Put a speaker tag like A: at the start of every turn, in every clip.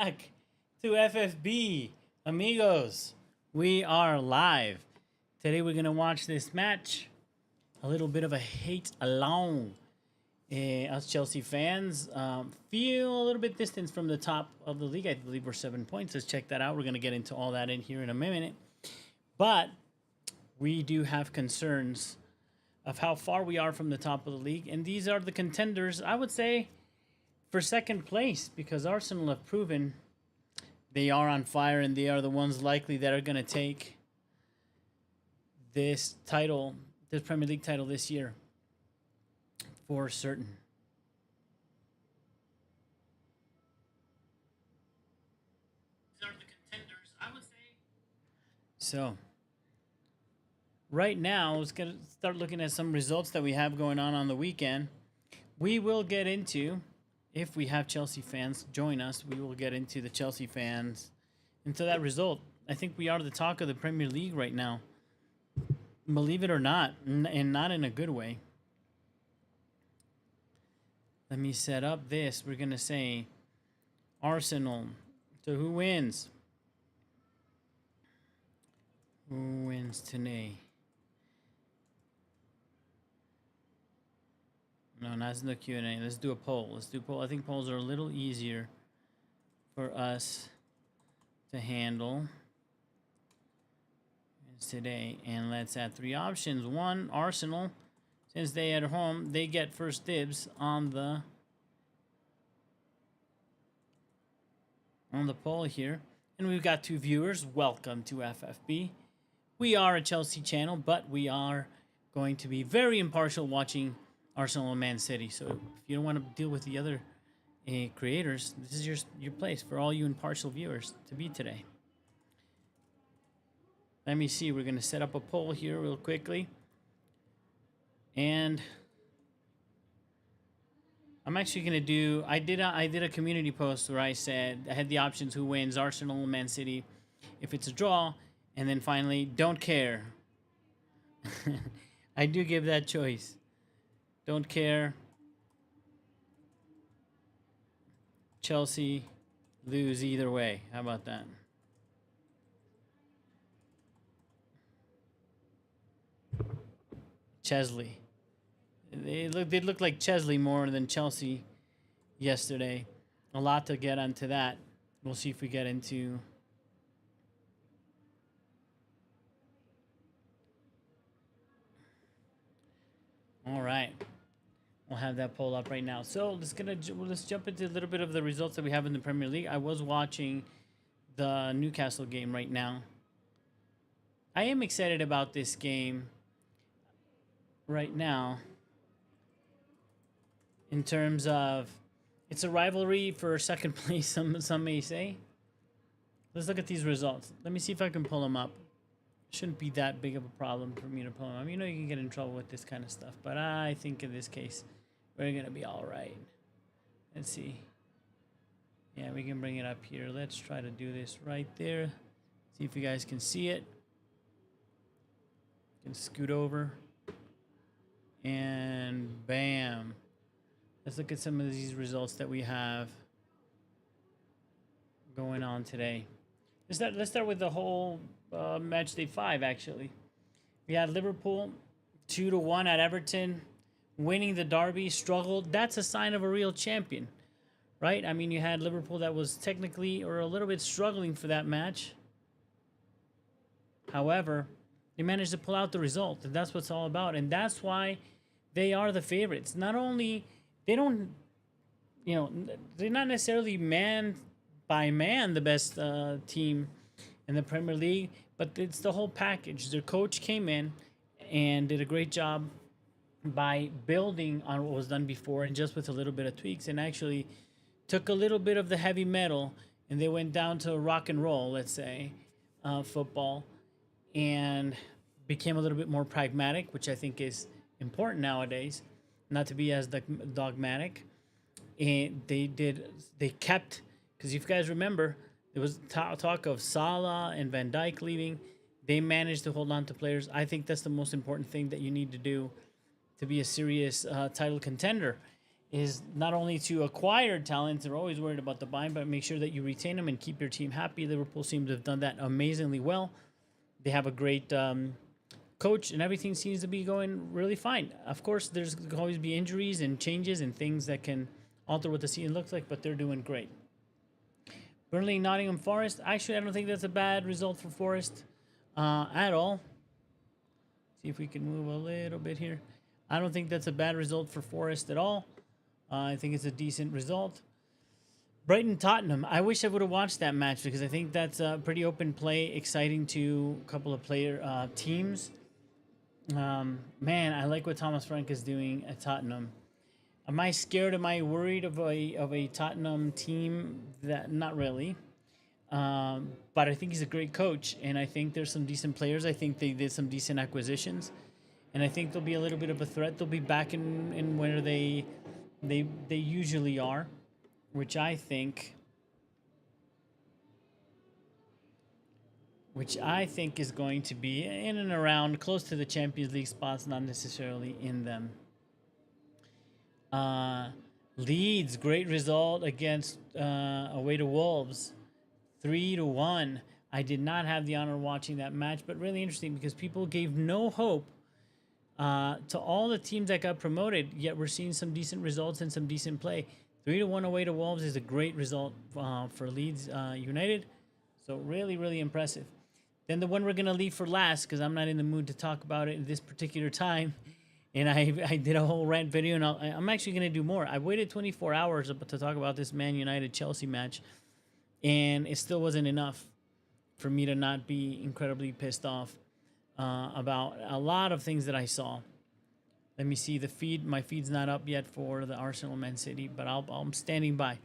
A: Back to FFB, amigos. We are live. Today we're gonna watch this match. A little bit of a hate along. Us Chelsea fans feel a little bit distant from the top of the league. I believe we're 7 points. Let's check that out. We're gonna get into all that in here in a minute. But we do have concerns of how far we are from the top of the league, and these are the contenders, I would say, for second place, because Arsenal have proven they are on fire and they are the ones likely that are going to take this title, this Premier League title this year for certain. These are the contenders, I would say. So, right now, let's start looking at some results that we have going on the weekend. We will get into, if we have Chelsea fans join us, we will get into the Chelsea fans, into that result. I think we are the talk of the Premier League right now. Believe it or not, and not in a good way. Let me set up this. We're going to say Arsenal. So who wins? Who wins today? No, not in the Q&A. Let's do a poll. Let's do a poll. I think polls are a little easier for us to handle today. And let's add 3 options. 1, Arsenal. Since they at home, they get first dibs on the poll here. And we've got 2 viewers. Welcome to FFB. We are a Chelsea channel, but we are going to be very impartial watching Arsenal and Man City. So if you don't want to deal with the other creators, this is your place for all you impartial viewers to be today. Let me see. We're going to set up a poll here real quickly. And I'm actually going to do, I did a community post where I said I had the options: who wins, Arsenal and Man City, if it's a draw, and then finally, don't care. I do give that choice. Don't care. Chelsea lose either way. How about that? Chesley. They look like Chesley more than Chelsea yesterday. A lot to get onto that. We'll see if we get into all right. We'll have that poll up right now. So let's jump into a little bit of the results that we have in the Premier League. I was watching the Newcastle game right now. I am excited about this game right now in terms of it's a rivalry for second place, some may say. Let's look at these results. Let me see if I can pull them up. Shouldn't be that big of a problem for me to pull them up. You know, you can get in trouble with this kind of stuff, but I think in this case we're gonna be all right. Let's see. Yeah, we can bring it up here. Let's try to do this right there. See if you guys can see it. Can scoot over. And bam. Let's look at some of these results that we have going on today. Let's start with the whole match day 5, actually. We had Liverpool 2-1 at Everton, winning the derby, struggled. That's a sign of a real champion, right? I mean, you had Liverpool that was technically or a little bit struggling for that match. However, they managed to pull out the result, and that's what it's all about. And that's why they are the favorites. Not only, they don't, you know, they're not necessarily man by man the best team in the Premier League, but it's the whole package. Their coach came in and did a great job by building on what was done before, and just with a little bit of tweaks, and actually took a little bit of the heavy metal and they went down to rock and roll, let's say, football, and became a little bit more pragmatic, which I think is important nowadays, not to be as dogmatic. And they kept, because if you guys remember, there was talk of Salah and Van Dijk leaving. They managed to hold on to players. I think that's the most important thing that you need to do to be a serious title contender. is not only to acquire talents, they're always worried about the buying, but make sure that you retain them and keep your team happy. Liverpool seems to have done that amazingly well. They have a great coach, and everything seems to be going really fine. Of course, there's going to always be injuries and changes and things that can alter what the season looks like, but they're doing great. Burnley, Nottingham Forest. Actually, I don't think that's a bad result for Forest at all. See if we can move a little bit here. I don't think that's a bad result for Forest at all. I think it's a decent result. Brighton Tottenham. I wish I would have watched that match because I think that's a pretty open play, exciting to a couple of player teams. Man, I like what Thomas Frank is doing at Tottenham. Am I scared? Am I worried of a Tottenham team? That not really. But I think he's a great coach, and I think there's some decent players. I think they did some decent acquisitions, and I think they'll be a little bit of a threat. They'll be back in where they usually are, which I think is going to be in and around close to the Champions League spots, not necessarily in them. Leeds, great result against away to Wolves, 3-1. I did not have the honor of watching that match, but really interesting because people gave no hope to all the teams that got promoted, yet we're seeing some decent results and some decent play. 3-1 away to Wolves is a great result for Leeds United. So really, really impressive. Then the one we're going to leave for last, because I'm not in the mood to talk about it at this particular time. And I did a whole rant video, and I'm actually going to do more. I waited 24 hours to talk about this Man United-Chelsea match, and it still wasn't enough for me to not be incredibly pissed off about a lot of things that I saw. Let me see the feed. My feed's not up yet for the Arsenal Man City, but I'm standing by.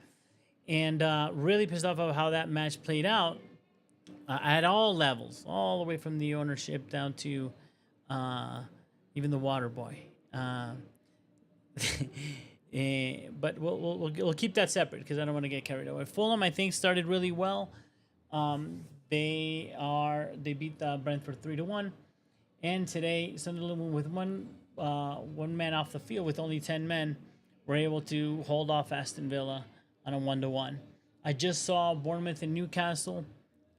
A: And really pissed off about how that match played out at all levels, all the way from the ownership down to even the water boy. But we'll keep that separate because I don't want to get carried away. Fulham, I think, started really well. They beat Brentford 3-1, and today Sunderland with one man off the field with only 10 men were able to hold off Aston Villa on a 1-1. I just saw Bournemouth and Newcastle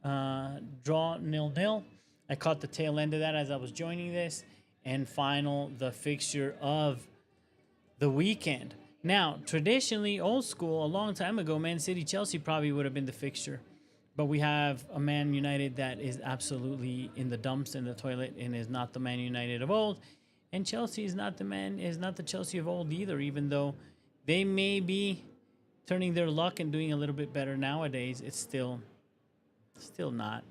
A: draw 0-0. I caught the tail end of that as I was joining this. And the fixture of the weekend. Now, traditionally, old school, a long time ago, Man City Chelsea probably would have been the fixture. But we have a Man United that is absolutely in the dumps, in the toilet, and is not the Man United of old. And Chelsea is not the Chelsea of old either, even though they may be turning their luck and doing a little bit better nowadays. It's still not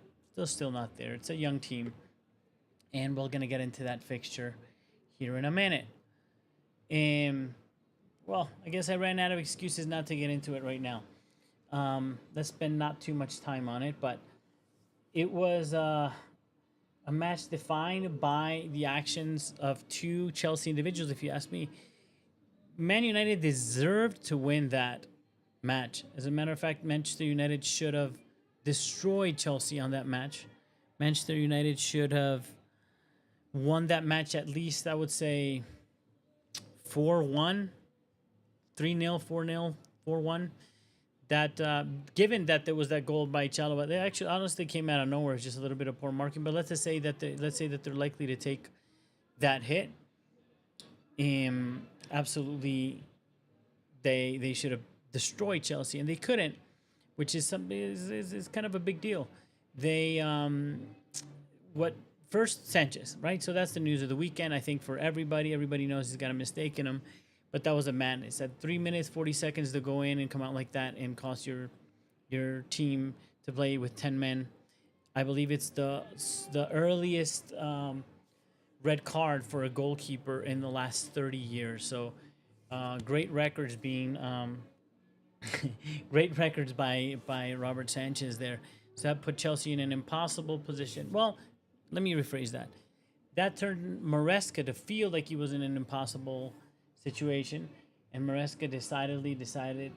A: there. It's a young team. And we're going to get into that fixture here in a minute. Well, I guess I ran out of excuses not to get into it right now. Let's spend not too much time on it, but it was a match defined by the actions of two Chelsea individuals, if you ask me. Man United deserved to win that match. As a matter of fact, Manchester United should have destroyed Chelsea on that match. Manchester United should have won that match at least, I would say, 4-1, 3-0, 4-0, 4-1. That given that there was that goal by Chalobah, they actually honestly came out of nowhere. It's just a little bit of poor marking. But let's say that they're likely to take that hit. Absolutely, they should have destroyed Chelsea, and they couldn't, which is kind of a big deal. They First, Sanchez, right? So that's the news of the weekend, I think, for everybody. Everybody knows he's got a mistake in him. But that was a madness. At 3 minutes, 40 seconds to go in and come out like that and cost your team to play with 10 men. I believe it's the earliest red card for a goalkeeper in the last 30 years. So great records being great records by Robert Sanchez there. So that put Chelsea in an impossible position. Well, let me rephrase that. That turned Maresca to feel like he was in an impossible situation, and Maresca decidedly decided.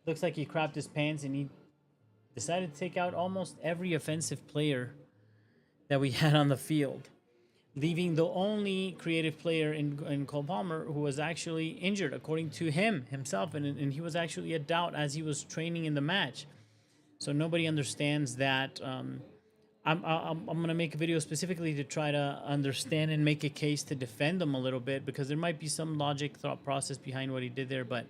A: Looks like he crapped his pants, and he decided to take out almost every offensive player that we had on the field. leaving the only creative player in Cole Palmer who was actually injured, according to himself, and he was actually a doubt as he was training in the match. So nobody understands that. I'm gonna make a video specifically to try to understand and make a case to defend him a little bit, because there might be some logic thought process behind what he did there, but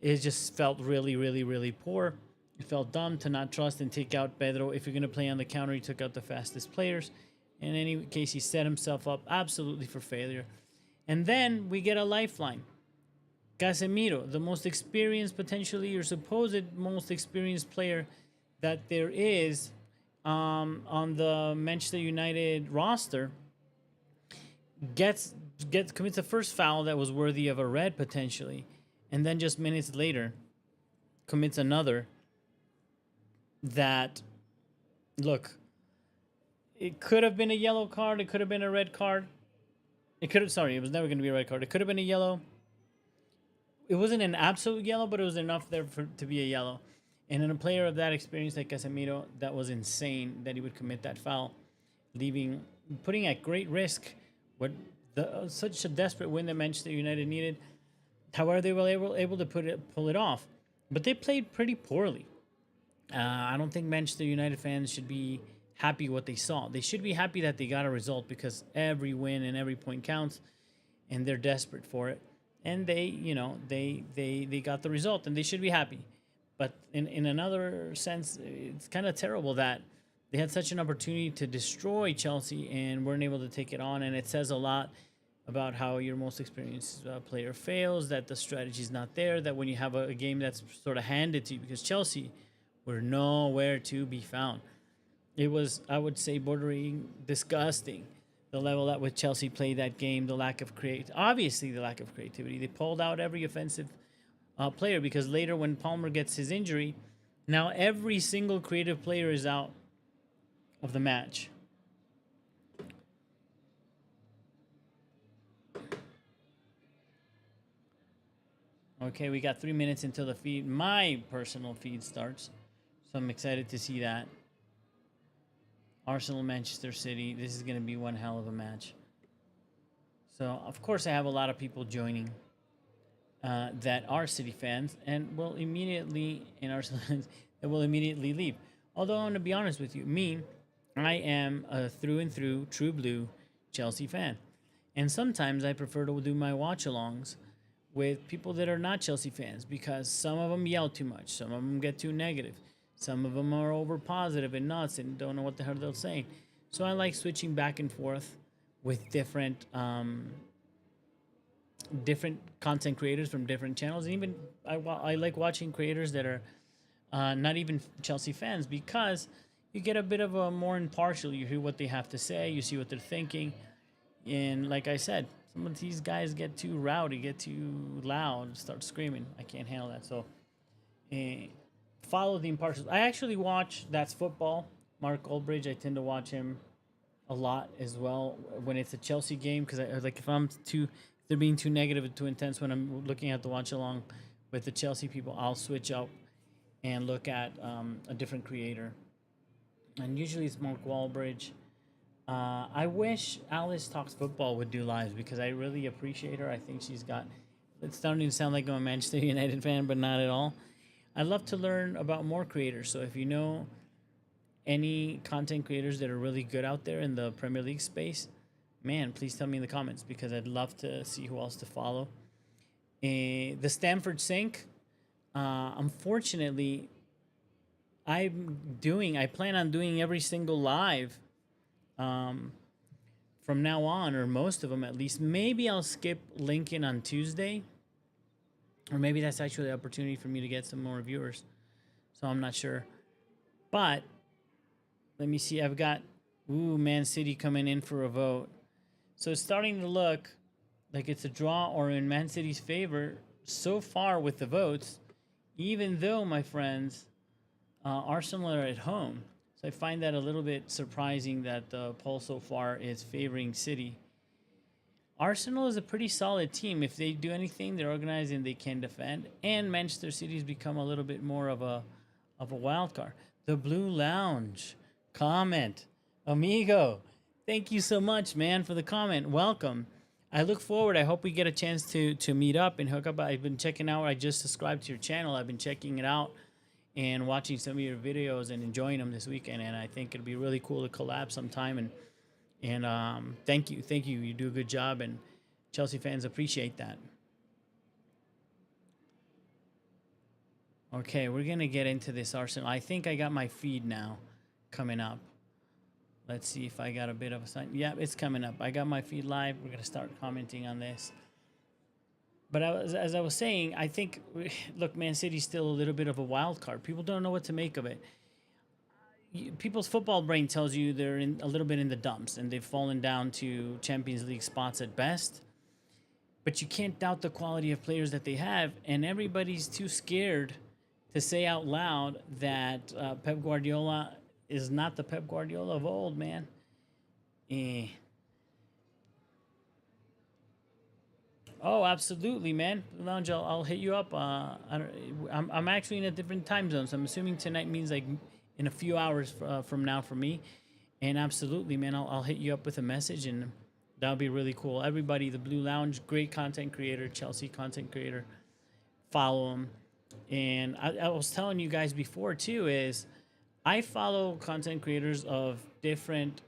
A: it just felt really, really, really poor. It felt dumb to not trust and take out Pedro. If you're gonna play on the counter, he took out the fastest players. In any case, he set himself up absolutely for failure. And then we get a lifeline. Casemiro, the most experienced, potentially, or supposed most experienced player that there is on the Manchester United roster, commits a first foul that was worthy of a red potentially, and then just minutes later commits another that, look, it could have been a yellow card, it could have been a red card. It was never going to be a red card. It could have been a yellow. It wasn't an absolute yellow, but it was enough there to be a yellow. And in a player of that experience like Casemiro, that was insane that he would commit that foul, putting at great risk such a desperate win that Manchester United needed. However, they were able to pull it off, but they played pretty poorly. I don't think Manchester United fans should be happy what they saw. They should be happy that they got a result, because every win and every point counts, and they're desperate for it. And they got the result, and they should be happy. But in another sense, it's kind of terrible that they had such an opportunity to destroy Chelsea and weren't able to take it on. And it says a lot about how your most experienced player fails, that the strategy is not there, that when you have a game that's sort of handed to you, because Chelsea were nowhere to be found. It was, I would say, bordering disgusting, the level at which Chelsea played that game, the lack of creativity. They pulled out every offensive player, because later when Palmer gets his injury, now every single creative player is out of the match. Okay, we got 3 minutes until my personal feed starts, so I'm excited to see that. Arsenal, Manchester City. This is going to be one hell of a match. So, of course, I have a lot of people joining that are City fans and will immediately, that will immediately leave. Although, I'm going to be honest with you, I am a through and through true blue Chelsea fan. And sometimes I prefer to do my watch-alongs with people that are not Chelsea fans, because some of them yell too much, some of them get too negative. Some of them are over positive and nuts and don't know what the hell they're saying. So I like switching back and forth with different content creators from different channels. And even I like watching creators that are not even Chelsea fans, because you get a bit of a more impartial. You hear what they have to say. You see what they're thinking. And like I said, some of these guys get too rowdy, get too loud, start screaming. I can't handle that. So follow the impartials. I actually watch That's Football. Mark Goldbridge, I tend to watch him a lot as well when it's a Chelsea game, because if they're being too negative, too intense when I'm looking at the watch along with the Chelsea people, I'll switch up and look at a different creator. And usually it's Mark Goldbridge. I wish Alice Talks Football would do lives, because I really appreciate her. I think it's starting to sound like I'm a Manchester United fan, but not at all. I'd love to learn about more creators. So if you know any content creators that are really good out there in the Premier League space, man, please tell me in the comments, because I'd love to see who else to follow. The Stamford Sink, unfortunately, I plan on doing every single live from now on, or most of them at least. Maybe I'll skip Lincoln on Tuesday. Or maybe that's actually the opportunity for me to get some more viewers. So I'm not sure. But let me see. I've got Man City coming in for a vote. So it's starting to look like it's a draw or in Man City's favor so far with the votes, even though, my friends, Arsenal are at home. So I find that a little bit surprising that the poll so far is favoring City. Arsenal is a pretty solid team. If they do anything, they're organized and they can defend. And Manchester City's become a little bit more of a wild card. The Blue Lounge comment, amigo. Thank you so much, man, for the comment. Welcome. I look forward. I hope we get a chance to meet up and hook up. I've been checking out. I just subscribed to your channel. I've been checking it out and watching some of your videos and enjoying them this weekend. And I think it'd be really cool to collab sometime. And thank you, thank you. You do a good job, and Chelsea fans appreciate that. Okay, we're gonna get into this Arsenal. I think I got my feed now coming up. Let's see if I got a bit of a sign. Yeah, it's coming up. I got my feed live. We're gonna start commenting on this. But as I was saying, I think, look, Man City's still a little bit of a wild card. People don't know what to make of it. People's football brain tells you they're in a little bit in the dumps and they've fallen down to Champions League spots at best. But you can't doubt the quality of players that they have, and everybody's too scared to say out loud that Pep Guardiola is not the Pep Guardiola of old, man. Eh. Oh, absolutely, man. Lounge, I'll hit you up. I'm actually in a different time zone, so I'm assuming tonight means like in a few hours from now for me. And absolutely, man, I'll hit you up with a message, and that'll be really cool. Everybody, the Blue Lounge, great content creator, Chelsea content creator. Follow him. And I was telling you guys before too, is I follow content creators of different,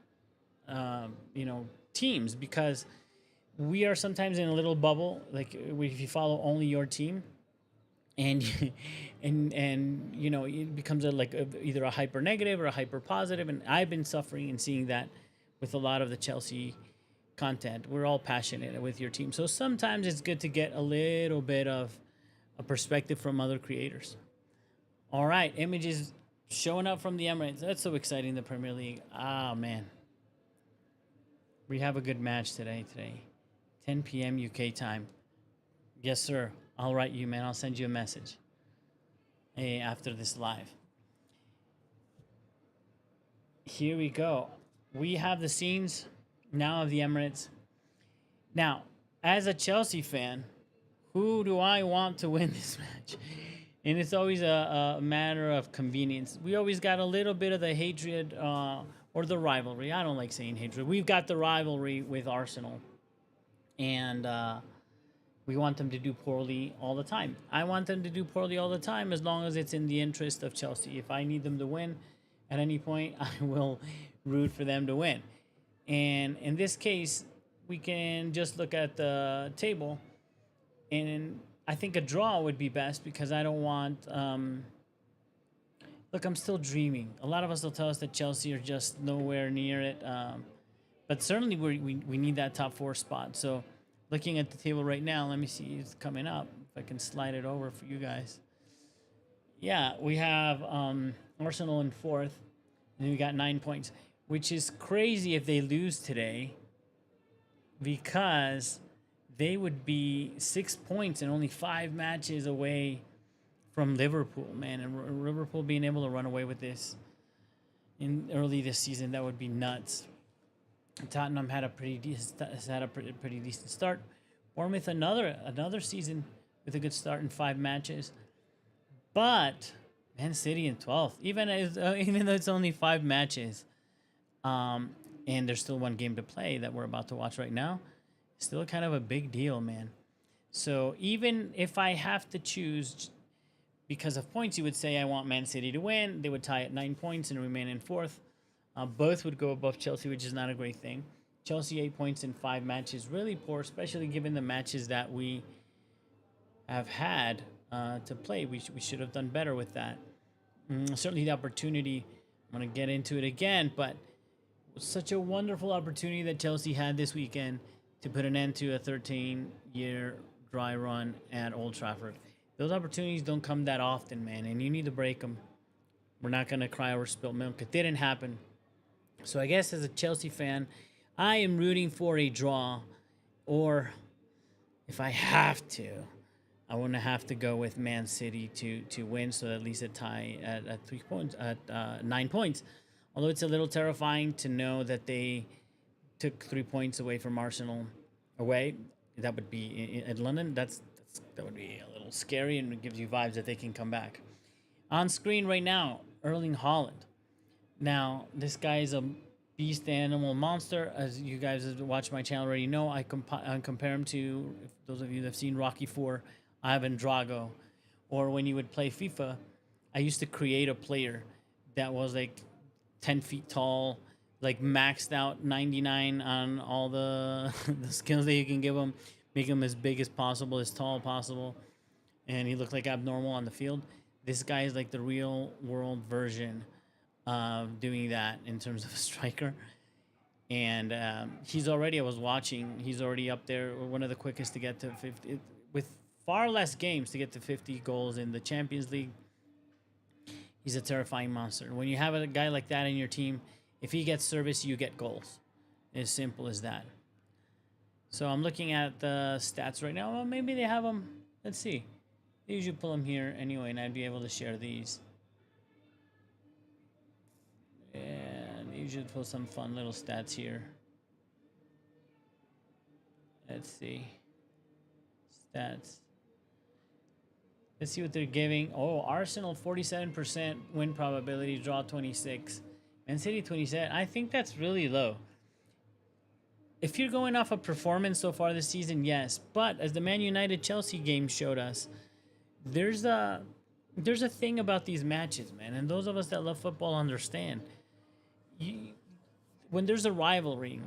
A: teams, because we are sometimes in a little bubble. Like if you follow only your team, and it becomes either a hyper negative or a hyper positive. And I've been suffering and seeing that with a lot of the Chelsea content. We're all passionate with your team, so sometimes it's good to get a little bit of a perspective from other creators. All right, images showing up from the Emirates. That's so exciting, the Premier League. Ah, man. We have a good match today. 10 p.m. UK time. Yes, sir. I'll write you, man. I'll send you a message after this live. Here we go. We have the scenes now of the Emirates. Now, as a Chelsea fan, who do I want to win this match? And it's always a matter of convenience. We always got a little bit of the hatred or the rivalry. I don't like saying hatred. We've got the rivalry with Arsenal. And we want them to do poorly all the time. I want them to do poorly all the time as long as it's in the interest of Chelsea. If I need them to win at any point, I will root for them to win. And in this case, we can just look at the table. And I think a draw would be best, because I don't want... look, I'm still dreaming. A lot of us will tell us that Chelsea are just nowhere near it. But certainly we need that top 4 spot. So looking at the table right now, let me see. It's coming up. If I can slide it over for you guys. Yeah, we have Arsenal in 4th. And then we got 9 points, which is crazy if they lose today, because they would be 6 points and only 5 matches away from Liverpool, man. And Liverpool being able to run away with this in early this season, that would be nuts. Tottenham had a pretty decent start. Bournemouth another season with a good start in 5 matches. But Man City in 12th, even though it's only 5 matches, and there's still 1 game to play that we're about to watch right now. Still kind of a big deal, man. So even if I have to choose because of points, you would say I want Man City to win. They would tie at 9 points and remain in 4th. Both would go above Chelsea, which is not a great thing. Chelsea 8 points in 5 matches, really poor, especially given the matches that we have had to play. We should have done better with that. Certainly the opportunity, I'm going to get into it again, but it was such a wonderful opportunity that Chelsea had this weekend to put an end to a 13-year dry run at Old Trafford. Those opportunities don't come that often, man, and you need to break them. We're not going to cry over spilt milk. It didn't happen. So I guess as a Chelsea fan, I am rooting for a draw, or if I have to, I want to have to go with Man City to win, so at least a tie at 3 points, at 9 points. Although it's a little terrifying to know that they took 3 points away from Arsenal away. That would be at London. That would be a little scary, and it gives you vibes that they can come back. On screen right now, Erling Haaland. Now, this guy is a beast, animal, monster. As you guys that watch my channel already know, I compare him to, if those of you that have seen Rocky 4, Ivan Drago. Or when you would play FIFA, I used to create a player that was like 10 feet tall, like maxed out 99 on all the, the skills that you can give him, make him as big as possible, as tall as possible. And he looked like abnormal on the field. This guy is like the real world version of doing that in terms of a striker. And he's already, I was watching, he's already up there, one of the quickest to get to 50, with far less games to get to 50 goals in the Champions League. He's a terrifying monster. When you have a guy like that in your team, if he gets service, you get goals. As simple as that. So I'm looking at the stats right now. Well, maybe they have them. Let's see. They usually pull them here anyway, and I'd be able to share these. And they usually pull some fun little stats here. Let's see. Stats. Let's see what they're giving. Oh, Arsenal 47% win probability, draw 26. Man City 27. I think that's really low. If you're going off of performance so far this season, yes. But as the Man United Chelsea game showed us, there's a thing about these matches, man. And those of us that love football understand. When there's a rivalry,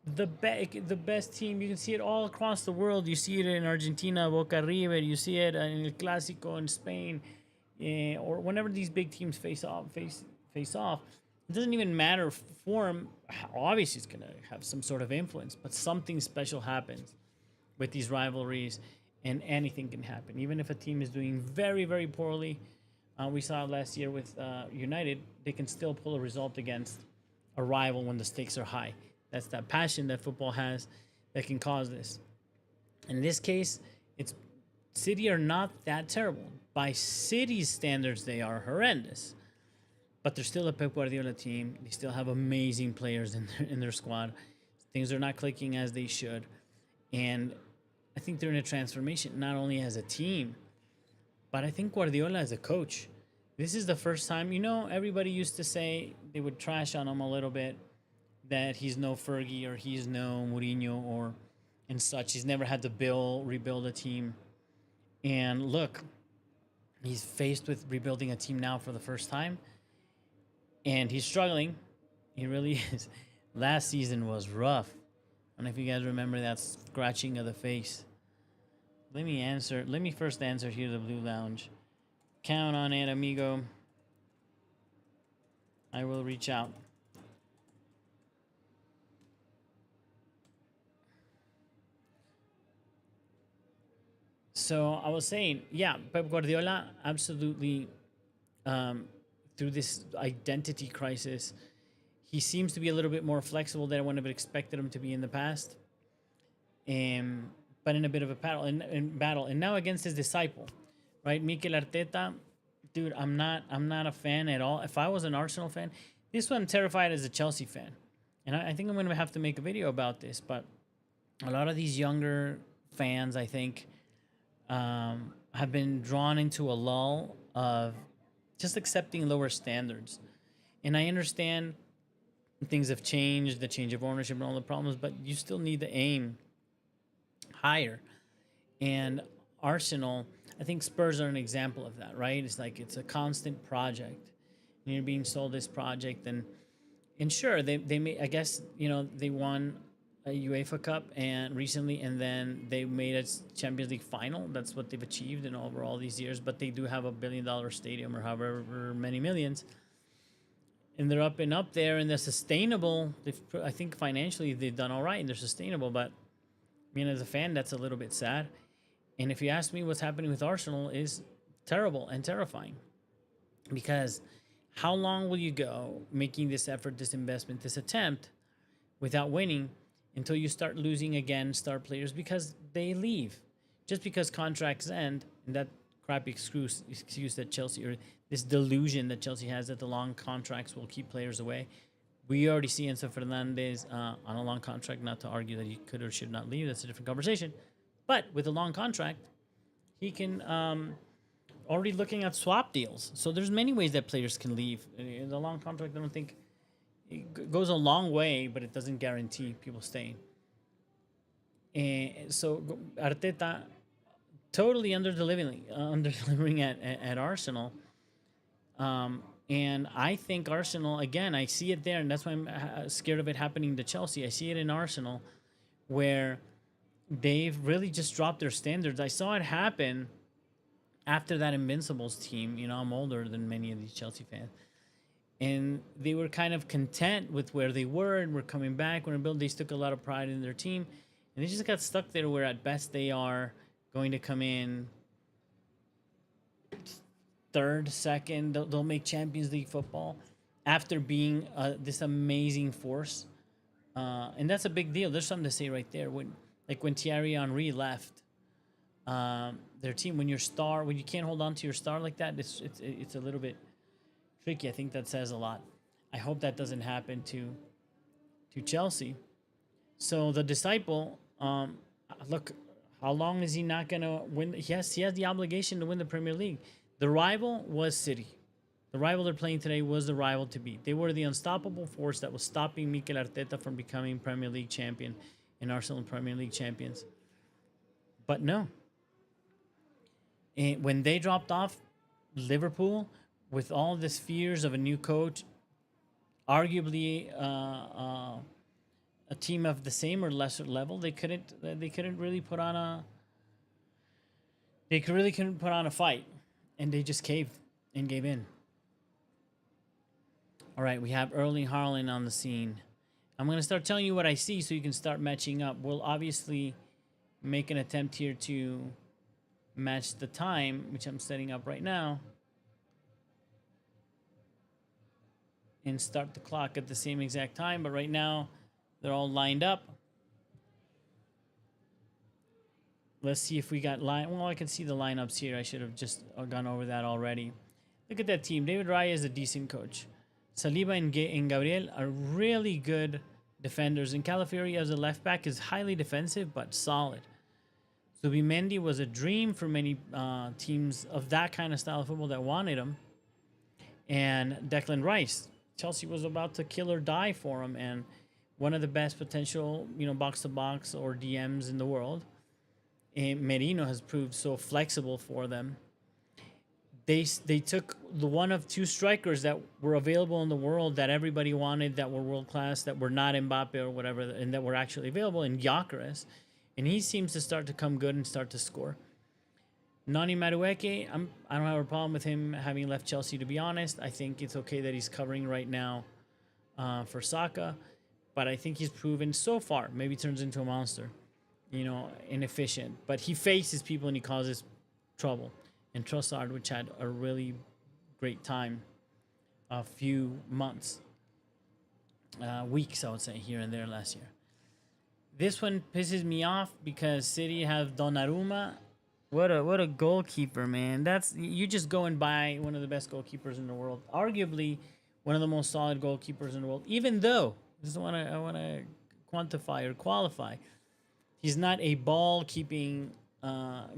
A: the best team, you can see it all across the world. You see it in Argentina, Boca River. You see it in El Clásico in Spain, or whenever these big teams face off. It doesn't even matter form. Obviously, it's gonna have some sort of influence, but something special happens with these rivalries, and anything can happen. Even if a team is doing very, very poorly, we saw it last year with United. They can still pull a result against a rival when the stakes are high. That's that passion that football has that can cause this. In this case, it's City are not that terrible. By City's standards, they are horrendous. But they're still a Pep Guardiola team. They still have amazing players in their squad. Things are not clicking as they should. And I think they're in a transformation, not only as a team, but I think Guardiola as a coach. This is the first time, everybody used to say, they would trash on him a little bit, that he's no Fergie or he's no Mourinho or and such. He's never had to rebuild a team. And look, he's faced with rebuilding a team now for the first time. And he's struggling. He really is. Last season was rough. I don't know if you guys remember that scratching of the face. Let me first answer here the Blue Lounge. Count on it, amigo. I will reach out. So I was saying, yeah, Pep Guardiola absolutely, through this identity crisis, he seems to be a little bit more flexible than I would have expected him to be in the past. But in a bit of a battle, and now against his disciple, right, Mikel Arteta, dude, I'm not a fan at all. If I was an Arsenal fan, this one I'm terrified as a Chelsea fan, and I think I'm going to have to make a video about this. But a lot of these younger fans, I think, have been drawn into a lull of just accepting lower standards. And I understand things have changed, the change of ownership and all the problems, but you still need to aim higher. And Arsenal, I think Spurs are an example of that, right? It's like it's a constant project. And you're being sold this project, and sure, they may, I guess, they won a UEFA Cup and recently, and then they made a Champions League final. That's what they've achieved in over all these years. But they do have a $1 billion stadium, or however many millions, and they're up there, and they're sustainable. I think financially they've done all right, and they're sustainable. But as a fan, that's a little bit sad. And if you ask me, what's happening with Arsenal is terrible and terrifying, because how long will you go making this effort, this investment, this attempt without winning, until you start losing again star players because they leave? Just because contracts end, and that crappy excuse that Chelsea, or this delusion that Chelsea has that the long contracts will keep players away. We already see Enzo Fernandez on a long contract, not to argue that he could or should not leave. That's a different conversation. But with a long contract, he can already looking at swap deals. So there's many ways that players can leave. In the long contract, I don't think goes a long way, but it doesn't guarantee people staying. And so Arteta totally under delivering at Arsenal. And I think Arsenal, again, I see it there, and that's why I'm scared of it happening to Chelsea. I see it in Arsenal, where they've really just dropped their standards. I saw it happen after that Invincibles team. You know, I'm older than many of these Chelsea fans. And they were kind of content with where they were and were coming back. When they took a lot of pride in their team. And they just got stuck there where at best they are going to come in third, second. They'll make Champions League football after being this amazing force. And that's a big deal. There's something to say right there. When Thierry Henry left their team, when you can't hold on to your star like that, it's a little bit tricky. I think that says a lot. I hope that doesn't happen to Chelsea. So the disciple, look, how long is he not gonna win? Yes, he has the obligation to win the Premier League. The rival was City. The rival they're playing today was the rival to beat. They were the unstoppable force that was stopping Mikel Arteta from becoming Premier League champion and Arsenal Premier League champions. But no. And when they dropped off, Liverpool, with all this fears of a new coach, arguably a team of the same or lesser level, they couldn't really put on a fight, and they just caved and gave in. All right, we have Erling Haaland on the scene. I'm going to start telling you what I see so you can start matching up. We'll obviously make an attempt here to match the time, which I'm setting up right now, and start the clock at the same exact time. But right now, they're all lined up. Let's see if we got Well, I can see the lineups here. I should have just gone over that already. Look at that team. David Raya is a decent coach. Saliba and Gabriel are really good defenders. And Calafiori as a left back is highly defensive but solid. Zubimendi was a dream for many teams of that kind of style of football that wanted him. And Declan Rice. Chelsea was about to kill or die for him, and one of the best potential, box-to-box or DMs in the world. And Merino has proved so flexible for them. They took the one of two strikers that were available in the world that everybody wanted, that were world-class, that were not Mbappe or whatever, and that were actually available in Gyökeres. And he seems to start to come good and start to score. Nani Madueke, I don't have a problem with him having left Chelsea, to be honest. I think it's okay that he's covering right now for Saka. But I think he's proven so far, maybe turns into a monster, inefficient. But he faces people and he causes trouble. And Trossard, which had a really great time a few months, weeks, I would say, here and there last year. This one pisses me off because City have Donnarumma. What a goalkeeper, man. You just go and buy one of the best goalkeepers in the world. Arguably one of the most solid goalkeepers in the world. Even though, I want to quantify or qualify, he's not a ball-keeping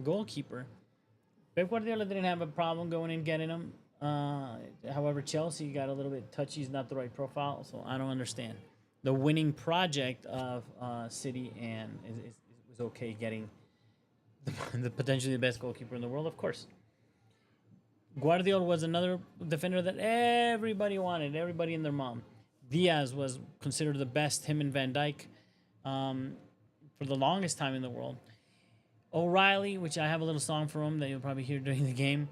A: goalkeeper. Pep Guardiola didn't have a problem going and getting him. However, Chelsea got a little bit touchy. He's not the right profile, so I don't understand. The winning project of City and it was okay getting the potentially the best goalkeeper in the world, of course. Guardiola was another defender that everybody wanted, everybody and their mom. Diaz was considered the best, him and Van Dijk, for the longest time in the world. O'Reilly, which I have a little song for him that you'll probably hear during the game.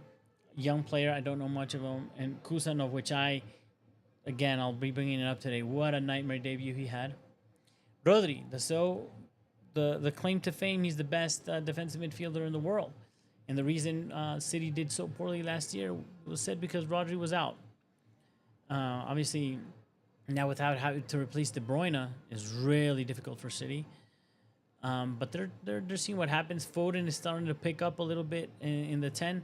A: Young player, I don't know much of him. And Kusanov, which I'll be bringing it up today. What a nightmare debut he had. Rodri, the claim to fame, he's the best defensive midfielder in the world. And the reason City did so poorly last year was said because Rodri was out. Obviously, now without having to replace De Bruyne is really difficult for City. But they're seeing what happens. Foden is starting to pick up a little bit in the 10.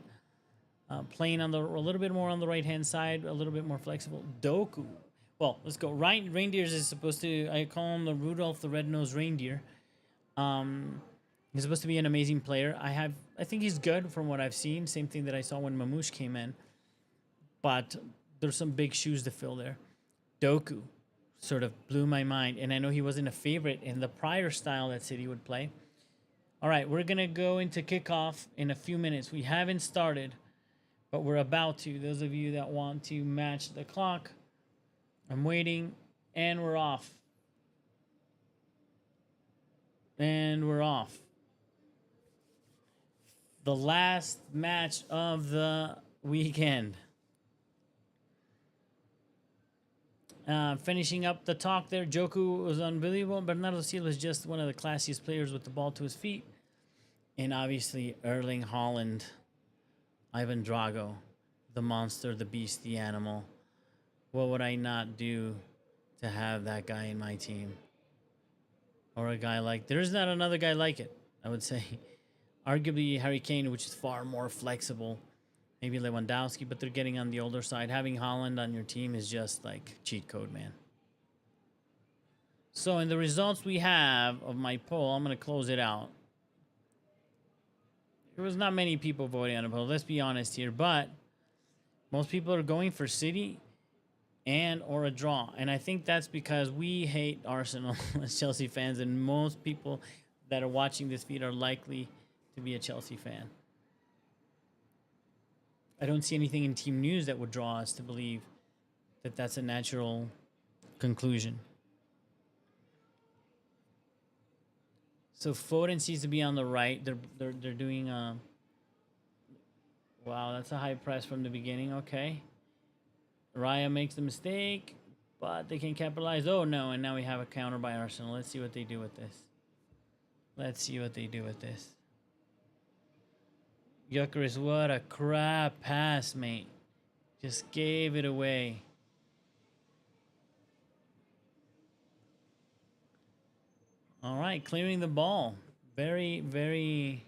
A: Playing a little bit more on the right-hand side, a little bit more flexible. Doku. Well, let's go. Reindeers is supposed to, I call him the Rudolph the Red-Nosed Reindeer. He's supposed to be an amazing player. I think he's good from what I've seen. Same thing that I saw when Mamouche came in. But there's some big shoes to fill there. Doku. sort of blew my mind. And I know he wasn't a favorite in the prior style that City would play. All right, we're going to go into kickoff in a few minutes. We haven't started, but we're about to. Those of you that want to match the clock, I'm waiting, and we're off. And we're off. The last match of the weekend. Finishing up the talk there, Joku was unbelievable. Bernardo Silva is just one of the classiest players with the ball to his feet. And obviously, Erling Haaland, Ivan Drago, the monster, the beast, the animal. What would I not do to have that guy in my team? Or a guy like... There's not another guy like it, I would say. Arguably Harry Kane, which is far more flexible. Maybe Lewandowski, but they're getting on the older side. Having Haaland on your team is just like cheat code, man. So in the results we have of my poll, I'm going to close it out. There was not many people voting on the poll, let's be honest here, but most people are going for City and or a draw. And I think that's because we hate Arsenal as Chelsea fans, and most people that are watching this feed are likely to be a Chelsea fan. I don't see anything in team news that would draw us to believe that that's a natural conclusion. So Foden seems to be on the right. They're doing wow, that's a high press from the beginning. Okay. Raya makes the mistake, but they can capitalize. Oh no, and now we have a counter by Arsenal. Let's see what they do with this. Let's see what they do with this. Gyökeres, what a crap pass, mate. Just gave it away. All right, clearing the ball. Very, very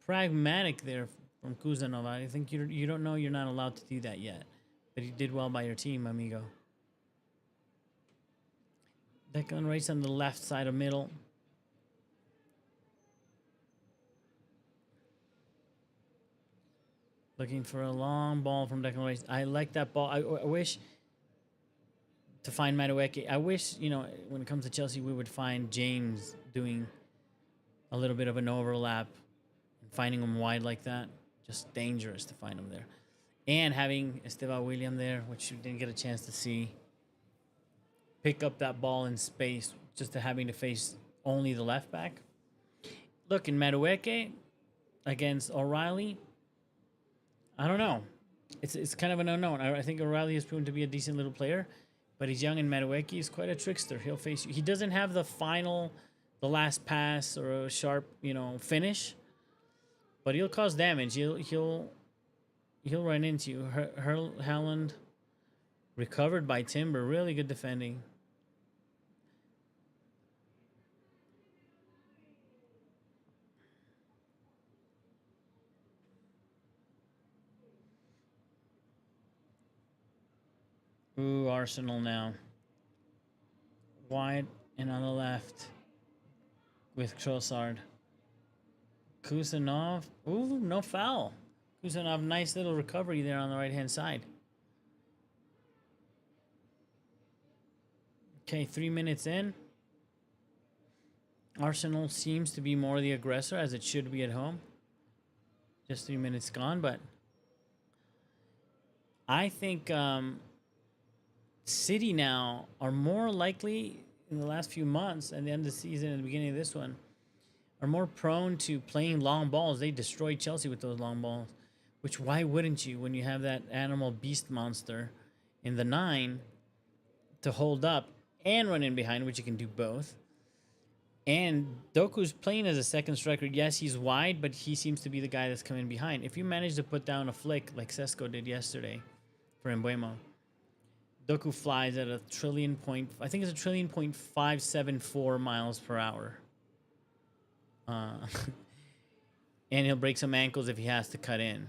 A: pragmatic there from Kuzanov. I think you don't know you're not allowed to do that yet. But you did well by your team, amigo. Declan Rice on the left side of middle. Looking for a long ball from Declan Rice. I like that ball. I wish to find Madueke. I wish, you know, when it comes to Chelsea, we would find James doing a little bit of an overlap and finding him wide like that. Just dangerous to find him there. And having Esteban William there, which you didn't get a chance to see, pick up that ball in space, just to having to face only the left back. Look, in Madueke against O'Reilly, I don't know. It's kind of an unknown. I think O'Reilly has proven to be a decent little player, but he's young, and Madueke is quite a trickster. He'll face you. He doesn't have the last pass or a sharp, you know, finish, but he'll cause damage. He'll run into you. Haaland recovered by Timber. Really good defending. Ooh, Arsenal now. Wide and on the left with Trossard. Kusanov. Ooh, no foul. Kusanov, nice little recovery there on the right-hand side. Okay, 3 minutes in. Arsenal seems to be more the aggressor, as it should be at home. Just 3 minutes gone, but I think City now are more likely in the last few months and the end of the season and the beginning of this one are more prone to playing long balls. They destroyed Chelsea with those long balls, which why wouldn't you when you have that animal beast monster in the 9 to hold up and run in behind, which you can do both. And Doku's playing as a second striker. Yes, he's wide, but he seems to be the guy that's coming behind. If you manage to put down a flick like Sesko did yesterday for Mbeumo, Doku flies at a I think it's a 1,574 miles per hour. And he'll break some ankles if he has to cut in.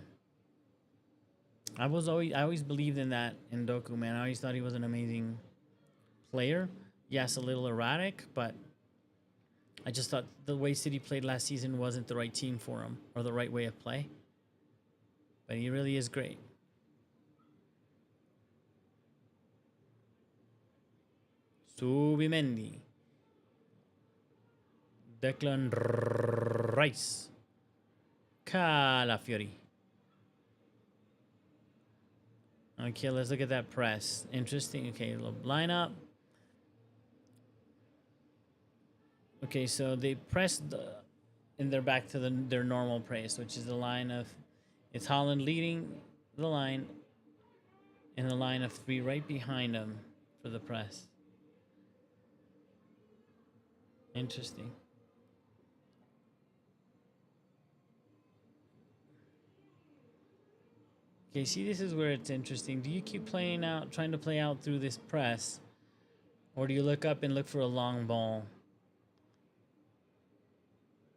A: I always believed in that in Doku, man. I always thought he was an amazing player. Yes, a little erratic, but I just thought the way City played last season wasn't the right team for him or the right way of play. But he really is great. Subimendi. Declan Rice. Calafiori. Okay, let's look at that press. Interesting. Okay, line up. Okay, so they pressed and they're back to their normal press, which is the line of, it's Holland leading the line and the line of 3 right behind them for the press. Interesting. Okay, see, this is where it's interesting. Do you keep playing out, trying to play out through this press, or do you look up and look for a long ball?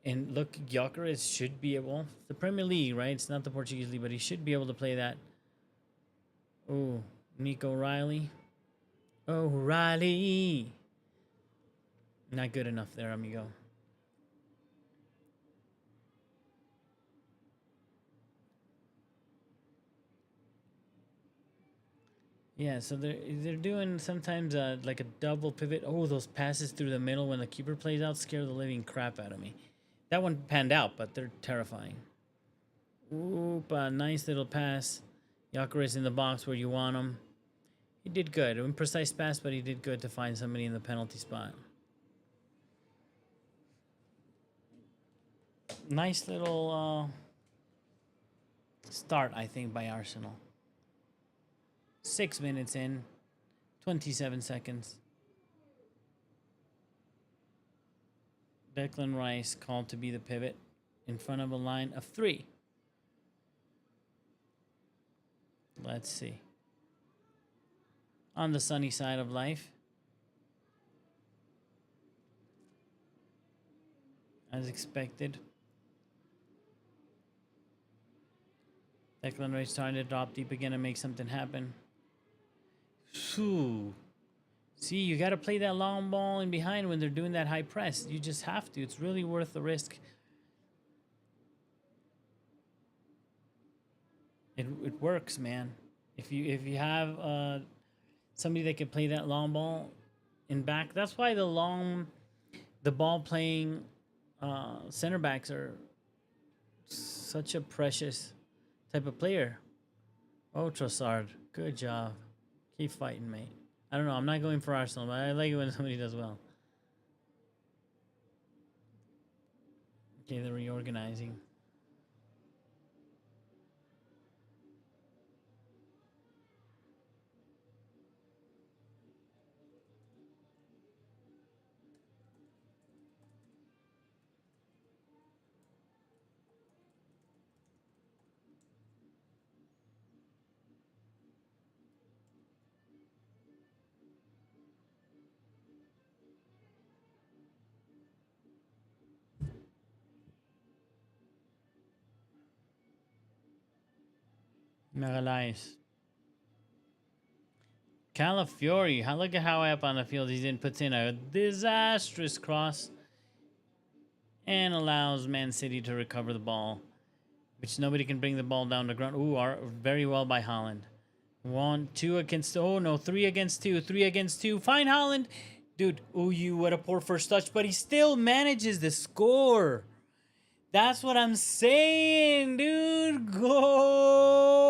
A: And look, Gyökeres should be able, the Premier League, right? It's not the Portuguese league, but he should be able to play that. Oh, Nico Riley. Oh, Riley. Not good enough there, amigo. Yeah, so they're doing sometimes like a double pivot. Oh, those passes through the middle when the keeper plays out scare the living crap out of me. That one panned out, but they're terrifying. Oop, nice little pass. Gyökeres in the box where you want him. He did good. Imprecise pass, but he did good to find somebody in the penalty spot. Nice little start, I think, by Arsenal. 6 minutes in, 27 seconds. Declan Rice called to be the pivot in front of a line of 3. Let's see. On the sunny side of life, as expected, Declan Rice starting to drop deep again and make something happen. Phew. See, you got to play that long ball in behind when they're doing that high press. You just have to. It's really worth the risk. It works, man. If you have somebody that can play that long ball in back, that's why the ball playing center backs are such a precious type of player. Oh, Trossard, good job. Keep fighting, mate. I don't know. I'm not going for Arsenal, but I like it when somebody does well. Okay, they're reorganizing. Magalhaes. Calafiori. Look at how up on the field he's in. Puts in a disastrous cross and allows Man City to recover the ball, which nobody can bring the ball down the ground. Ooh, very well by Holland. 1, 2 against... Oh, no. 3 against 2. 3 against 2. Fine, Holland. Dude, ooh, what a poor first touch. But he still manages to score. That's what I'm saying, dude. Goal!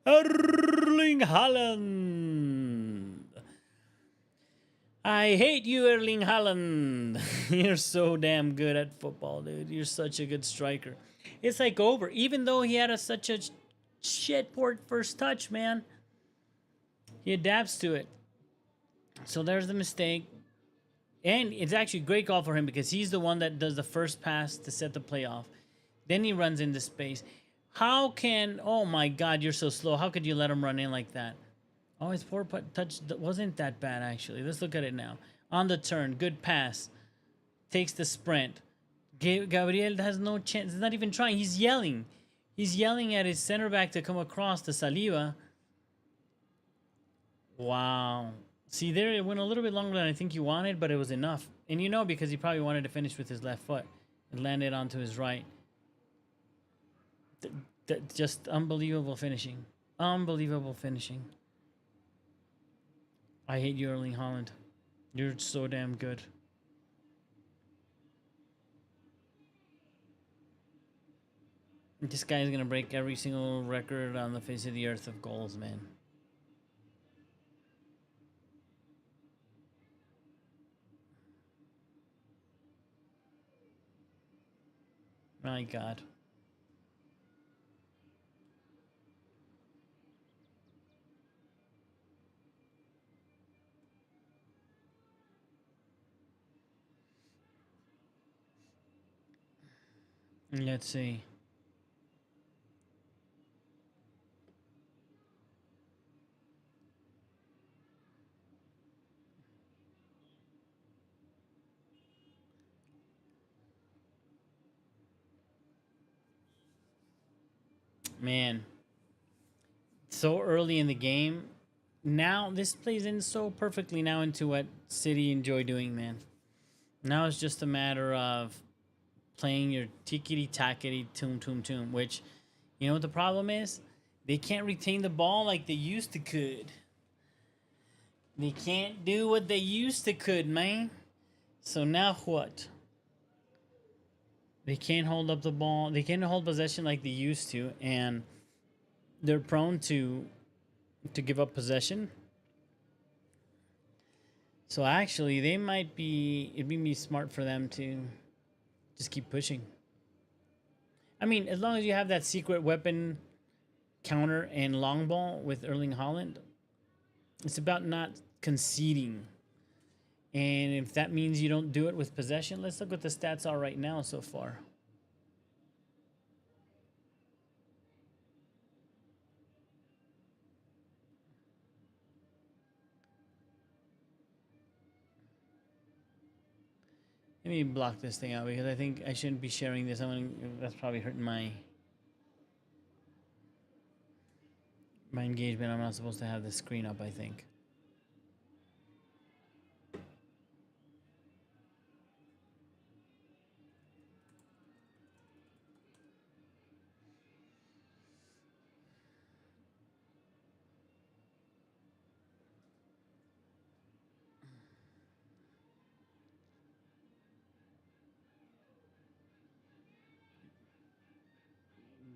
A: Erling Haaland. I hate you, Erling Haaland. You're so damn good at football, dude. You're such a good striker. It's like over. Even though he had such a shit poor first touch, man. He adapts to it. So there's the mistake. And it's actually a great call for him because he's the one that does the first pass to set the play off. Then he runs into space. How can... Oh, my God, you're so slow. How could you let him run in like that? Oh, his poor touch wasn't that bad, actually. Let's look at it now. On the turn, good pass. Takes the sprint. Gabriel has no chance. He's not even trying. He's yelling. He's yelling at his center back to come across to Saliba. Wow. See, there it went a little bit longer than I think he wanted, but it was enough. And you know, because he probably wanted to finish with his left foot. It landed onto his right. Just unbelievable finishing. Unbelievable finishing. I hate you, Erling Haaland. You're so damn good. This guy is gonna break every single record on the face of the earth of goals, man. My God. Let's see. Man, so early in the game. Now this plays in so perfectly now into what City enjoy doing, man. Now it's just a matter of playing your tickety tackety toom toom toom, which, you know what the problem is? They can't retain the ball like they used to could. They can't do what they used to could, man. So now what? They can't hold up the ball. They can't hold possession like they used to, and they're prone to give up possession. So actually, they might be. It'd be smart for them to just keep pushing. I mean, as long as you have that secret weapon counter and long ball with Erling Haaland, it's about not conceding. And if that means you don't do it with possession, let's look what the stats are right now so far. Let me block this thing out because I think I shouldn't be sharing this. That's probably hurting my engagement. I'm not supposed to have the screen up, I think.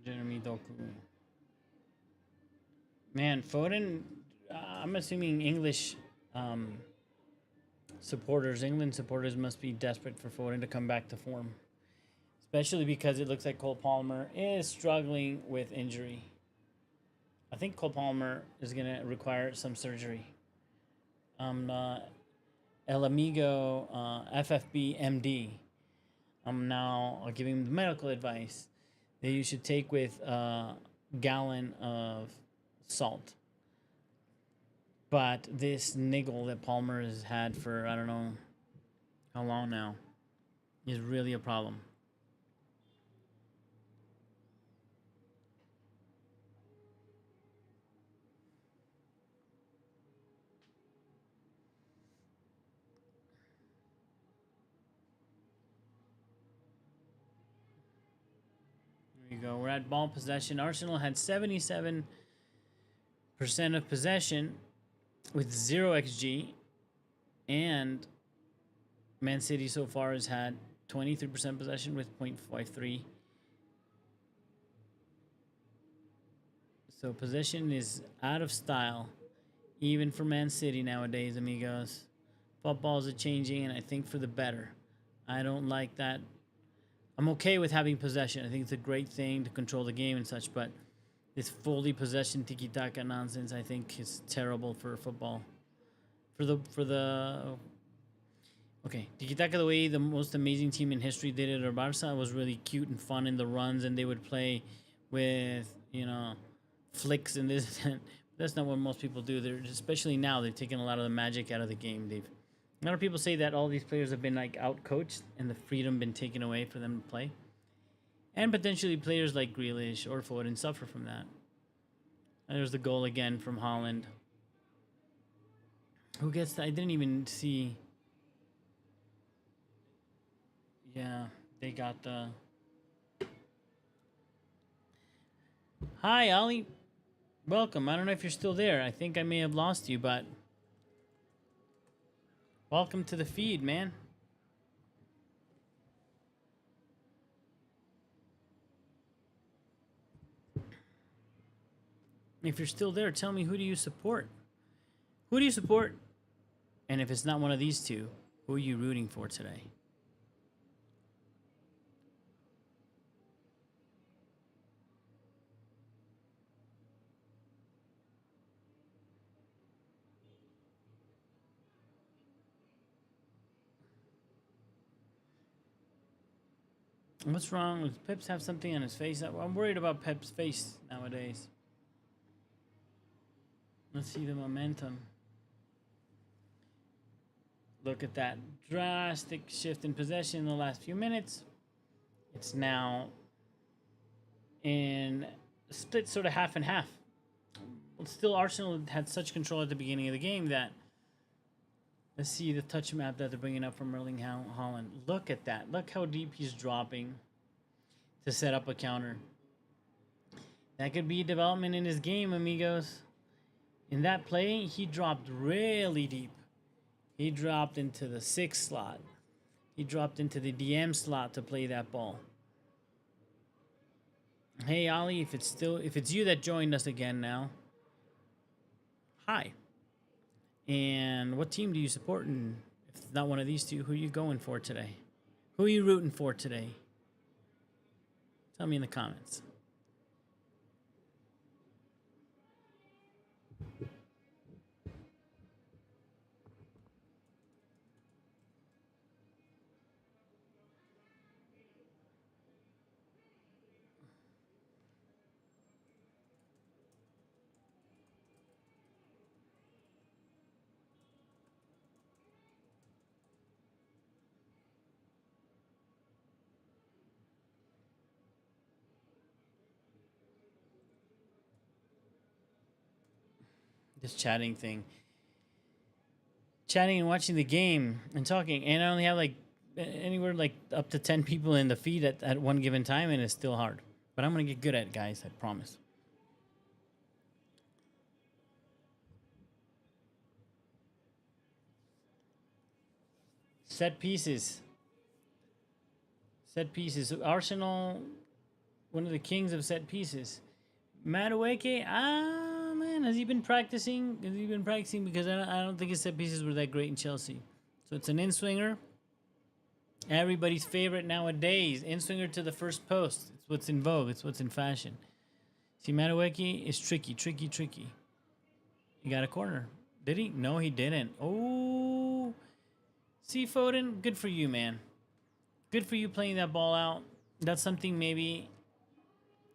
A: Jeremy Doku. Man, Foden, I'm assuming English supporters, England supporters must be desperate for Foden to come back to form. Especially because it looks like Cole Palmer is struggling with injury. I think Cole Palmer is going to require some surgery. El Amigo FFB MD. I'm now giving him the medical advice that you should take with a gallon of salt. But this niggle that Palmer has had for I don't know how long now is really a problem. There you go. We're at ball possession. Arsenal had 77% of possession with 0 XG, and Man City so far has had 23% possession with 0.53. So possession is out of style, even for Man City nowadays, amigos. Footballs are changing, and I think for the better. I don't like that. I'm okay with having possession. I think it's a great thing to control the game and such, but this fully possession tiki-taka nonsense, I think, is terrible for football. Okay, tiki-taka, the way the most amazing team in history did it, or Barca, was really cute and fun in the runs, and they would play with, flicks and this. That's not what most people do. They're, especially now, they've taken a lot of the magic out of the game. A lot of people say that all these players have been like out coached and the freedom been taken away for them to play, and potentially players like Grealish or Foden suffer from that. And there's the goal again from Haaland. Who gets that? I didn't even see. Yeah, they got the. Hi, Ollie. Welcome. I don't know if you're still there. I think I may have lost you, but welcome to the feed, man. If you're still there, tell me, who do you support? Who do you support? And if it's not one of these two, who are you rooting for today? What's wrong? Does Peps have something on his face? I'm worried about Pep's face nowadays. Let's see the momentum. Look at that drastic shift in possession in the last few minutes. It's now in split sort of half and half. Still, Arsenal had such control at the beginning of the game that, let's see the touch map that they're bringing up from Erling Haaland. Look at that. Look how deep he's dropping to set up a counter. That could be development in his game, amigos. In that play, he dropped really deep. He dropped into the 6 slot. He dropped into the DM slot to play that ball. Hey, Ollie, if it's you that joined us again now, hi. And what team do you support? And if it's not one of these two, who are you going for today? Who are you rooting for today? Tell me in the comments. This chatting thing. Chatting and watching the game and talking. And I only have like anywhere like up to 10 people in the feed at one given time, and it's still hard. But I'm going to get good at it, guys. I promise. Set pieces. Set pieces. Arsenal, one of the kings of set pieces. Madueke, man, has he been practicing? Has he been practicing? Because I don't think his set pieces were that great in Chelsea. So it's an in-swinger. Everybody's favorite nowadays. In-swinger to the first post. It's what's in vogue. It's what's in fashion. See, Madueke is tricky, tricky, tricky. He got a corner. Did he? No, he didn't. Oh. See, Foden, good for you, man. Good for you playing that ball out. That's something maybe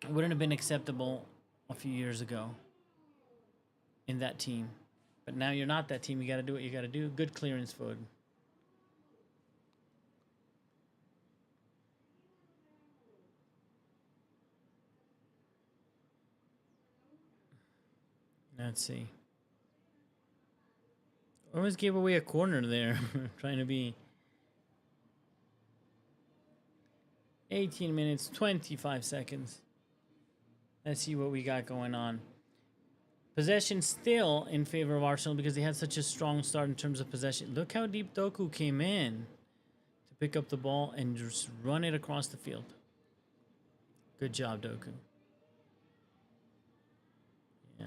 A: wouldn't have been acceptable a few years ago in that team. But now you're not that team. You got to do what you got to do. Good clearance, Foden. Let's see. Almost gave away a corner there. Trying to be 18 minutes, 25 seconds. Let's see what we got going on. Possession still in favor of Arsenal because they had such a strong start in terms of possession. Look how deep Doku came in to pick up the ball and just run it across the field. Good job, Doku. Yeah.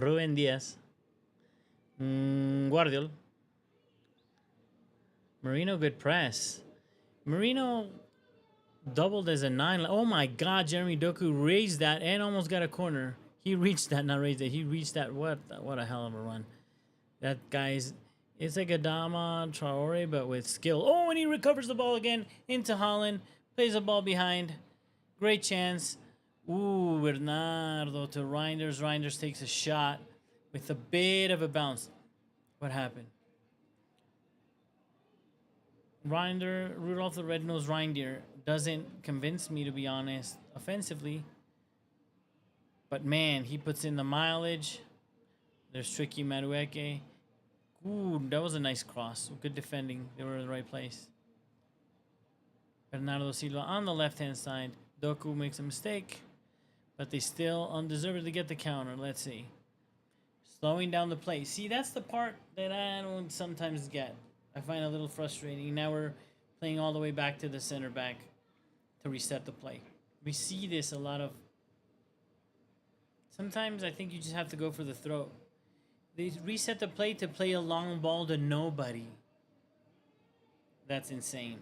A: Ruben Diaz. Guardiol. Marino, good press. Marino doubled as a 9. Oh my God, Jeremy Doku raised that and almost got a corner. He reached that, not raised it. He reached that. What a hell of a run. That guy's, it's like Adama Traore, but with skill. Oh, and he recovers the ball again into Haaland. Plays the ball behind. Great chance. Ooh, Bernardo to Reinders. Reinders takes a shot with a bit of a bounce. What happened? Rudolph the Red-Nosed Reindeer doesn't convince me, to be honest, offensively. But man, he puts in the mileage. There's Tricky Madueke. Ooh, that was a nice cross. Good defending. They were in the right place. Bernardo Silva on the left-hand side. Doku makes a mistake, but they still undeservedly get the counter. Let's see. Slowing down the play. See, that's the part that I don't sometimes get. I find a little frustrating. Now we're playing all the way back to the center back to reset the play. We see this a lot of. Sometimes I think you just have to go for the throw. They reset the play to play a long ball to nobody. That's insane.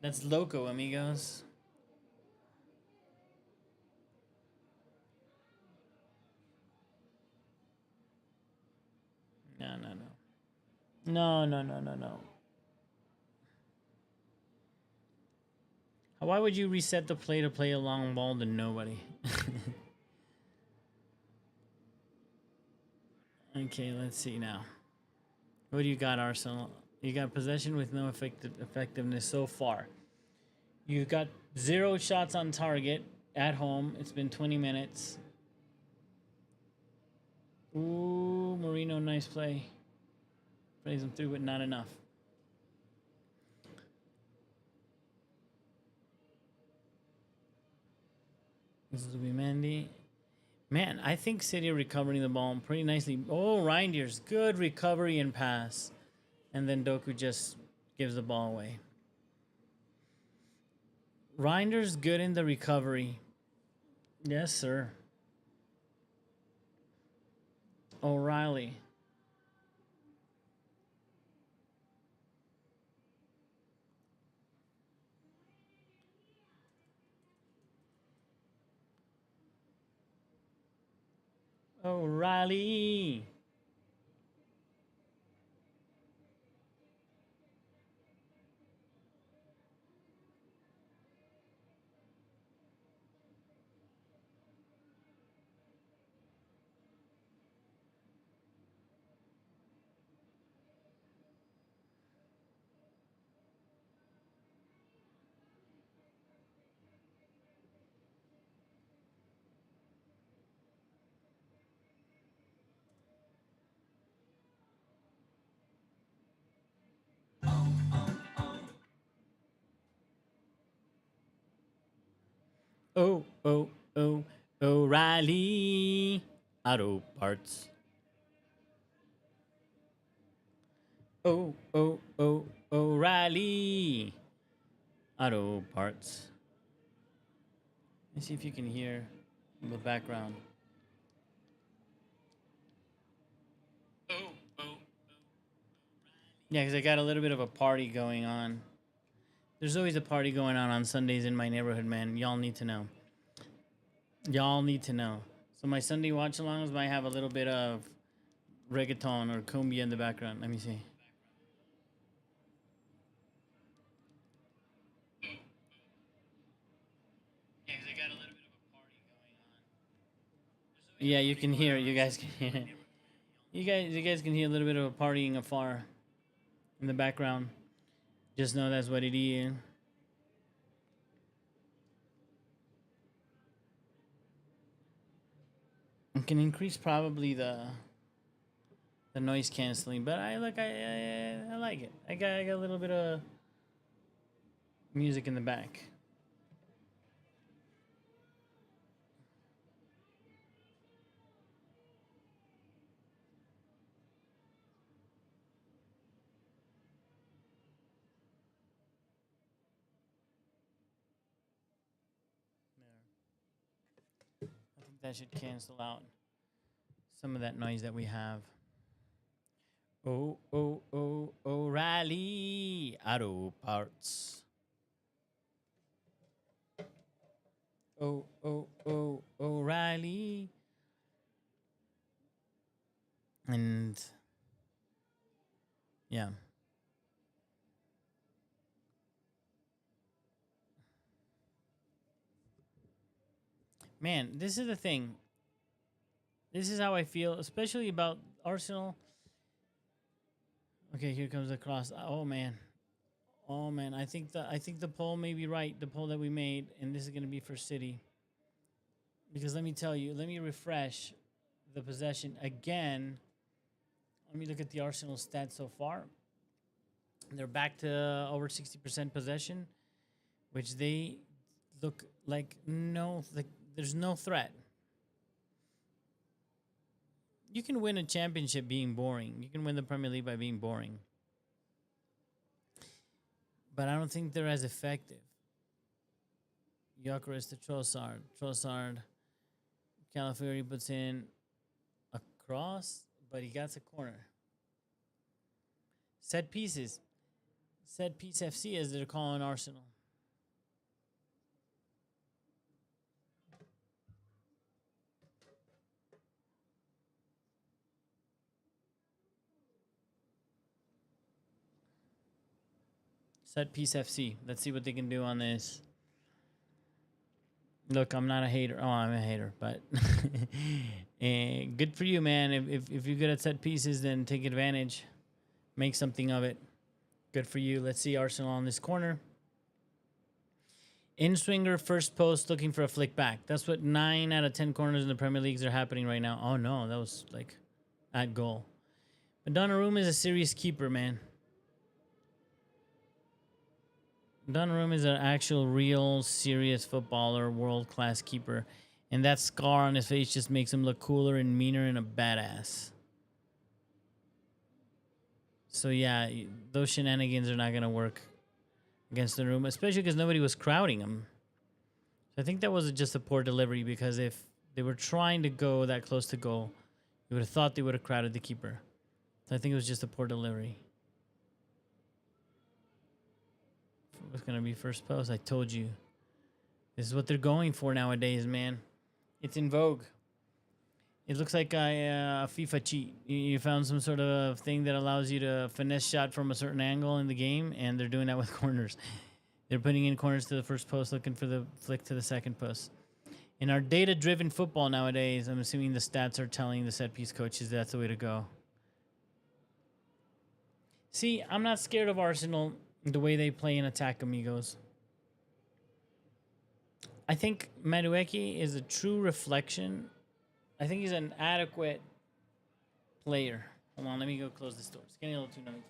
A: That's loco, amigos. No, no, no. No, no, no, no, no. Why would you reset the play to play a long ball to nobody? Okay, let's see now. What do you got, Arsenal? You got possession with no effectiveness so far. You've got 0 shots on target at home. It's been 20 minutes. Ooh, Marino, nice play. Plays him through, but not enough. This is Mandy. Man, I think City are recovering the ball pretty nicely. Oh, Reinders, good recovery and pass. And then Doku just gives the ball away. Reinders good in the recovery. Yes, sir. O'Reilly. O'Reilly. Oh, oh, oh, O'Reilly. Auto parts. Oh, oh, oh, O'Reilly. Auto parts. Let's see if you can hear the background. Oh, oh. Yeah, because I got a little bit of a party going on. There's always a party going on Sundays in my neighborhood, man. Y'all need to know. Y'all need to know. So my Sunday watch-alongs might have a little bit of reggaeton or cumbia in the background. Let me see. Yeah, you can hear. You guys can hear. You guys can hear a little bit of a partying afar in the background. Just know that's what it is. I can increase probably the noise canceling, but I like it. I got a little bit of music in the back. I think that should cancel out some of that noise that we have. Oh, oh, oh, O'Reilly Auto Parts. Oh, oh, oh, O'Reilly. And yeah. Man, this is the thing. This is how I feel, especially about Arsenal. Okay, here comes the cross. Oh man. Oh man, I think the poll may be right, the poll that we made, and this is gonna be for City. Because let me tell you, let me refresh the possession again. Let me look at the Arsenal stats so far. They're back to over 60% possession, which they look like there's no threat. You can win a championship being boring. You can win the Premier League by being boring. But I don't think they're as effective. Gyökeres to Trossard. Trossard. Calafiori puts in a cross, but he gets a corner. Set pieces. Set piece FC, as they're calling Arsenal. Set piece FC. Let's see what they can do on this. Look, I'm not a hater. Oh, I'm a hater, but good for you, man. If you're good at set pieces, then take advantage. Make something of it. Good for you. Let's see Arsenal on this corner. In-swinger, first post, looking for a flick back. That's what 9 out of 10 corners in the Premier Leagues are happening right now. Oh, no, that was like at goal. But Donnarumma is a serious keeper, man. Donnarumma is an actual, real, serious footballer, world-class keeper. And that scar on his face just makes him look cooler and meaner and a badass. So, yeah, those shenanigans are not going to work against Donnarumma, especially because nobody was crowding him. So I think that was just a poor delivery, because if they were trying to go that close to goal, you would have thought they would have crowded the keeper. So I think it was just a poor delivery. It was going to be first post. I told you. This is what they're going for nowadays, man. It's in vogue. It looks like a FIFA cheat. You found some sort of thing that allows you to finesse shot from a certain angle in the game, and they're doing that with corners. They're putting in corners to the first post, looking for the flick to the second post. In our data-driven football nowadays, I'm assuming the stats are telling the set-piece coaches that's the way to go. See, I'm not scared of Arsenal the way they play and attack, amigos. I think Madueke is a true reflection. I think he's an adequate player. Hold on, let me go close this door. It's getting a little too noisy.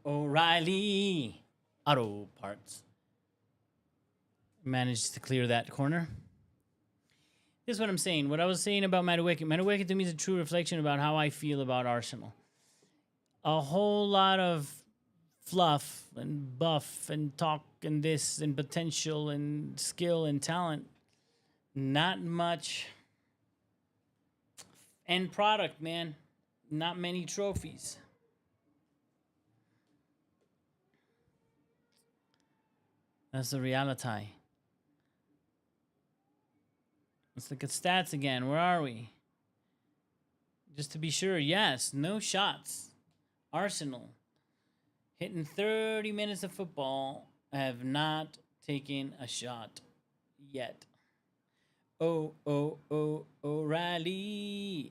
A: O'Reilly. Auto Parts. Managed to clear that corner. This is what I'm saying. What I was saying about Madueke. Madueke to me is a true reflection about how I feel about Arsenal. A whole lot of fluff and buff and talk and this and potential and skill and talent. Not much end product, man. Not many trophies. That's the reality. Let's look at stats again. Where are we? Just to be sure, yes, no shots. Arsenal, hitting 30 minutes of football, have not taken a shot yet. O'Reilly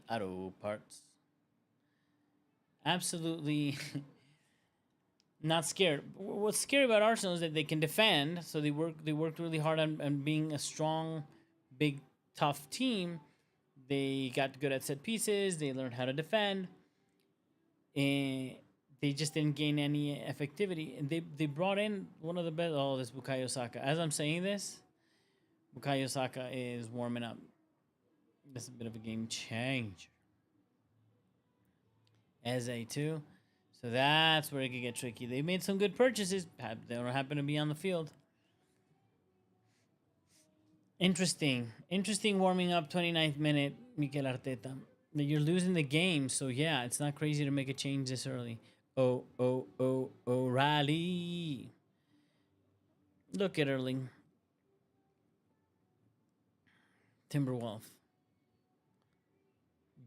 A: Auto Parts. Absolutely not scared. What's scary about Arsenal is that they can defend, so they worked really hard on being a strong, big, tough team. They got good at set pieces. They learned how to defend. And they just didn't gain any effectivity. And they brought in one of the best. Oh, this Bukayo Saka. As I'm saying this, Bukayo Saka is warming up. This is a bit of a game change. Eze too. So that's where it could get tricky. They made some good purchases. They don't happen to be on the field. Interesting warming up, 29th minute, Mikel Arteta. You're losing the game, so yeah, it's not crazy to make a change this early. O'Reilly. Look at Erling. Timberwolf.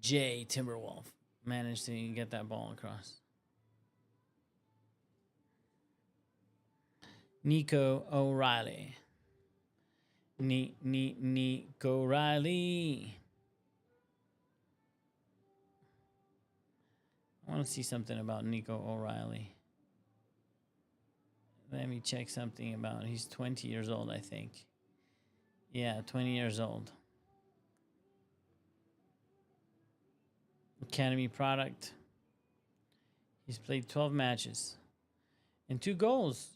A: Jay Timberwolf managed to get that ball across. Nico O'Reilly. Nico O'Reilly. I want to see something about Nico O'Reilly. Let me check something about. He's 20 years old, I think. Yeah, 20 years old. Academy product. He's played 12 matches and 2 goals.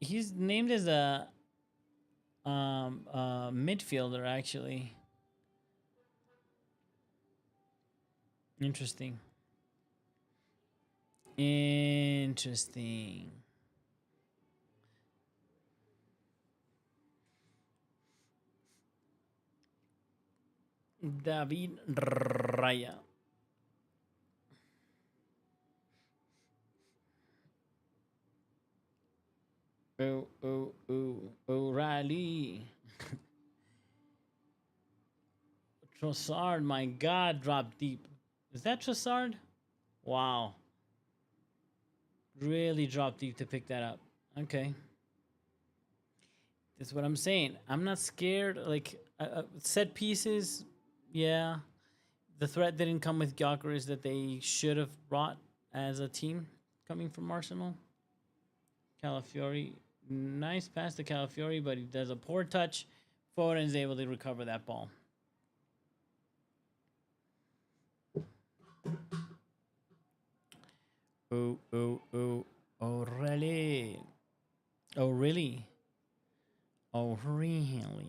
A: He's named as a midfielder, actually. Interesting. Interesting. David Raya. O'Reilly. Trossard, my God, dropped deep. Is that Trossard? Wow. Really dropped deep to pick that up. Okay. That's what I'm saying. I'm not scared. Like, set pieces, yeah. The threat didn't come with Gyökeres that they should have brought as a team coming from Arsenal. Calafiori. Nice pass to Calafiori, but he does a poor touch. Foden is able to recover that ball. Oh, really? Oh, really? Oh, really?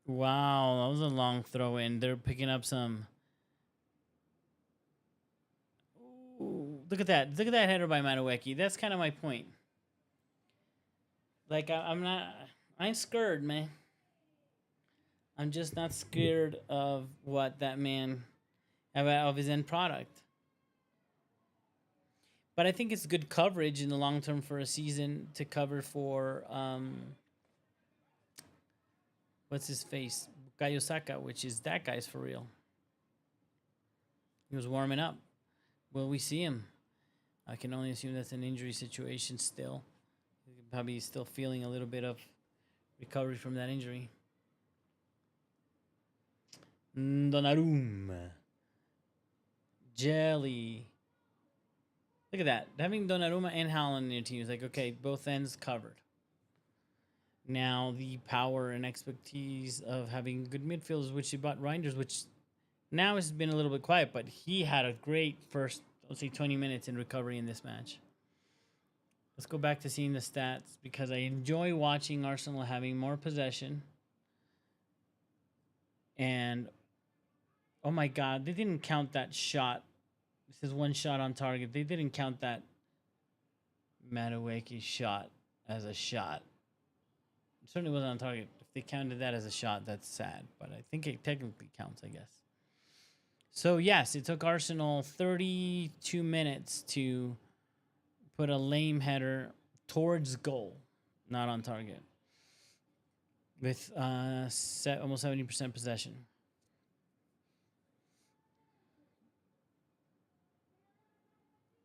A: Wow, that was a long throw in. They're picking up some. Ooh, look at that. Look at that header by Madueke. That's kind of my point. Like, I'm not. I ain't scared, man. I'm just not scared of what that man of his end product. But I think it's good coverage in the long term for a season to cover for what's his face? Bukayo Saka, which is that guy's for real. He was warming up. Will we see him? I can only assume that's an injury situation still. Probably still feeling a little bit of recovery from that injury. Donnarumma. Jelly. Look at that. Having Donnarumma and Haaland in your team is like, okay, both ends covered. Now the power and expertise of having good midfielders, which you bought Reinders, which now has been a little bit quiet, but he had a great first, let's say, 20 minutes in recovery in this match. Let's go back to seeing the stats because I enjoy watching Arsenal having more possession. And, oh my God, they didn't count that shot. This is one shot on target. They didn't count that Madueke shot as a shot. It certainly wasn't on target. If they counted that as a shot, that's sad. But I think it technically counts, I guess. So, yes, it took Arsenal 32 minutes to put a lame header towards goal, not on target, with almost 70% possession.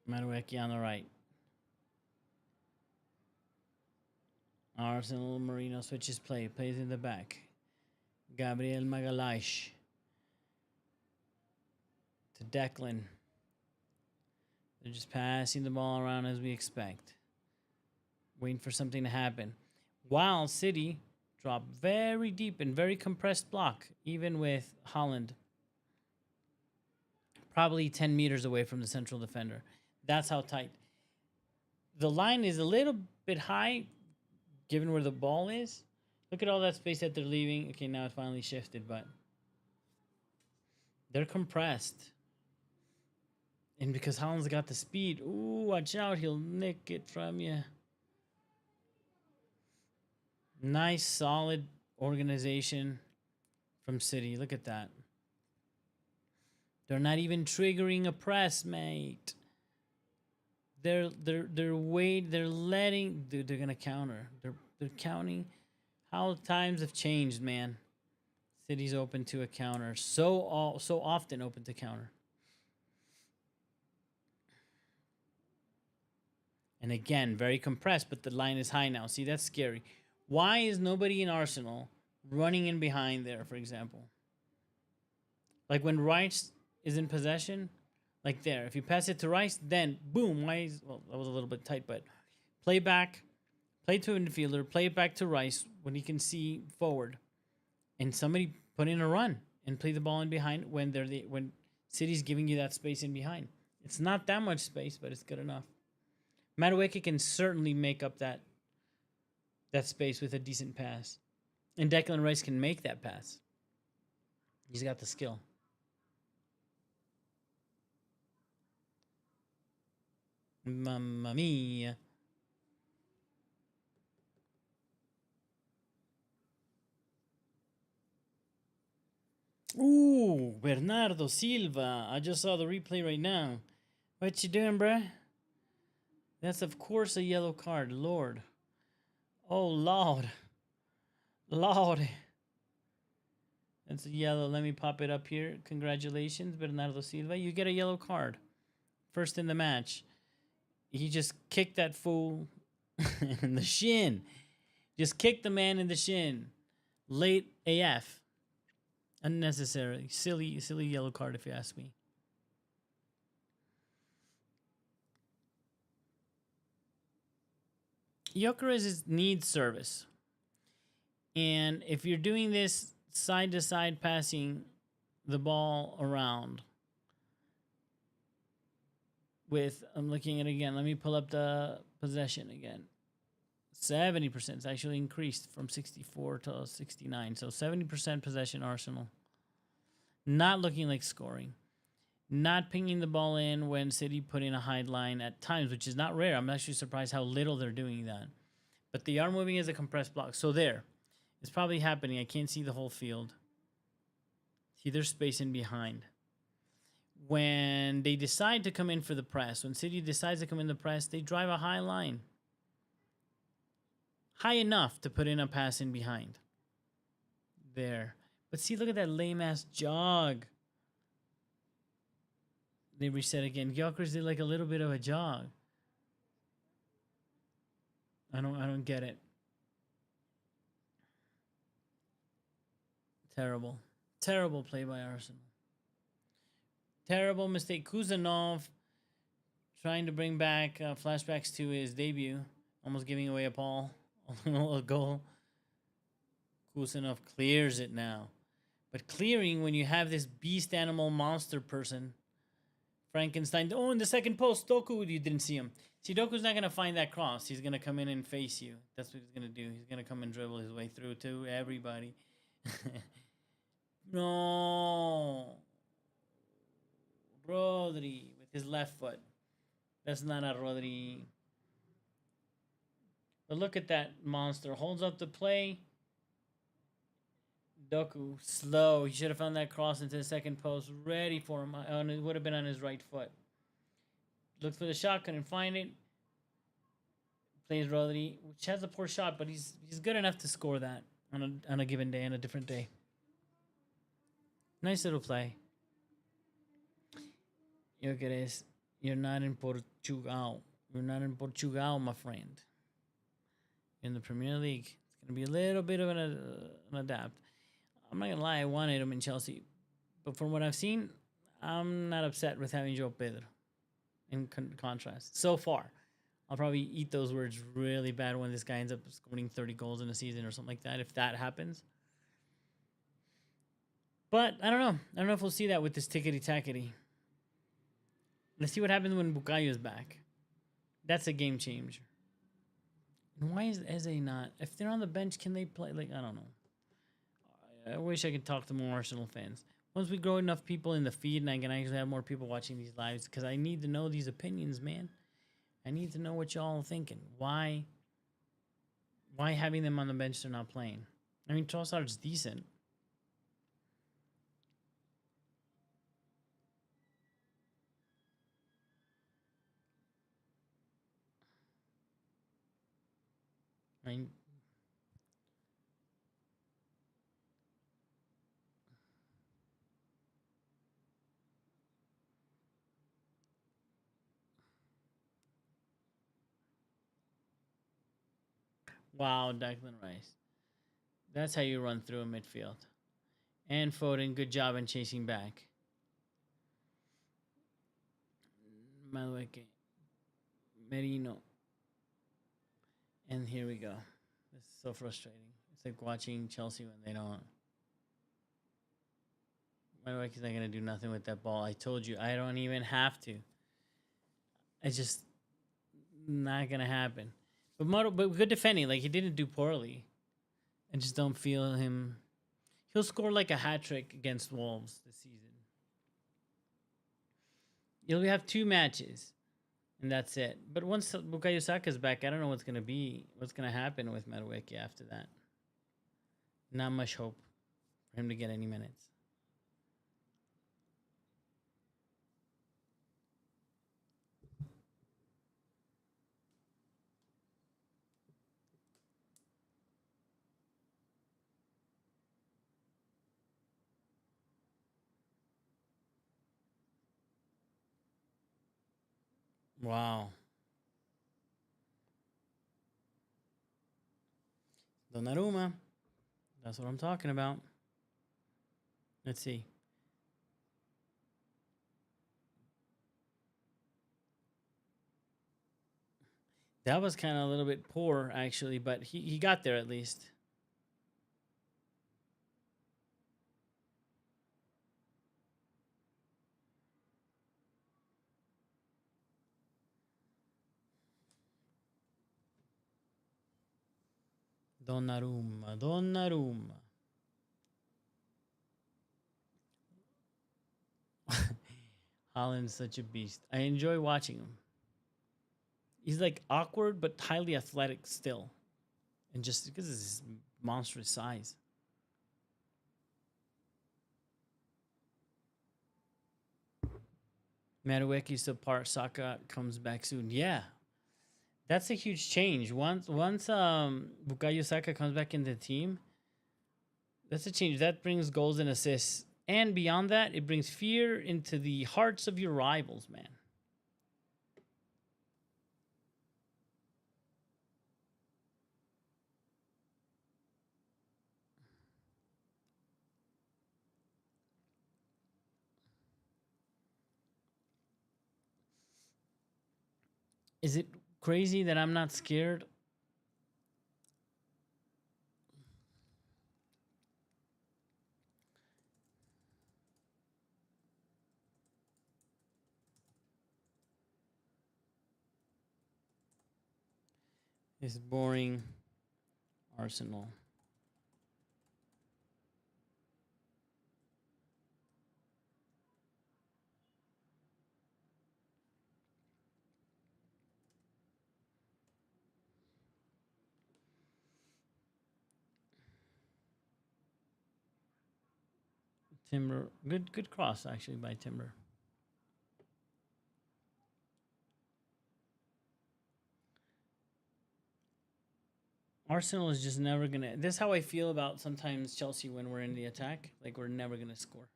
A: Madueke on the right. Arsenal Marino switches play, plays in the back. Gabriel Magalhaes to Declan. They're just passing the ball around as we expect. Waiting for something to happen. While City drop very deep and very compressed block, even with Haaland probably 10 meters away from the central defender. That's how tight. The line is a little bit high, given where the ball is. Look at all that space that they're leaving. Okay, now it finally shifted, but they're compressed. And because Haaland's got the speed, ooh, watch out, he'll nick it from you. Nice, solid organization from City. Look at that. They're not even triggering a press, mate. They're letting. They're gonna counter. They're counting How times have changed, man. City's open to a counter. So often open to counter. And again, very compressed, but the line is high now. See, that's scary. Why is nobody in Arsenal running in behind there, for example? Like when Rice is in possession, like there. If you pass it to Rice, then boom. Why is, well, that was a little bit tight, but play back, play to a midfielder, play it back to Rice when he can see forward, and somebody put in a run and play the ball in behind when when City's giving you that space in behind. It's not that much space, but it's good enough. Madueke can certainly make up that space with a decent pass. And Declan Rice can make that pass. He's got the skill. Mamma mia. Ooh, Bernardo Silva. I just saw the replay right now. What you doing, bruh? That's, of course, a yellow card. Lord. Oh, Lord. Lord. That's a yellow. Let me pop it up here. Congratulations, Bernardo Silva. You get a yellow card. First in the match. He just kicked that fool in the shin. Just kicked the man in the shin. Late AF. Unnecessary. Silly yellow card, if you ask me. Gyökeres needs service. And if you're doing this side-to-side passing the ball around with, I'm looking at it again. Let me pull up the possession again. 70%. It's actually increased from 64 to 69. So 70% possession Arsenal. Not looking like scoring. Not pinging the ball in when City put in a high line at times, which is not rare. I'm actually surprised how little they're doing that. But they are moving as a compressed block. So there. It's probably happening. I can't see the whole field. See, there's space in behind. When they decide to come in for the press, when City decides to come in the press, they drive a high line. High enough to put in a pass in behind. There. But see, look at that lame-ass jog. They reset again. Gyökeres did like a little bit of a jog. I don't get it. Terrible. Terrible play by Arsenal. Terrible mistake. Kuzanov trying to bring back flashbacks to his debut. Almost giving away a goal. Kuzanov clears it now. But clearing when you have this beast animal monster person, Frankenstein. Oh, in the second post, Doku, you didn't see him. See, Doku's not going to find that cross. He's going to come in and face you. That's what he's going to do. He's going to come and dribble his way through to everybody. No. Rodri with his left foot. That's not a Rodri. But look at that monster. Holds up the play. Doku, slow. He should have found that cross into the second post. Ready for him. It would have been on his right foot. Looked for the shot. Couldn't find it. Plays Rodri, which has a poor shot, but he's good enough to score that on a given day, on a different day. Nice little play. Gyökeres, you're not in Portugal. You're not in Portugal, my friend. In the Premier League, it's going to be a little bit of an adapt. I'm not going to lie, I wanted him in Chelsea. But from what I've seen, I'm not upset with having João Pedro in contrast. So far. I'll probably eat those words really bad when this guy ends up scoring 30 goals in a season or something like that, if that happens. But I don't know. I don't know if we'll see that with this tickety-tackety. Let's see what happens when Bukayo's back. That's a game changer. And why is Eze not? If they're on the bench, can they play? Like, I don't know. I wish I could talk to more Arsenal fans. Once we grow enough people in the feed and I can actually have more people watching these lives, because I need to know these opinions, man. I need to know what y'all are thinking. Why having them on the bench they're not playing? I mean, Trossard's decent. I mean, Wow, Declan Rice. That's how you run through a midfield. And Foden, good job in chasing back. Malueke. Merino. And here we go. This is so frustrating. It's like watching Chelsea when they don't. Malueke's not going to do nothing with that ball. I told you, I don't even have to. It's just not going to happen. But good defending. Like, he didn't do poorly. I just don't feel him. He'll score like a hat trick against Wolves this season. You'll have 2 matches, and that's it. But once Bukayo Saka's back, I don't know what's gonna happen with Madueke after that. Not much hope for him to get any minutes. Wow. Donnarumma. That's what I'm talking about. Let's see. That was kind of a little bit poor, actually, but he got there at least. Donnarumma. Haaland's such a beast. I enjoy watching him. He's like awkward but highly athletic still. And just because of his monstrous size. Madueke's apart. Saka comes back soon. Yeah. That's a huge change. Once Bukayo Saka comes back in the team, that's a change. That brings goals and assists. And beyond that, it brings fear into the hearts of your rivals, man. Is it crazy that I'm not scared? It's boring. Arsenal. Timber. Good cross, actually, by Timber. Arsenal is just never gonna. This is how I feel about sometimes Chelsea when we're in the attack. Like we're never gonna score.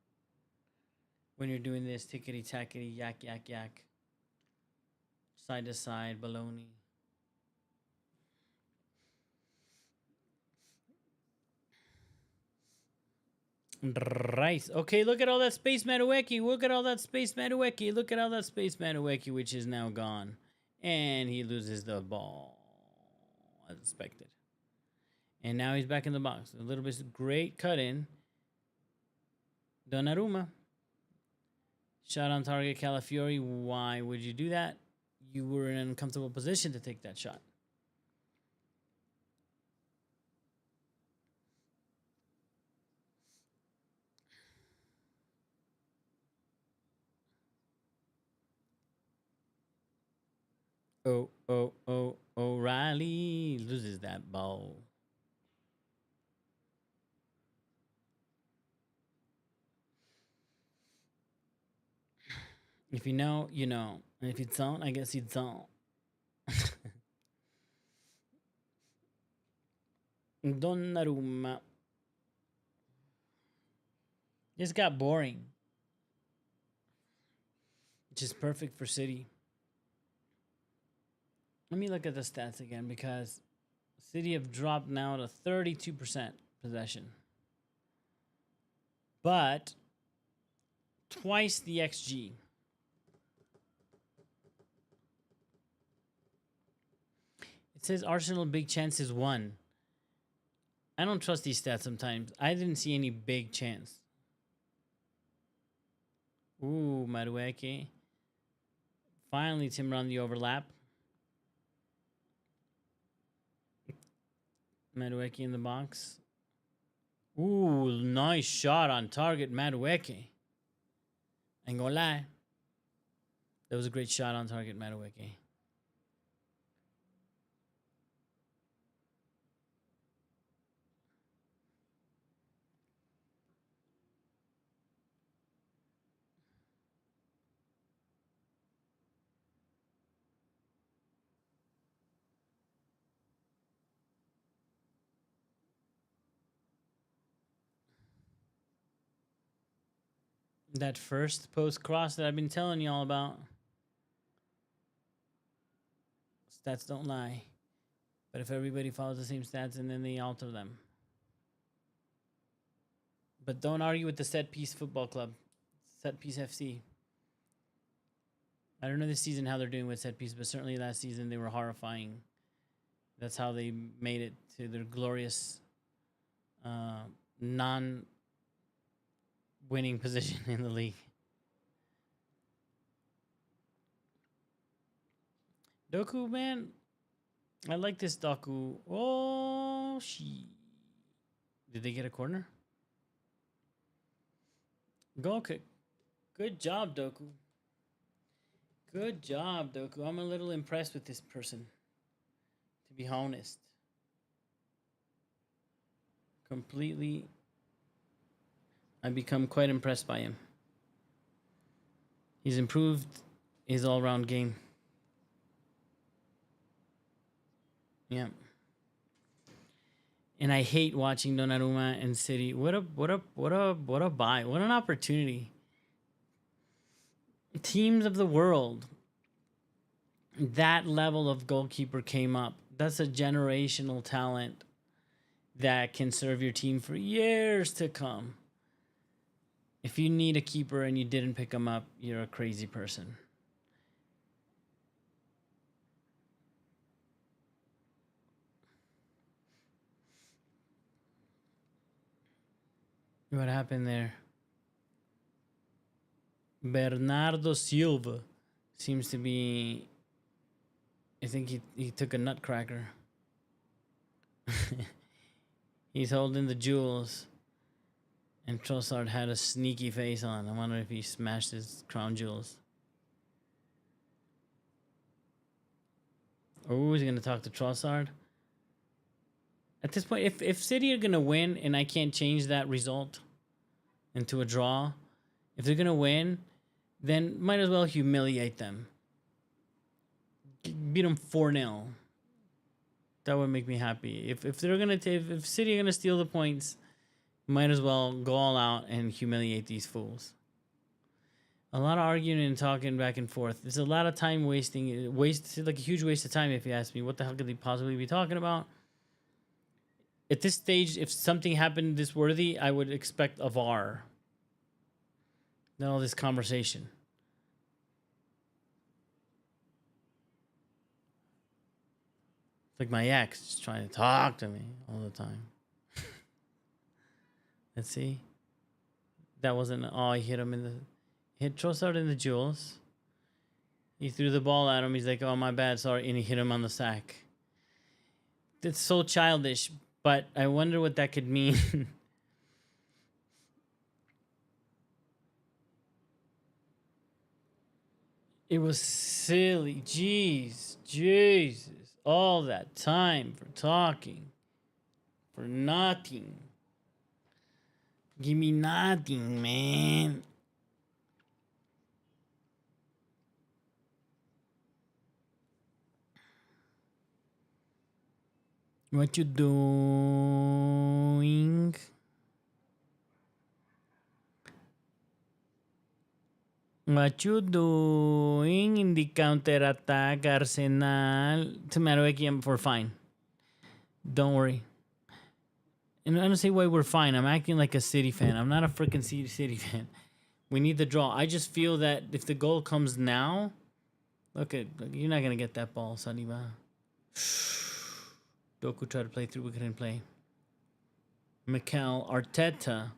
A: When you're doing this tickety tackety yak yak yak, side to side baloney. Right. Okay, look at all that space, Madueke. Look at all that space, Madueke. Look at all that space, Madueke, which is now gone, and he loses the ball as expected. And now he's back in the box. A little bit great cut in. Donnarumma. Shot on target, Calafiori. Why would you do that? You were in an uncomfortable position to take that shot. O'Reilly loses that ball. If you know, you know. And if you don't, I guess you don't. Donnarumma. This got boring. Which is perfect for City. Let me look at the stats again because City have dropped now to 32% possession. But twice the XG. It says Arsenal big chances won. I don't trust these stats sometimes. I didn't see any big chance. Ooh, Madueke. Finally, Timber on the overlap. Madueke in the box. Ooh, nice shot on target, Madueke. Ain't gonna lie. That was a great shot on target, Madueke. That first post cross that I've been telling you all about. Stats don't lie. But if everybody follows the same stats and then they alter them. But don't argue with the Set Piece Football Club. Set Piece FC. I don't know this season how they're doing with set piece, but certainly last season they were horrifying. That's how they made it to their glorious non-winning position in the league. Doku, man. I like this Doku. Oh, did they get a corner? Goal kick. Good job, Doku. Good job, Doku. I'm a little impressed with this person, to be honest. Completely. I've become quite impressed by him. He's improved his all-round game. Yeah. And I hate watching Donnarumma and City. What a buy. What an opportunity. Teams of the world. That level of goalkeeper came up. That's a generational talent that can serve your team for years to come. If you need a keeper and you didn't pick him up, you're a crazy person. What happened there? Bernardo Silva seems to be... I think he took a nutcracker. He's holding the jewels. And Trossard had a sneaky face on. I wonder if he smashed his crown jewels. Oh, he's going to talk to Trossard. At this point, if City are going to win and I can't change that result into a draw, if they're going to win, then might as well humiliate them. Beat them 4-0. That would make me happy. If they're going to if City are going to steal the points, might as well go all out and humiliate these fools. A lot of arguing and talking back and forth. There's a lot of time wasting. Like a huge waste of time, if you ask me. What the hell could they possibly be talking about? At this stage, if something happened this worthy, I would expect a VAR. Not all this conversation. It's like my ex just trying to talk to me all the time. Let's see. That wasn't... Oh, he hit him in the... Hit Trossard in the jewels. He threw the ball at him. He's like, oh, my bad, sorry. And he hit him on the sack. It's so childish, but I wonder what that could mean. It was silly. Jeez. Jesus. All that time for talking. For nothing. Give me nothing, man. What you doing? What you doing in the counter attack, Arsenal? To Madueke for fine. Don't worry. And I don't say why we're fine. I'm acting like a City fan. I'm not a freaking City fan. We need the draw. I just feel that if the goal comes now, look, you're not gonna get that ball, Saliba. Doku tried to play through. We couldn't play. Mikel Arteta.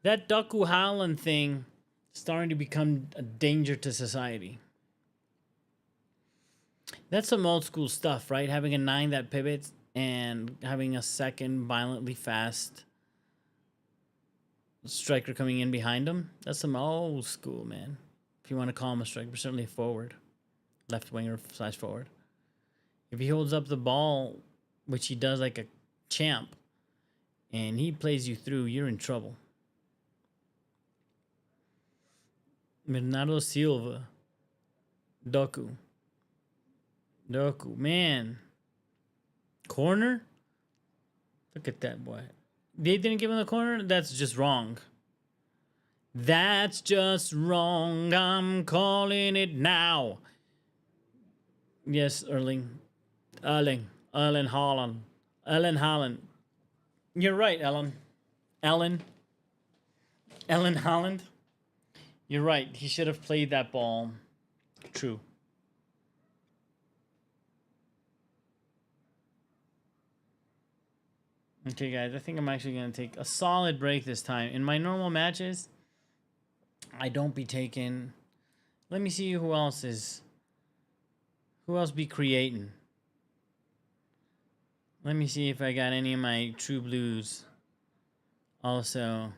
A: That Doku Haaland thing starting to become a danger to society. That's some old school stuff, right? Having a 9 that pivots and having a second violently fast striker coming in behind him. That's some old school, man. If you want to call him a striker, certainly a forward. Left winger / forward. If he holds up the ball, which he does like a champ, and he plays you through, you're in trouble. Bernardo Silva. Doku, man. Corner? Look at that boy. They didn't give him the corner? That's just wrong. That's just wrong. I'm calling it now. Yes, Erling Haaland. You're right, Ellen Haaland. You're right. He should have played that ball. True. Okay, guys, I think I'm actually going to take a solid break this time. In my normal matches, I don't be taking... Let me see who else is... Who else be creating? Let me see if I got any of my True Blues also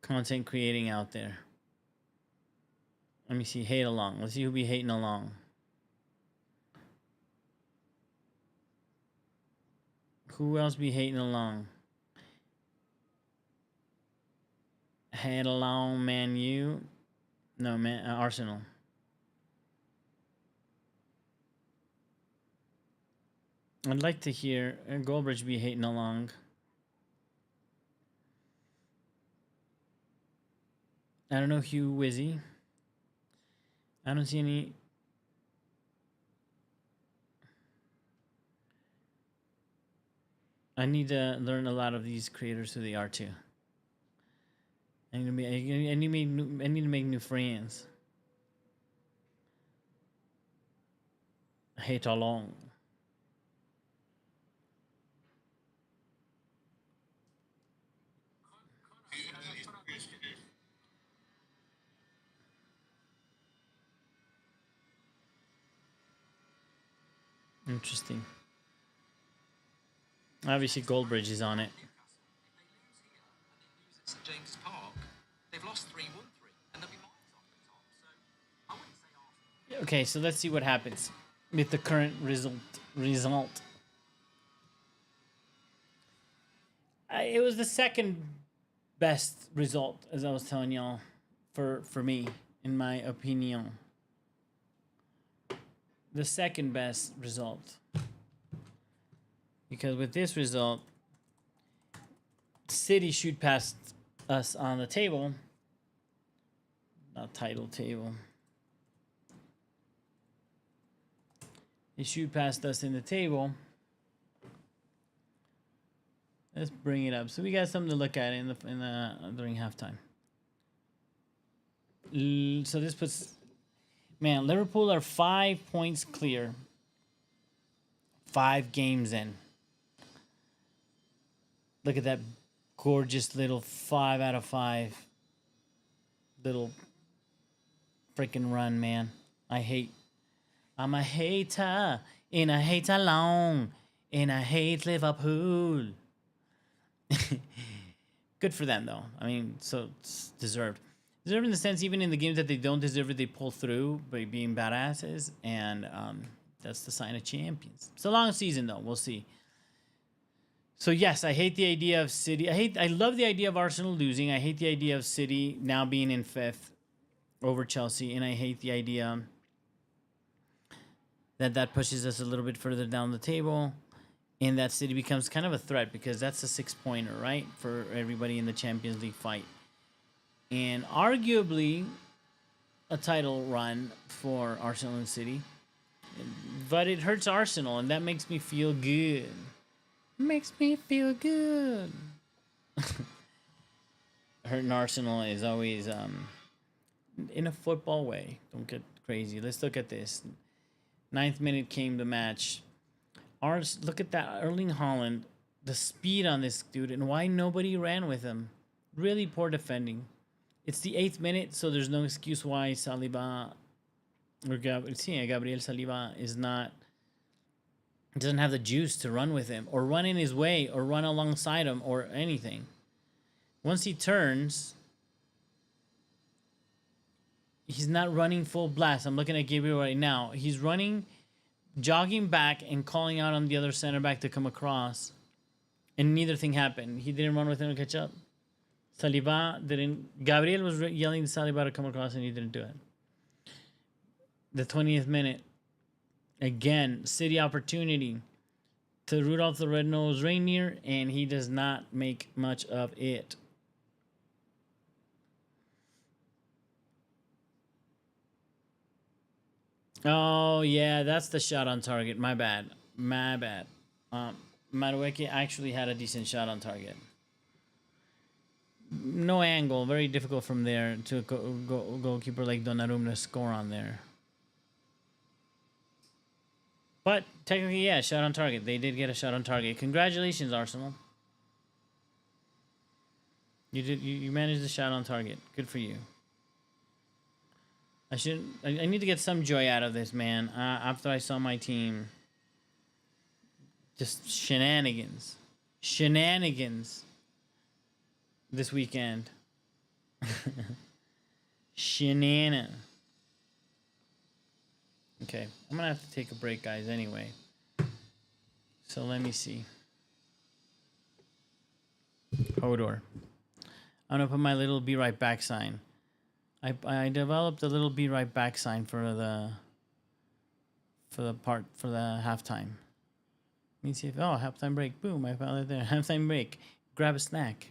A: content creating out there. Let me see. Hate along. Let's see who be hating along. Who else be hating along? Hate along, Man U. No, man, Arsenal. I'd like to hear Goldbridge be hating along. I don't know Hugh Wizzy. I don't see any. I need to learn a lot of these creators who they are too. I need to make new friends. Hate along. Interesting. Obviously, Goldbridge is on it.
B: St James's Park, they've lost 3-1-3, and they'll be miles off the top. So I wouldn't say Arsenal.
A: Okay, so let's see what happens with the current result. It was the second best result, as I was telling y'all, for me, in my opinion. The second best result. Because with this result, City shoot past us on the table. Not title table. They shoot past us in the table. Let's bring it up. So we got something to look at in the during halftime. So this puts, man, Liverpool are 5 points clear. 5 games in. Look at that gorgeous little 5 out of 5 little freaking run, man. I'm a hater, and I hate along, and I hate Liverpool. Good for them, though. I mean, so it's deserved. Deserved in the sense, even in the games that they don't deserve it, they pull through by being badasses, and that's the sign of champions. It's a long season, though. We'll see. So yes, I hate the idea of City. I love the idea of Arsenal losing. I hate the idea of City now being in 5th over Chelsea, and I hate the idea that pushes us a little bit further down the table, and that City becomes kind of a threat because that's a 6-pointer, right, for everybody in the Champions League fight, and arguably a title run for Arsenal and City. but it hurts Arsenal, and that makes me feel good. Makes me feel good. Hurting Arsenal is always in a football way. Don't get crazy. Let's look at this. 9th minute came the match. Look at that Erling Haaland, the speed on this dude, and why nobody ran with him. Really poor defending. It's the 8th minute, so there's no excuse why Saliba or Gabriel Saliba doesn't have the juice to run with him or run in his way or run alongside him or anything. Once he turns, he's not running full blast. I'm looking at Gabriel right now. He's running, jogging back and calling out on the other center back to come across. And neither thing happened. He didn't run with him to catch up. Saliba didn't. Gabriel was yelling to Saliba to come across and he didn't do it. The 20th minute. Again, City opportunity to Rudolph the Red-Nosed Reindeer, and he does not make much of it. Oh, yeah, that's the shot on target. My bad. Madueke actually had a decent shot on target. No angle. Very difficult from there to goalkeeper like Donnarumma to score on there. But technically, yeah, shot on target. They did get a shot on target. Congratulations, Arsenal. You managed the shot on target. Good for you. I need to get some joy out of this, man. After I saw my team just shenanigans this weekend. Shenana. Okay, I'm gonna have to take a break, guys, anyway. So let me see. Hodor. I'm gonna put my little be right back sign. I developed a little be right back sign for the halftime. Let me see if halftime break. Boom, I found it there. Halftime break. Grab a snack.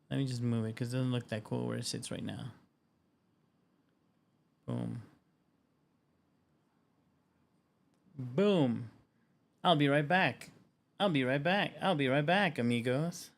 A: Let me just move it because it doesn't look that cool where it sits right now. Boom. Boom. I'll be right back. I'll be right back, amigos.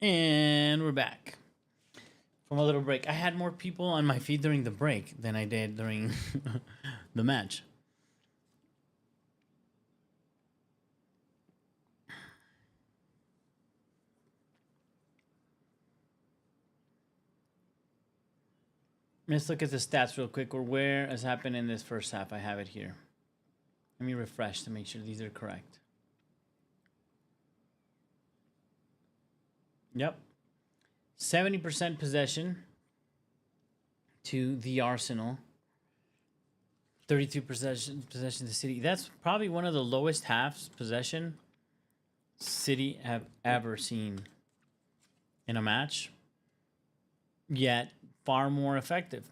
A: And we're back from a little break. I had more people on my feed during the break than I did during the match. Let's look at the stats real quick, or where has happened in this first half. I have it here. Let me refresh to make sure these are correct. Yep. 70% possession to the Arsenal. 32% possession to City. That's probably one of the lowest halves possession City have ever seen in a match. Yet far more effective.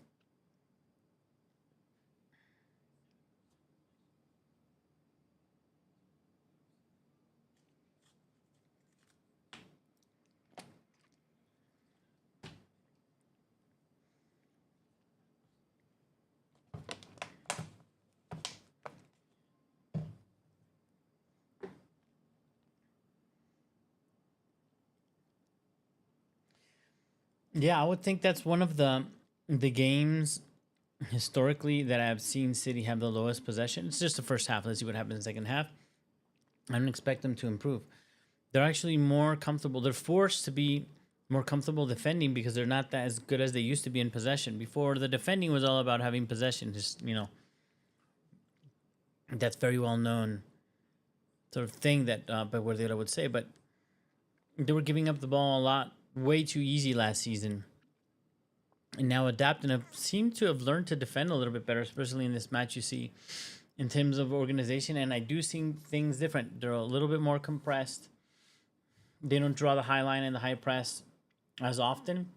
A: Yeah, I would think that's one of the games historically that I've seen City have the lowest possession. It's just the first half. Let's see what happens in the second half. I don't expect them to improve. They're actually more comfortable. They're forced to be more comfortable defending because they're not that as good as they used to be in possession. Before, the defending was all about having possession. Just, that's very well known sort of thing that Pep Guardiola would say. But they were giving up the ball a lot, way too easy last season. And now adapt and have seemed to have learned to defend a little bit better, especially in this match. You see in terms of organization, and I do see things different. They're a little bit more compressed. They don't draw the high line and the high press as often.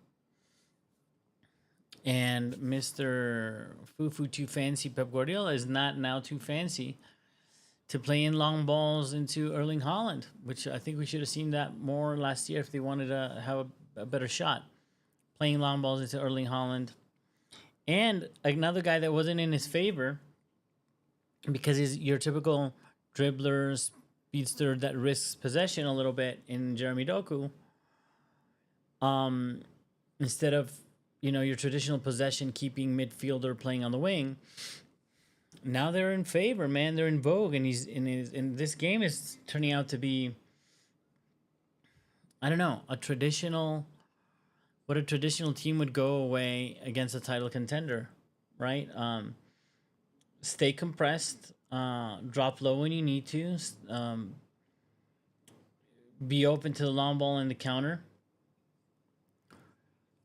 A: And Mr. Fufu Too Fancy Pep Guardiola is not now too fancy to play in long balls into Erling Haaland, which I think we should have seen that more last year if they wanted to have a better shot. Playing long balls into Erling Haaland. And another guy that wasn't in his favor because he's your typical dribbler, speedster that risks possession a little bit in Jeremy Doku. Instead of, your traditional possession keeping midfielder playing on the wing. Now they're in favor, man. They're in vogue, and this game is turning out to be, I don't know, what a traditional team would go away against a title contender, right? Stay compressed, drop low when you need to, be open to the long ball and the counter,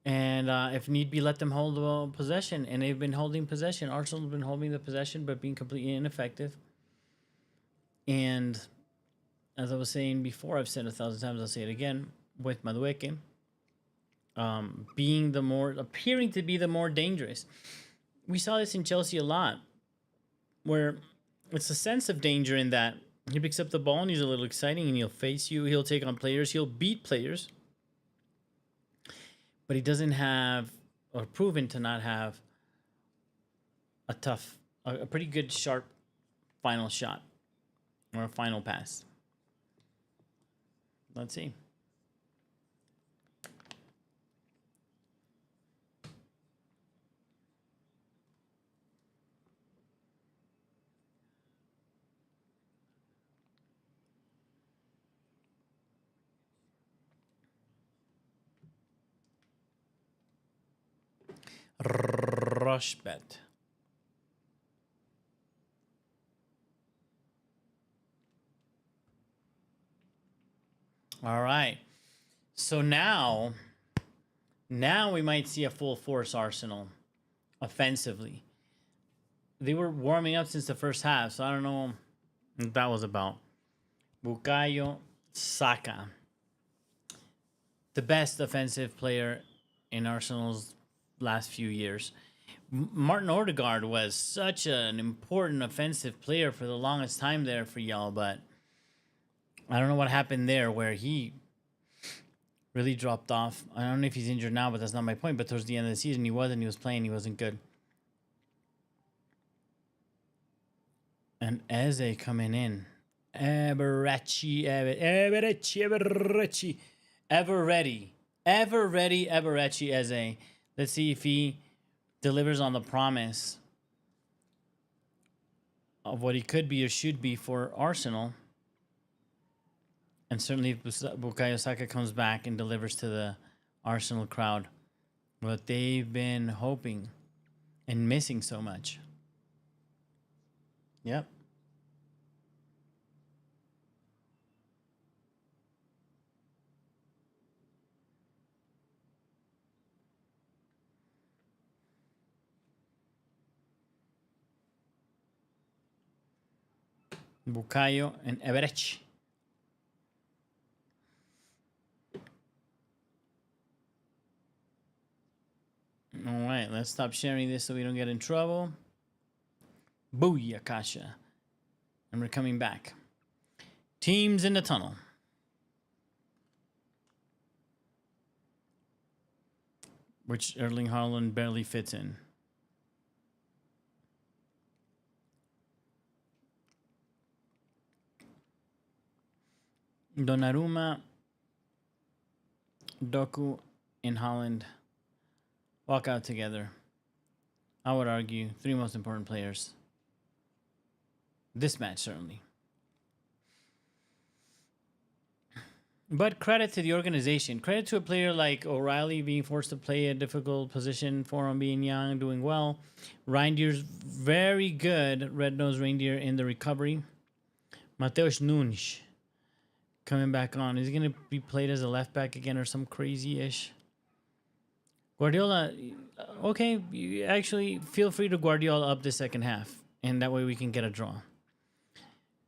A: and if need be, let them hold the possession. And they've been holding possession. Arsenal have been holding the possession, but being completely ineffective. And as I was saying before, I've said 1,000 times, I'll say it again, with Madueke, appearing to be the more dangerous. We saw this in Chelsea a lot, where it's a sense of danger in that he picks up the ball and he's a little exciting and he'll face you, he'll take on players, he'll beat players, but he doesn't have, or proven to not have, a pretty good, sharp final shot or a final pass. Let's see. Rush bet. All right. So now we might see a full force Arsenal offensively. They were warming up since the first half, so I don't know what that was about. Bukayo Saka, the best offensive player in Arsenal's last few years. Martin Odegaard was such an important offensive player for the longest time there for y'all, but I don't know what happened there where he really dropped off. I don't know if he's injured now, but that's not my point. But towards the end of the season, he was playing. He wasn't good. And Eze coming in. Eberechi. Ever ready. Ever ready, Eberechi Eze. Let's see if he delivers on the promise of what he could be or should be for Arsenal. And certainly if Bukayo Saka comes back and delivers to the Arsenal crowd what they've been hoping and missing so much. Yep. Bukayo and Everett. All right, let's stop sharing this so we don't get in trouble. Booyah, Kasha. And we're coming back. Teams in the tunnel. Which Erling Haaland barely fits in. Donnarumma, Doku, and Haaland walk out together. I would argue 3 most important players. This match, certainly. But credit to the organization. Credit to a player like O'Reilly being forced to play a difficult position for him, being young, doing well. Reindeer's very good, red-nosed reindeer in the recovery. Mateus Nunes coming back on. Is he going to be played as a left back again or some crazy-ish? Guardiola, okay, you actually feel free to Guardiola up the second half. And that way we can get a draw.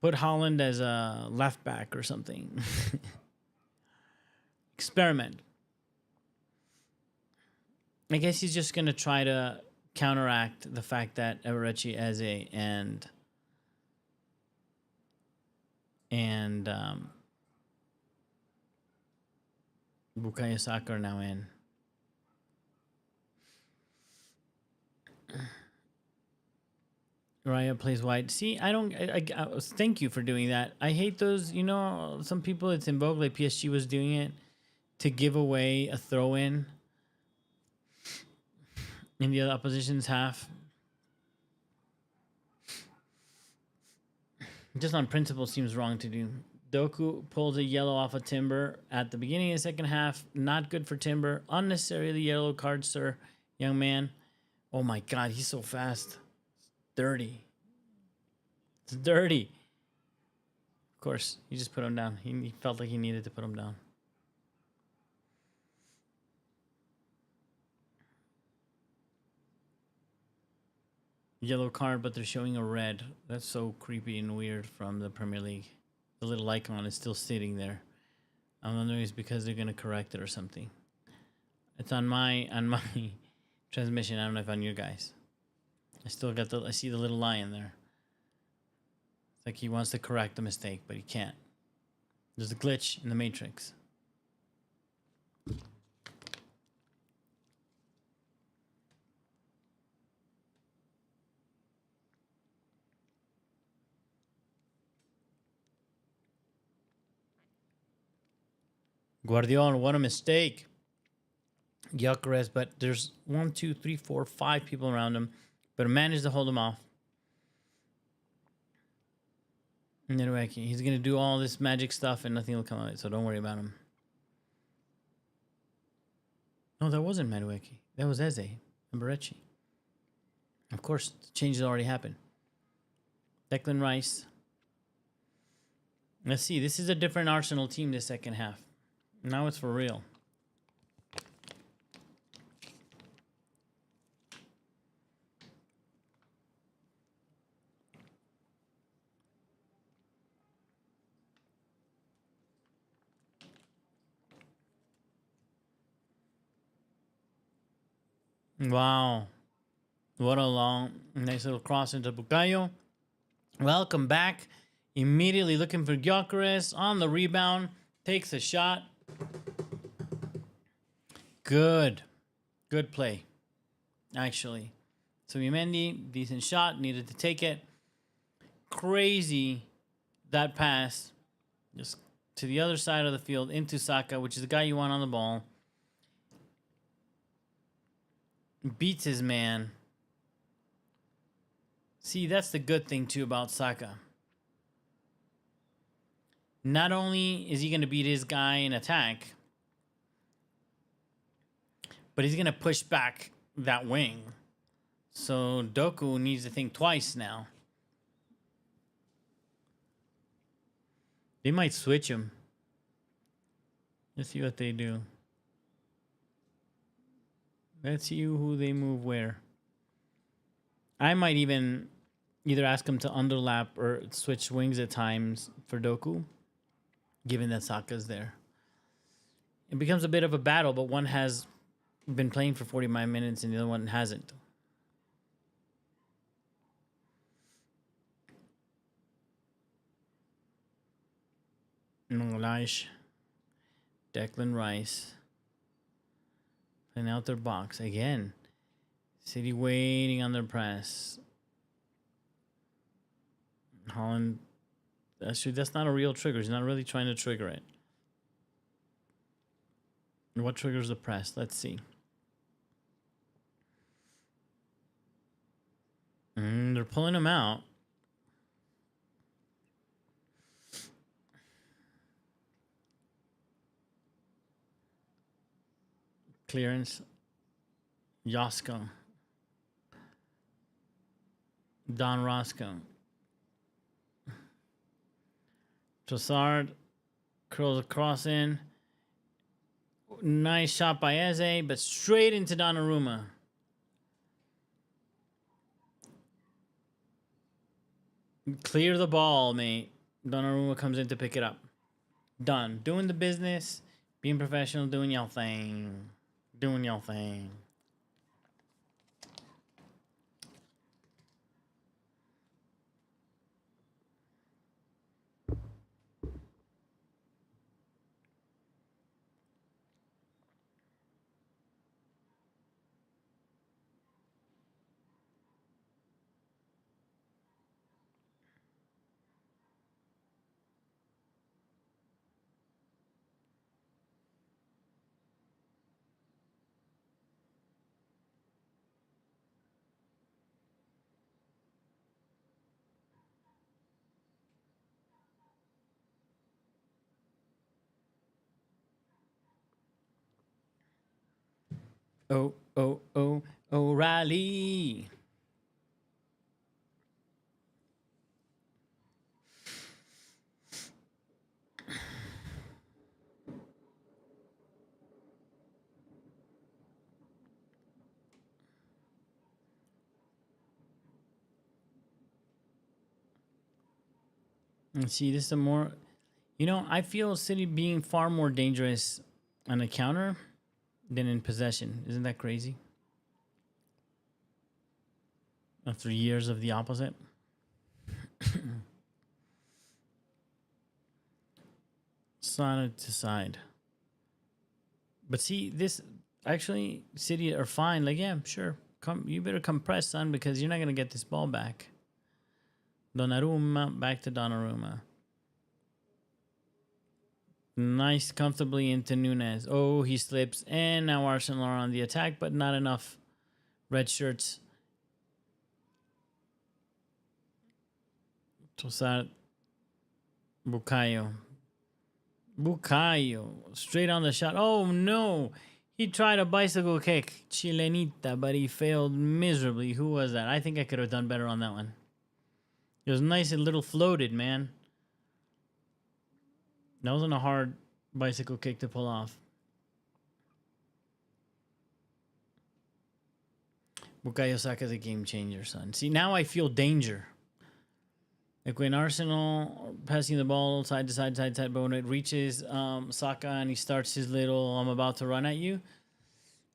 A: Put Haaland as a left back or something. Experiment. I guess he's just going to try to counteract the fact that Eberechi Eze and Bukayo Saka are now in. Raya plays wide. See, I thank you for doing that. I hate those, you know, some people it's in vogue, like PSG was doing it, to give away a throw-in in the other opposition's half. Just on principle seems wrong to do. Doku pulls a yellow off of Timber at the beginning of the second half. Not good for Timber. Unnecessarily yellow card, sir, young man. Oh my God, he's so fast. Dirty. It's dirty. Of course, he just put him down. He felt like he needed to put him down. Yellow card, but they're showing a red. That's so creepy and weird from the Premier League. The little icon is still sitting there. I'm wondering if it's because they're gonna correct it or something. It's on my transmission. I don't know if on you guys. I see the little lion there. It's like he wants to correct the mistake, but he can't. There's a glitch in the matrix. Guardiola, what a mistake. Gyökeres, but there's 1, 2, 3, 4, 5 people around him, but managed to hold him off. He's going to do all this magic stuff and nothing will come of it, so don't worry about him. No, that wasn't Madueke. That was Eze and Barrecci. Of course, the changes already happened. Declan Rice. Let's see. This is a different Arsenal team this second half. Now it's for real. Wow. What a nice little cross into Bukayo. Welcome back. Immediately looking for Gyökeres on the rebound. Takes a shot. Good play, actually. So Mendy, decent shot, needed to take it. Crazy that pass. Just to the other side of the field into Saka, which is the guy you want on the ball. Beats his man. See, that's the good thing too about Saka. Not only is he going to beat his guy in attack, but he's going to push back that wing. So Doku needs to think twice now. They might switch him. Let's see what they do. Let's see who they move where. I might even either ask him to underlap or switch wings at times for Doku, given that Saka's there. It becomes a bit of a battle, but one has been playing for 45 minutes and the other one hasn't. Nolaish, Declan Rice, playing out their box again. City waiting on their press. Holland, actually, that's not a real trigger. He's not really trying to trigger it. What triggers the press? Let's see. They're pulling him out. Clearance. Yosko. Don Roscoe. Trossard curls across in. Nice shot by Eze, but straight into Donnarumma. Clear the ball, mate. Donnarumma comes in to pick it up. Done. Doing the business. Being professional. Doing y'all thing. Doing y'all thing. Oh, oh, oh, O'Reilly. And see, this is a more... You know, I feel City being far more dangerous on a counter than in possession. Isn't that crazy? After years of the opposite. Side to side. But see, this... Actually, City are fine. Like, yeah, sure. Come, you better compress, son, because you're not going to get this ball back. Donnarumma, back to Donnarumma. Nice, comfortably into Nunes. Oh, he slips. And now Arsenal are on the attack, but not enough red shirts. Trossard. Bukayo. Bukayo. Straight on the shot. Oh, no. He tried a bicycle kick. Chilenita, but he failed miserably. Who was that? I think I could have done better on that one. It was nice and little floated, man. That wasn't a hard bicycle kick to pull off. Bukayo Saka's a game changer, son. See, now I feel danger. Like when Arsenal passing the ball side to side, but when it reaches Saka and he starts his little I'm about to run at you,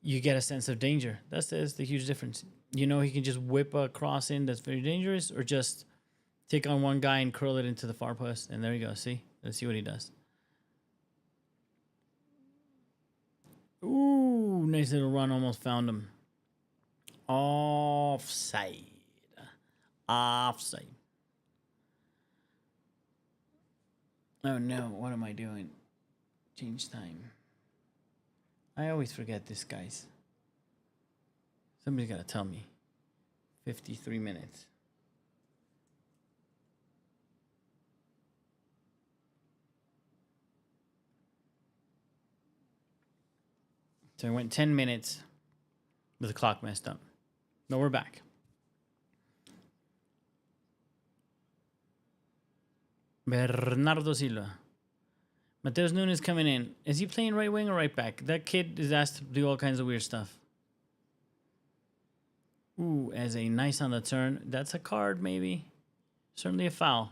A: you get a sense of danger. That's the huge difference. You know, he can just whip a cross in that's very dangerous, or just take on one guy and curl it into the far post. And there you go. See? Let's see what he does. Ooh, nice little run. Almost found him. Offside. Offside. Oh no, what am I doing? Change time. I always forget this, guys. Somebody's got to tell me. 53 minutes. So I went 10 minutes with the clock messed up. But we're back. Bernardo Silva. Mateus Nunes coming in. Is he playing right wing or right back? That kid is asked to do all kinds of weird stuff. Ooh, as a nice on the turn. That's a card, maybe. Certainly a foul.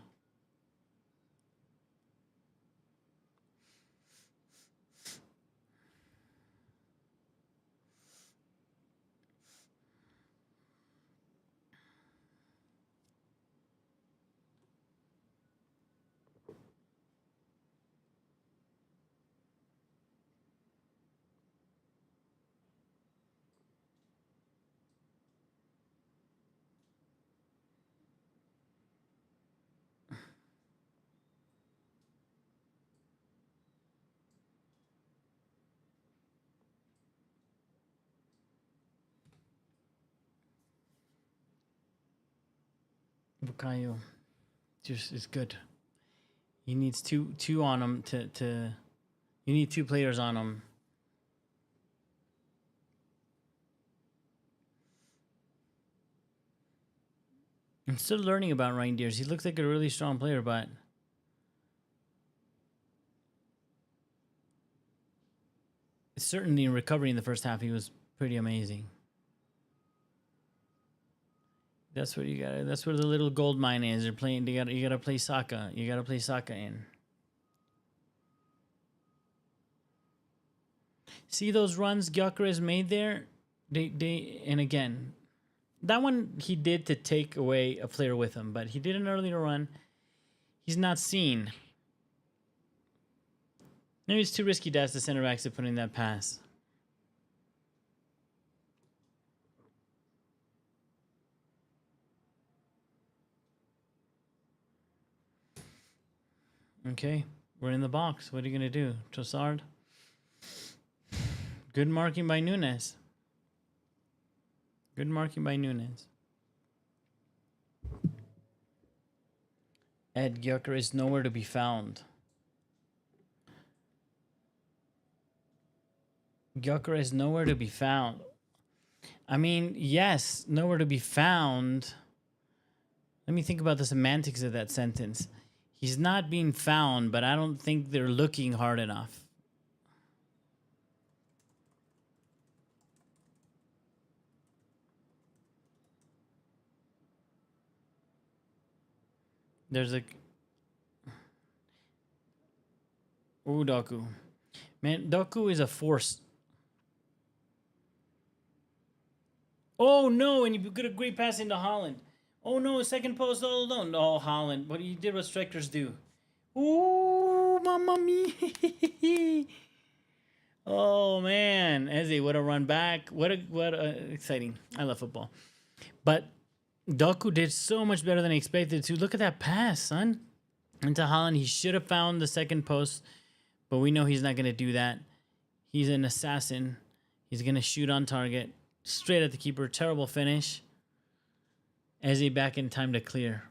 A: Bukayo just is good. He needs two on him to you need two players on him. I'm still learning about Reindeers. He looks like a really strong player, but certainly in recovery in the first half, he was pretty amazing. That's what you got. That's where the little gold mine is. They're playing. You gotta play Saka. You gotta play Saka in. See those runs Gyökeres made there? And again, that one he did to take away a player with him, but he did an earlier run. He's not seen. Maybe it's too risky to ask the center backs to put in that pass. Okay, we're in the box. What are you going to do? Trossard? Good marking by Nunes. Good marking by Nunes. Ed Gyökeres is nowhere to be found. Gyökeres is nowhere to be found. I mean, yes, nowhere to be found. Let me think about the semantics of that sentence. He's not being found, but I don't think they're looking hard enough. There's a... Ooh, Doku. Man, Doku is a force. Oh, no, and you got a great pass into Holland. Oh, no, a second post all alone. Oh, Holland. But he did what strikers do. Ooh, mamma mia. Oh, man. Eze, what a run back. What a exciting. I love football. But Doku did so much better than I expected to. Look at that pass, son. Into Holland. He should have found the second post, but we know he's not going to do that. He's an assassin. He's going to shoot on target. Straight at the keeper. Terrible finish. Eze back in time to clear.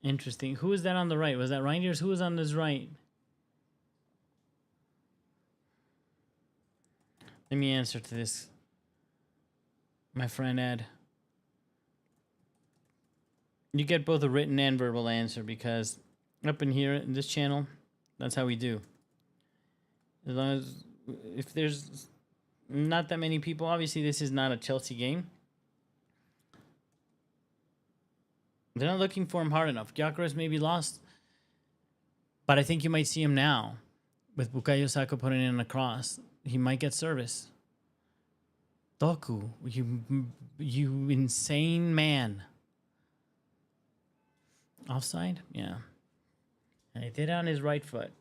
A: Interesting. Who was that on the right? Was that Reinders? Who was on his right? Let me answer to this. My friend Ed. You get both a written and verbal answer because up in here in this channel, that's how we do. As long as, if there's not that many people, obviously this is not a Chelsea game. They're not looking for him hard enough. Gyökeres may be lost, but I think you might see him now with Bukayo Saka putting in a cross. He might get service. Doku, you insane man. Offside? Yeah. And he did it on his right foot.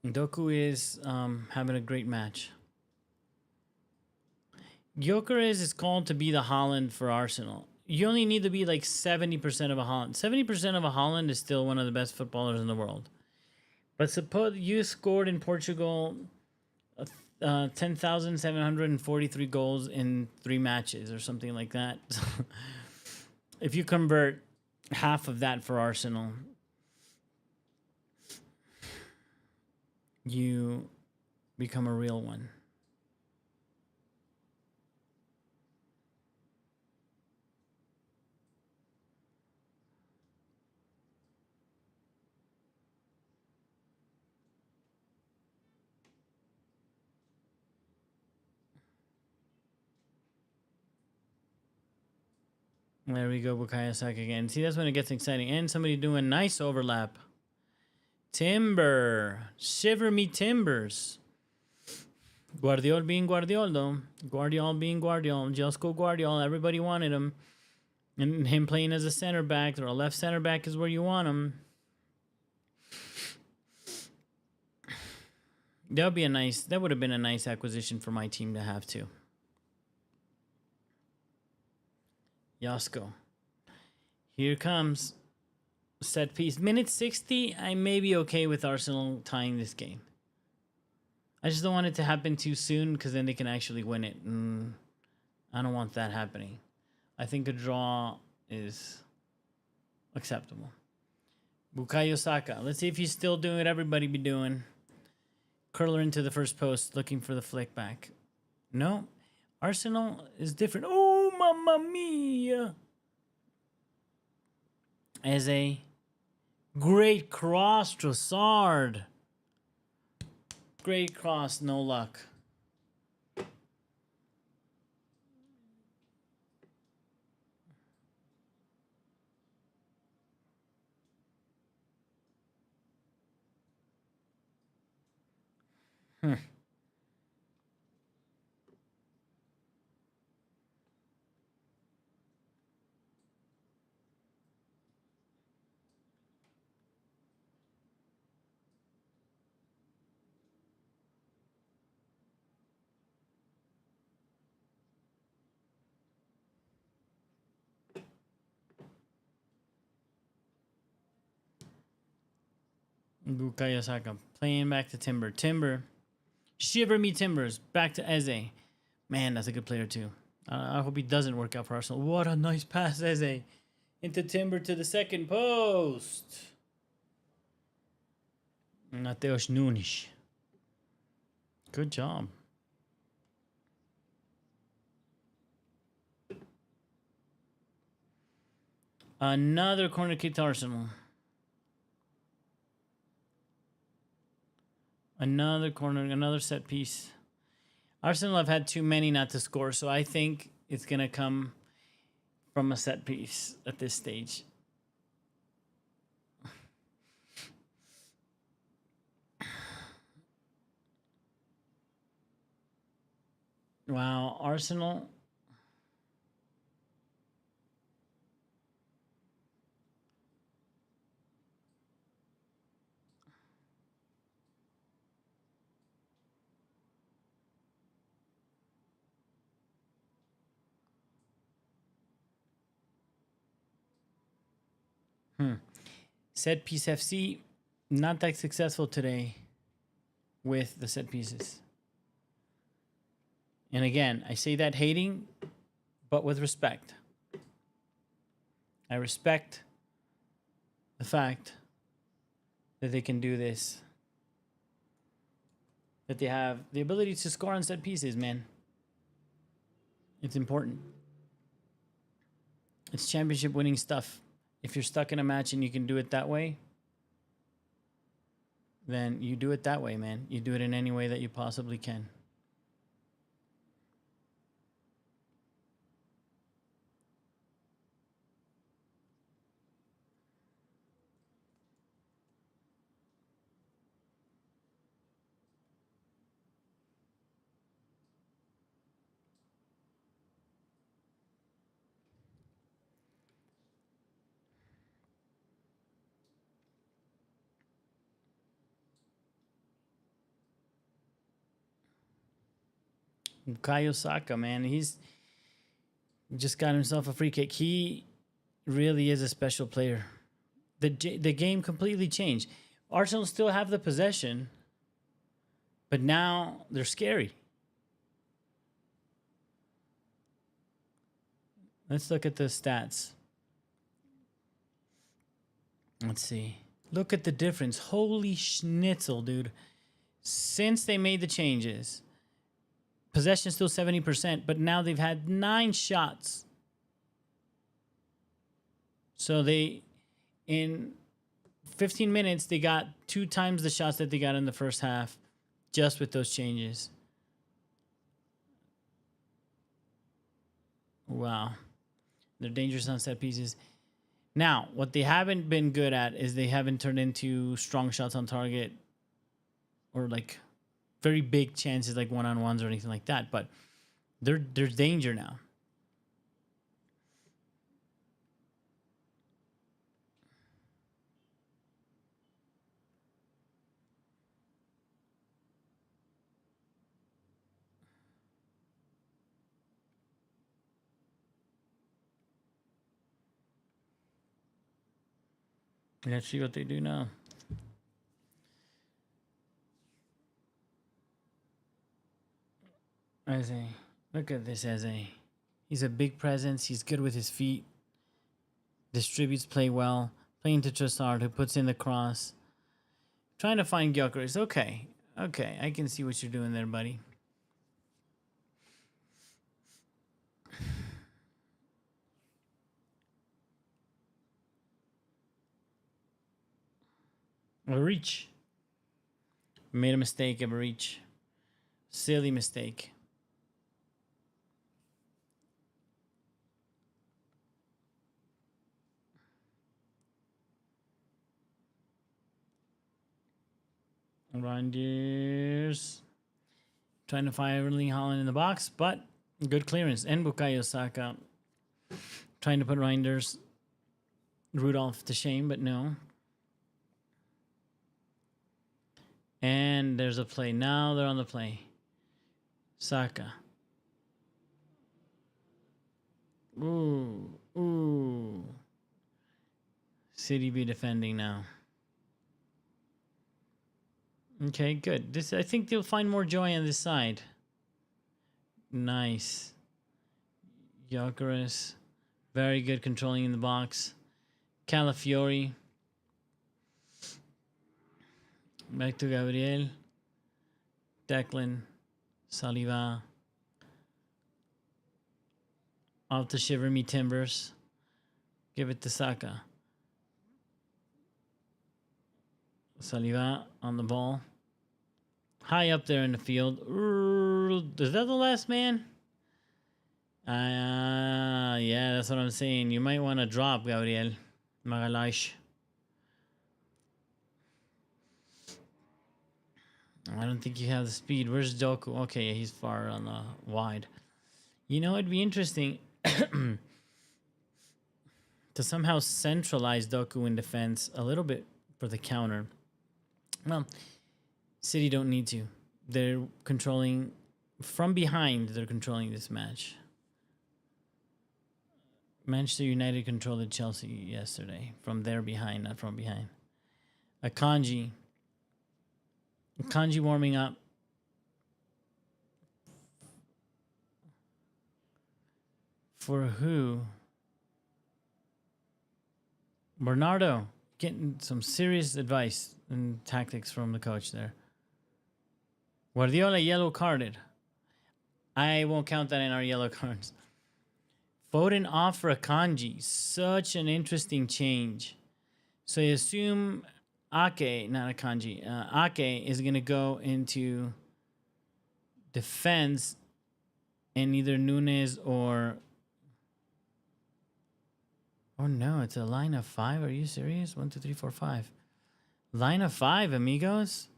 A: Doku is having a great match. Gyökeres is called to be the Haaland for Arsenal. you only need to be like 70% of a Holland. 70% of a Holland is still one of the best footballers in the world. But suppose you scored in Portugal 10,743 goals in 3 matches or something like that. If you convert half of that for Arsenal, you become a real one. There we go, Bukayo Saka again. See, that's when it gets exciting. And somebody doing nice overlap. Timber. Shiver me timbers. Guardiol being Guardiol, though. Guardiol being Guardiol. Josko Guardiol. Everybody wanted him. And him playing as a center back or a left center back is where you want him. That would have been a nice acquisition for my team to have too. Josko. Here comes set piece. Minute 60, I may be okay with Arsenal tying this game. I just don't want it to happen too soon because then they can actually win it. I don't want that happening. I think a draw is acceptable. Bukayo Saka. Let's see if he's still doing what everybody be doing. Curler into the first post, looking for the flick back. No. Arsenal is different. Oh, mamma mia. As a great cross, Trossard. Great cross, no luck. Bukayo Saka playing back to Timber. Timber. Shiver me timbers. Back to Eze. Man, that's a good player too. I hope he doesn't work out for Arsenal. What a nice pass, Eze. Into Timber to the second post. Mateus Nunes. Good job. Another corner kick to Arsenal. Another corner, another set piece. Arsenal have had too many not to score, so I think it's going to come from a set piece at this stage. Wow, Arsenal. Set piece FC, not that successful today with the set pieces. And again, I say that hating, but with respect. I respect the fact that they can do this. That they have the ability to score on set pieces, man. It's important. It's championship winning stuff. If you're stuck in a match and you can do it that way, then you do it that way, man. You do it in any way that you possibly can. Bukayo Saka, man, he's Just got himself a free kick. He really is a special player. The game completely changed. Arsenal still have the possession, but now they're scary. Let's look at the stats. Let's see. Look at the difference. Holy schnitzel, dude. Since they made the changes, possession still 70%, but now they've had 9 shots. So in 15 minutes, they got 2 times the shots that they got in the first half just with those changes. Wow. They're dangerous on set pieces. Now, what they haven't been good at is they haven't turned into strong shots on target or like very big chances like one-on-ones or anything like that. But there's danger now. Let's see what they do now. Eze. Look at this Eze. He's a big presence. He's good with his feet. Distributes play well. Playing to Trossard, who puts in the cross. Trying to find Gyökeres. Okay. Okay. I can see what you're doing there, buddy. A reach. Made a mistake of a reach. Silly mistake. Rangers trying to fire Erling Haaland in the box, but good clearance. And Bukayo Saka trying to put Reinders Rudolph to shame, but no. And there's a play. Now they're on the play. Saka. Ooh. Ooh. City be defending now. Okay, good. I think they'll find more joy on this side. Nice. Gyökeres. Very good controlling in the box. Calafiori. Back to Gabriel. Declan. Saliba. Off to Shiver Me Timbers. Give it to Saka. Saliba on the ball. High up there in the field. Is that the last man? Yeah, that's what I'm saying. You might want to drop, Gabriel Magalhaes. I don't think you have the speed. Where's Doku? Okay, he's far on the wide. You know, it'd be interesting to somehow centralize Doku in defense a little bit for the counter. Well, City don't need to. They're controlling from behind. They're controlling this match. Manchester United controlled Chelsea yesterday from there behind, not from behind. Akanji warming up. For who? Bernardo getting some serious advice and tactics from the coach there. Guardiola yellow carded. I won't count that in our yellow cards. Foden off for Akanji. Such an interesting change. So you assume Ake, not Akanji, Ake is going to go into defense and either Nunes or... Oh no, it's a line of 5. Are you serious? 1, 2, 3, 4, 5. Line of 5, amigos.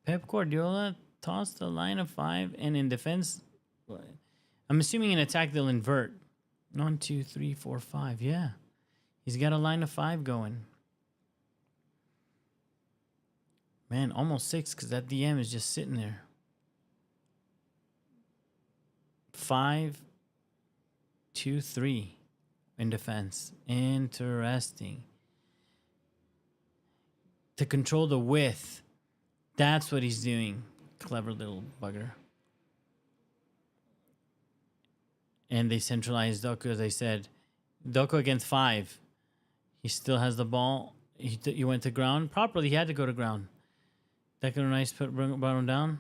A: Pep Guardiola tossed the line of 5, and in defense, I'm assuming in attack they'll invert. 1, 2, 3, 4, 5. Yeah, he's got a line of 5 going. Man, almost 6 because that DM is just sitting there. 5, 2-3 in defense. Interesting. To control the width. That's what he's doing. Clever little bugger. And they centralized Doku, as I said. Doku against 5. He still has the ball. He went to ground. Properly, he had to go to ground. Declan Rice brought him down.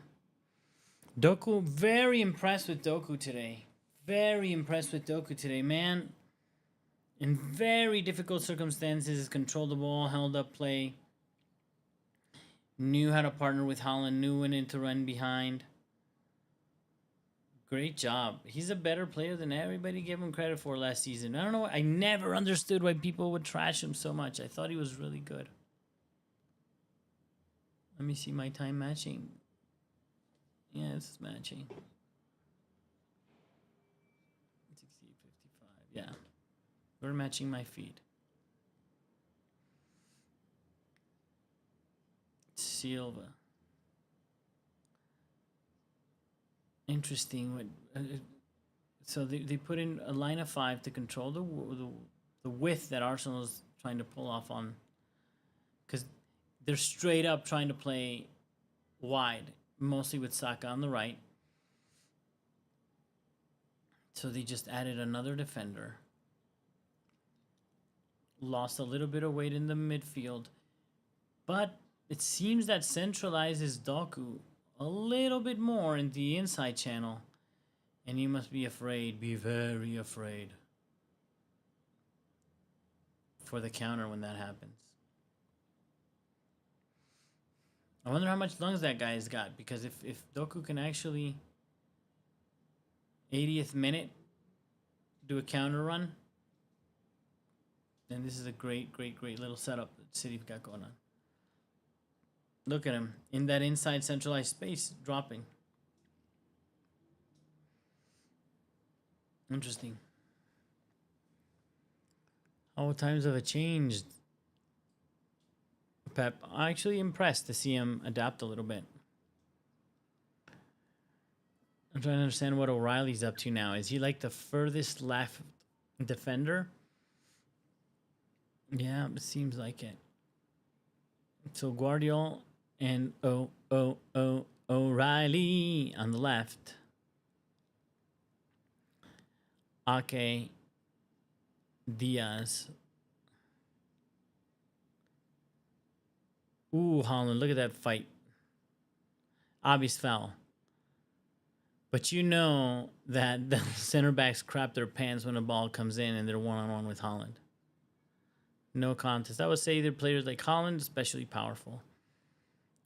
A: Doku, very impressed with Doku today. Very impressed with Doku today, man. In very difficult circumstances, controlled the ball, held up play. Knew how to partner with Holland. Knew when to run behind. Great job. He's a better player than everybody gave him credit for last season. I don't know. I never understood why people would trash him so much. I thought he was really good. Let me see my time matching. Yeah, this is matching. 68.55. Yeah. We're matching my feed. Silva. Interesting. So they put in a line of 5 to control the width that Arsenal is trying to pull off on. Because they're straight up trying to play wide, mostly with Saka on the right. So they just added another defender. Lost a little bit of weight in the midfield. But it seems that centralizes Doku a little bit more in the inside channel. And you must be afraid, be very afraid for the counter when that happens. I wonder how much lungs that guy's got, because if Doku can actually 80th minute do a counter run, then this is a great little setup that City've got going on. Look at him in that inside centralized space, dropping. Interesting. How times have changed, Pep. I'm actually impressed to see him adapt a little bit. I'm trying to understand what O'Reilly's up to now. Is he like the furthest left defender? Yeah, it seems like it. So Guardiola and O'Reilly on the left. Ake, Diaz. Ooh, Holland, look at that fight. Obvious foul. But you know that the center backs crap their pants when a ball comes in and they're one-on-one with Holland. No contest. I would say either players like Holland, especially powerful,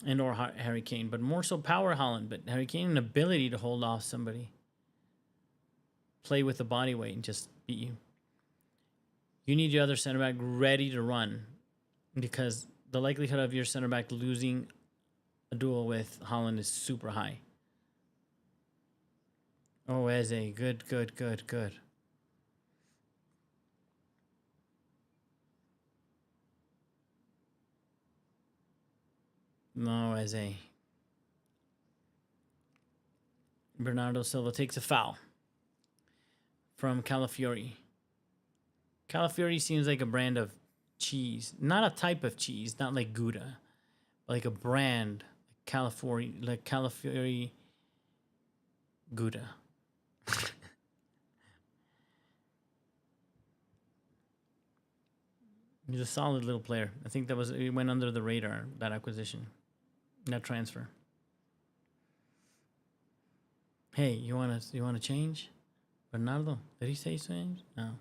A: and or Harry Kane, but more so power Holland. But Harry Kane, an ability to hold off somebody, play with the body weight and just beat you. You need your other center back ready to run, because the likelihood of your center back losing a duel with Holland is super high. Oh, Eze, good. No, Eze. Bernardo Silva takes a foul from Calafiori. Calafiori seems like a brand of cheese. Not a type of cheese, not like Gouda, but like a brand, like Calafiori Gouda. He's a solid little player. I think it went under the radar, that acquisition, that transfer. Hey, you wanna change? Bernardo, did he say change? No,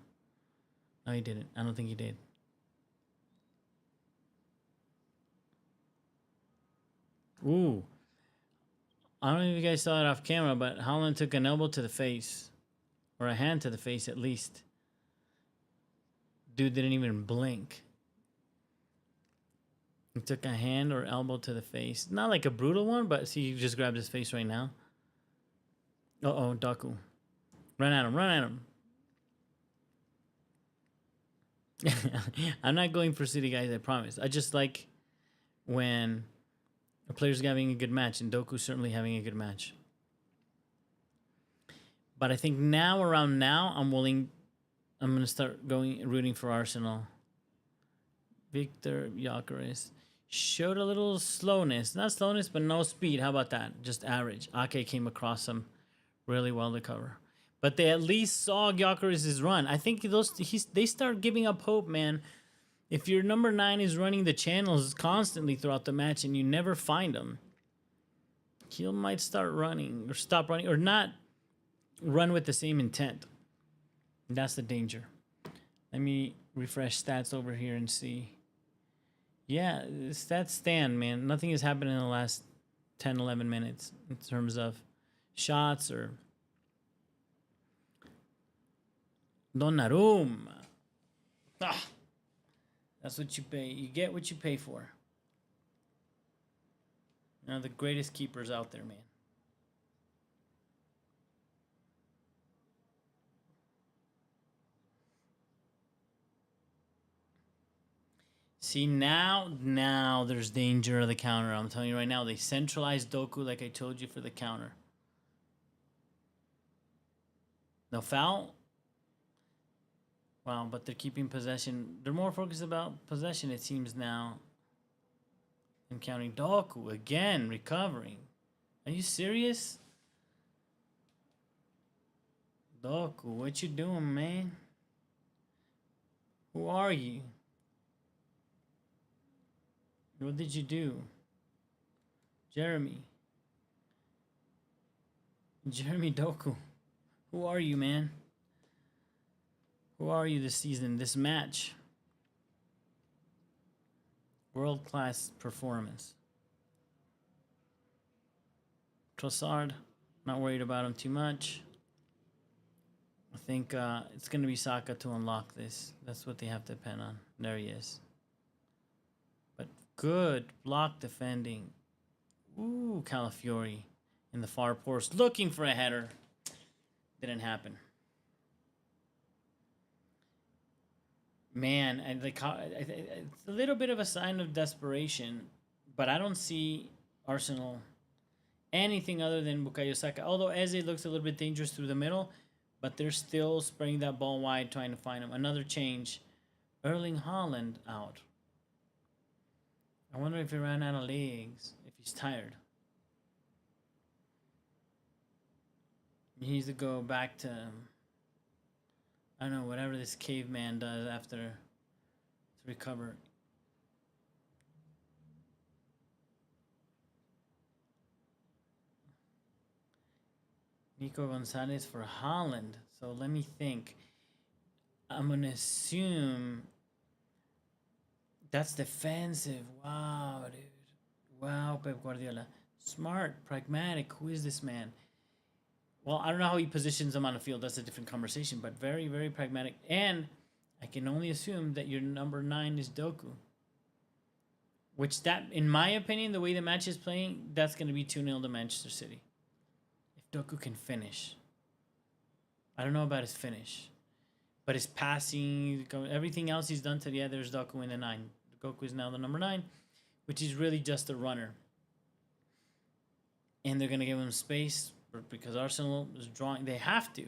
A: he didn't. I don't think he did. Ooh, I don't know if you guys saw it off camera, but Holland took an elbow to the face, or a hand to the face at least. Dude didn't even blink. He took a hand or elbow to the face. Not like a brutal one, but see, he just grabbed his face right now. Uh-oh, Doku. Run at him. I'm not going for City, guys, I promise. I just like when a player's having a good match, and Doku's certainly having a good match. But I think around now, I'm willing I'm gonna start rooting for Arsenal. Victor Gyökeres showed a little slowness, not slowness, but no speed. How about that? Just average. Ake came across him really well to cover, but they at least saw Gyökeres' run. I think they start giving up hope, man. If your number 9 is running the channels constantly throughout the match and you never find him, he might start running or stop running or not run with the same intent. That's the danger. Let me refresh stats over here and see. Yeah, stats stand, man. Nothing has happened in the last 10, 11 minutes in terms of shots or... Donnarumma. Ah, that's what you pay. You get what you pay for. You know, the greatest keepers out there, man. See, now there's danger of the counter. I'm telling you right now, they centralized Doku like I told you for the counter. No foul? Wow, but they're keeping possession. They're more focused about possession, it seems now. And counting Doku again, recovering. Are you serious? Doku, what you doing, man? Who are you? What did you do? Jeremy Doku. Who are you, man? Who are you this season, this match? World-class performance. Trossard, not worried about him too much. I think it's going to be Saka to unlock this. That's what they have to depend on. There he is. But good block defending. Ooh, Calafiori in the far post looking for a header. Didn't happen. Man, it's a little bit of a sign of desperation, but I don't see Arsenal anything other than Bukayo Saka. Although Eze looks a little bit dangerous through the middle, but they're still spraying that ball wide, trying to find him. Another change. Erling Haaland out. I wonder if he ran out of legs, if he's tired. He needs to go back to, I don't know, whatever this caveman does after to recover. Nico Gonzalez for Haaland. So let me think. I'm going to assume that's defensive. Wow, dude. Wow, Pep Guardiola. Smart, pragmatic. Who is this man? Well, I don't know how he positions them on the field. That's a different conversation, but very, very pragmatic. And I can only assume that your number 9 is Doku. Which that, in my opinion, the way the match is playing, that's going to be 2-0 to Manchester City. If Doku can finish. I don't know about his finish. But his passing, everything else he's done today, there's Doku in the 9. Doku is now the number 9, which is really just a runner. And they're going to give him space because Arsenal is drawing. They have to.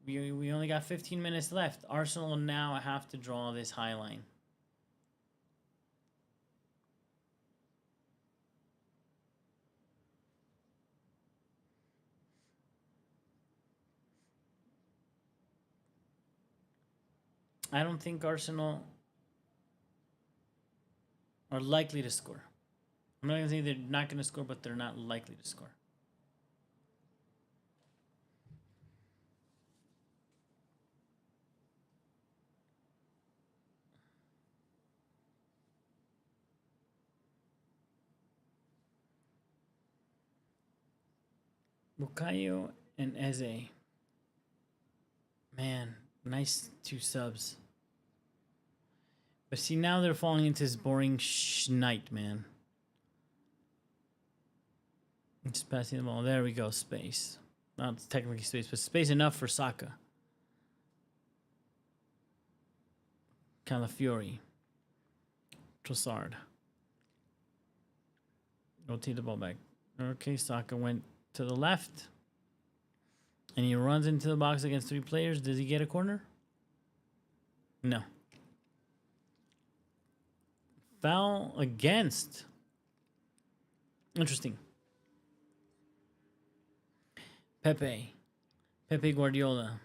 A: We only got 15 minutes left. Arsenal now have to draw this high line. I don't think Arsenal are likely to score. I'm not going to say they're not going to score, but they're not likely to score. Bukayo and Eze. Man, nice 2 subs. But see, now they're falling into this boring schnight, man. Just passing the ball. There we go. Space. Not technically space, but space enough for Saka. Calafiori. Trossard. Rotate the ball back. Okay, Saka went to the left. And he runs into the box against 3 players. Does he get a corner? No. Foul against. Interesting. Pepe Guardiola.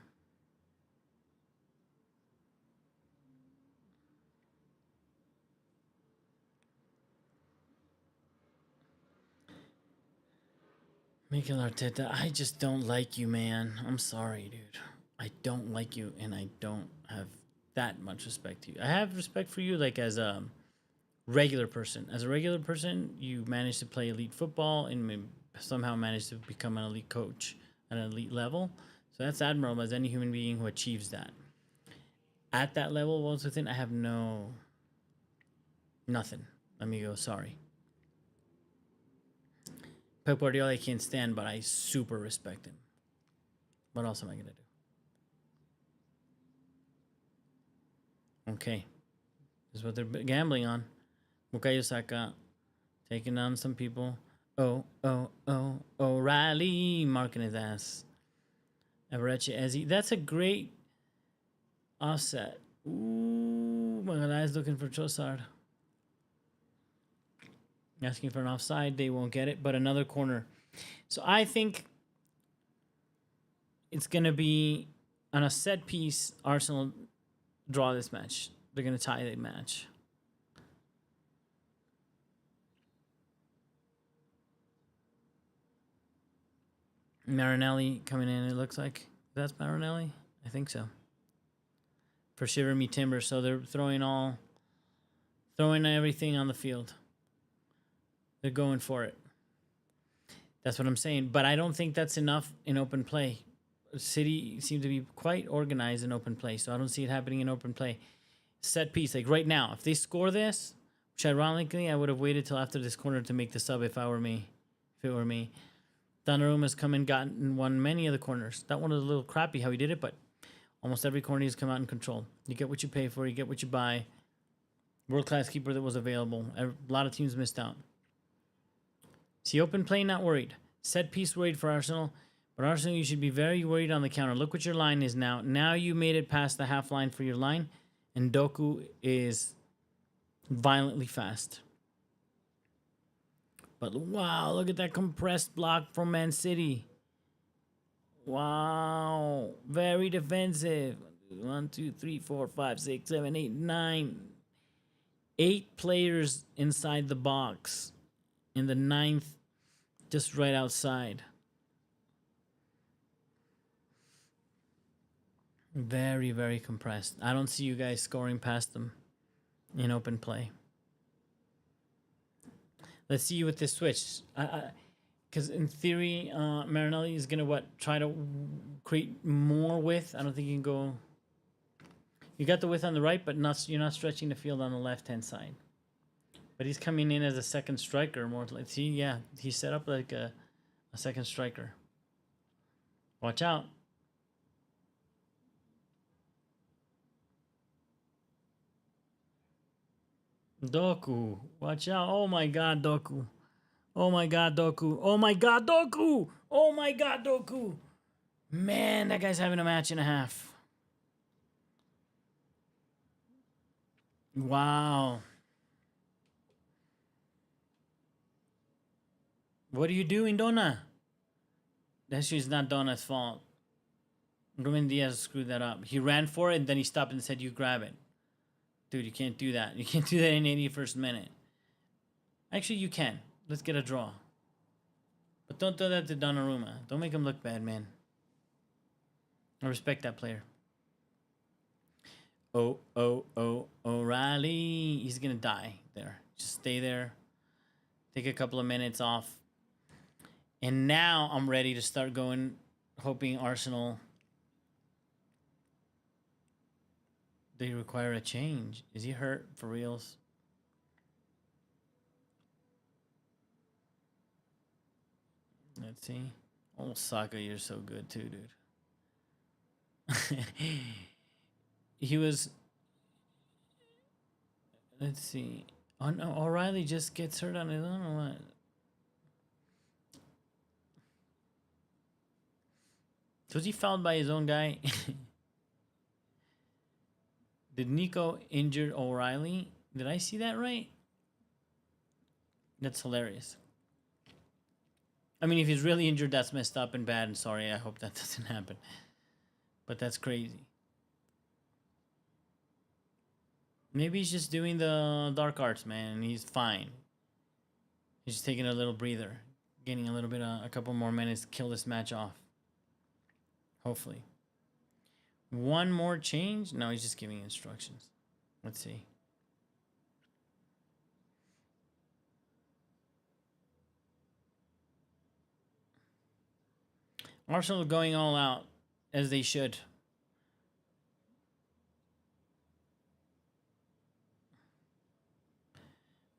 A: Mikel Arteta, I just don't like you, man. I'm sorry, dude. I don't like you, and I don't have that much respect to you. I have respect for you, like, as a regular person. As a regular person, you managed to play elite football and somehow managed to become an elite coach at an elite level. So that's admirable as any human being who achieves that. At that level, once within, I have nothing. Amigo, sorry. Pep Guardiola I can't stand, but I super respect him. What else am I gonna do? Okay, this is what they're gambling on. Bukayo Saka taking down some people. O'Reilly marking his ass. Evereche Ezzy. That's a great offset. Ooh, my God, eyes looking for Trossard. Asking for an offside. They won't get it, but another corner. So I think it's going to be on a set piece. Arsenal draw this match. They're going to tie the match. Marinelli coming in, it looks like. That's Marinelli? I think so. For Shiver Me Timber. So they're throwing everything on the field. They're going for it. That's what I'm saying. But I don't think that's enough in open play. City seem to be quite organized in open play, so I don't see it happening in open play. Set piece, like right now, if they score this, which ironically I would have waited till after this corner to make the sub if it were me. Donnarumma's come and won many of the corners. That one was a little crappy how he did it, but almost every corner he's come out in control. You get what you pay for, you get what you buy. World-class keeper that was available. A lot of teams missed out. See, open play, not worried. Set piece worried for Arsenal. But Arsenal, you should be very worried on the counter. Look what your line is now. Now you made it past the half line for your line. And Doku is violently fast. But wow, look at that compressed block from Man City. Wow. Very defensive. 1, 2, 3, 4, 5, 6, 7, 8, 9. 8 players inside the box. In the 9th, just right outside. Very, very compressed. I don't see you guys scoring past them in open play. Let's see you with this switch. Because in theory, Marinelli is going to try to create more width. I don't think you can go... You got the width on the right, but you're not stretching the field on the left-hand side. But he's coming in as a second striker. See, yeah, he's set up like a second striker. Watch out. Doku, watch out. Oh my God, Doku. Oh my God, Doku. Oh my God, Doku. Oh my God, Doku. Man, that guy's having a match and a half. Wow. What are you doing, Donna? That shit's not Donna's fault. Ruben Diaz screwed that up. He ran for it and then he stopped and said, you grab it. Dude, you can't do that. You can't do that in 81st minute. Actually, you can. Let's get a draw. But don't do that to Donnarumma. Don't make him look bad, man. I respect that player. O'Reilly. He's going to die there. Just stay there. Take a couple of minutes off. And now I'm ready to start going, hoping Arsenal... They require a change. Is he hurt for reals? Let's see. Oh, Saka, you're so good too, dude. He was... Let's see. Oh, no, O'Reilly just gets hurt on his own or what? Was he fouled by his own guy? Did Nico injured O'Reilly? Did I see that right? That's hilarious. I mean, if he's really injured, that's messed up and bad and sorry. I hope that doesn't happen. But that's crazy. Maybe he's just doing the dark arts, man, and he's fine. He's just taking a little breather. Getting a little bit, a couple more minutes to kill this match off. Hopefully. One more change? No, he's just giving instructions. Let's see. Arsenal going all out, as they should.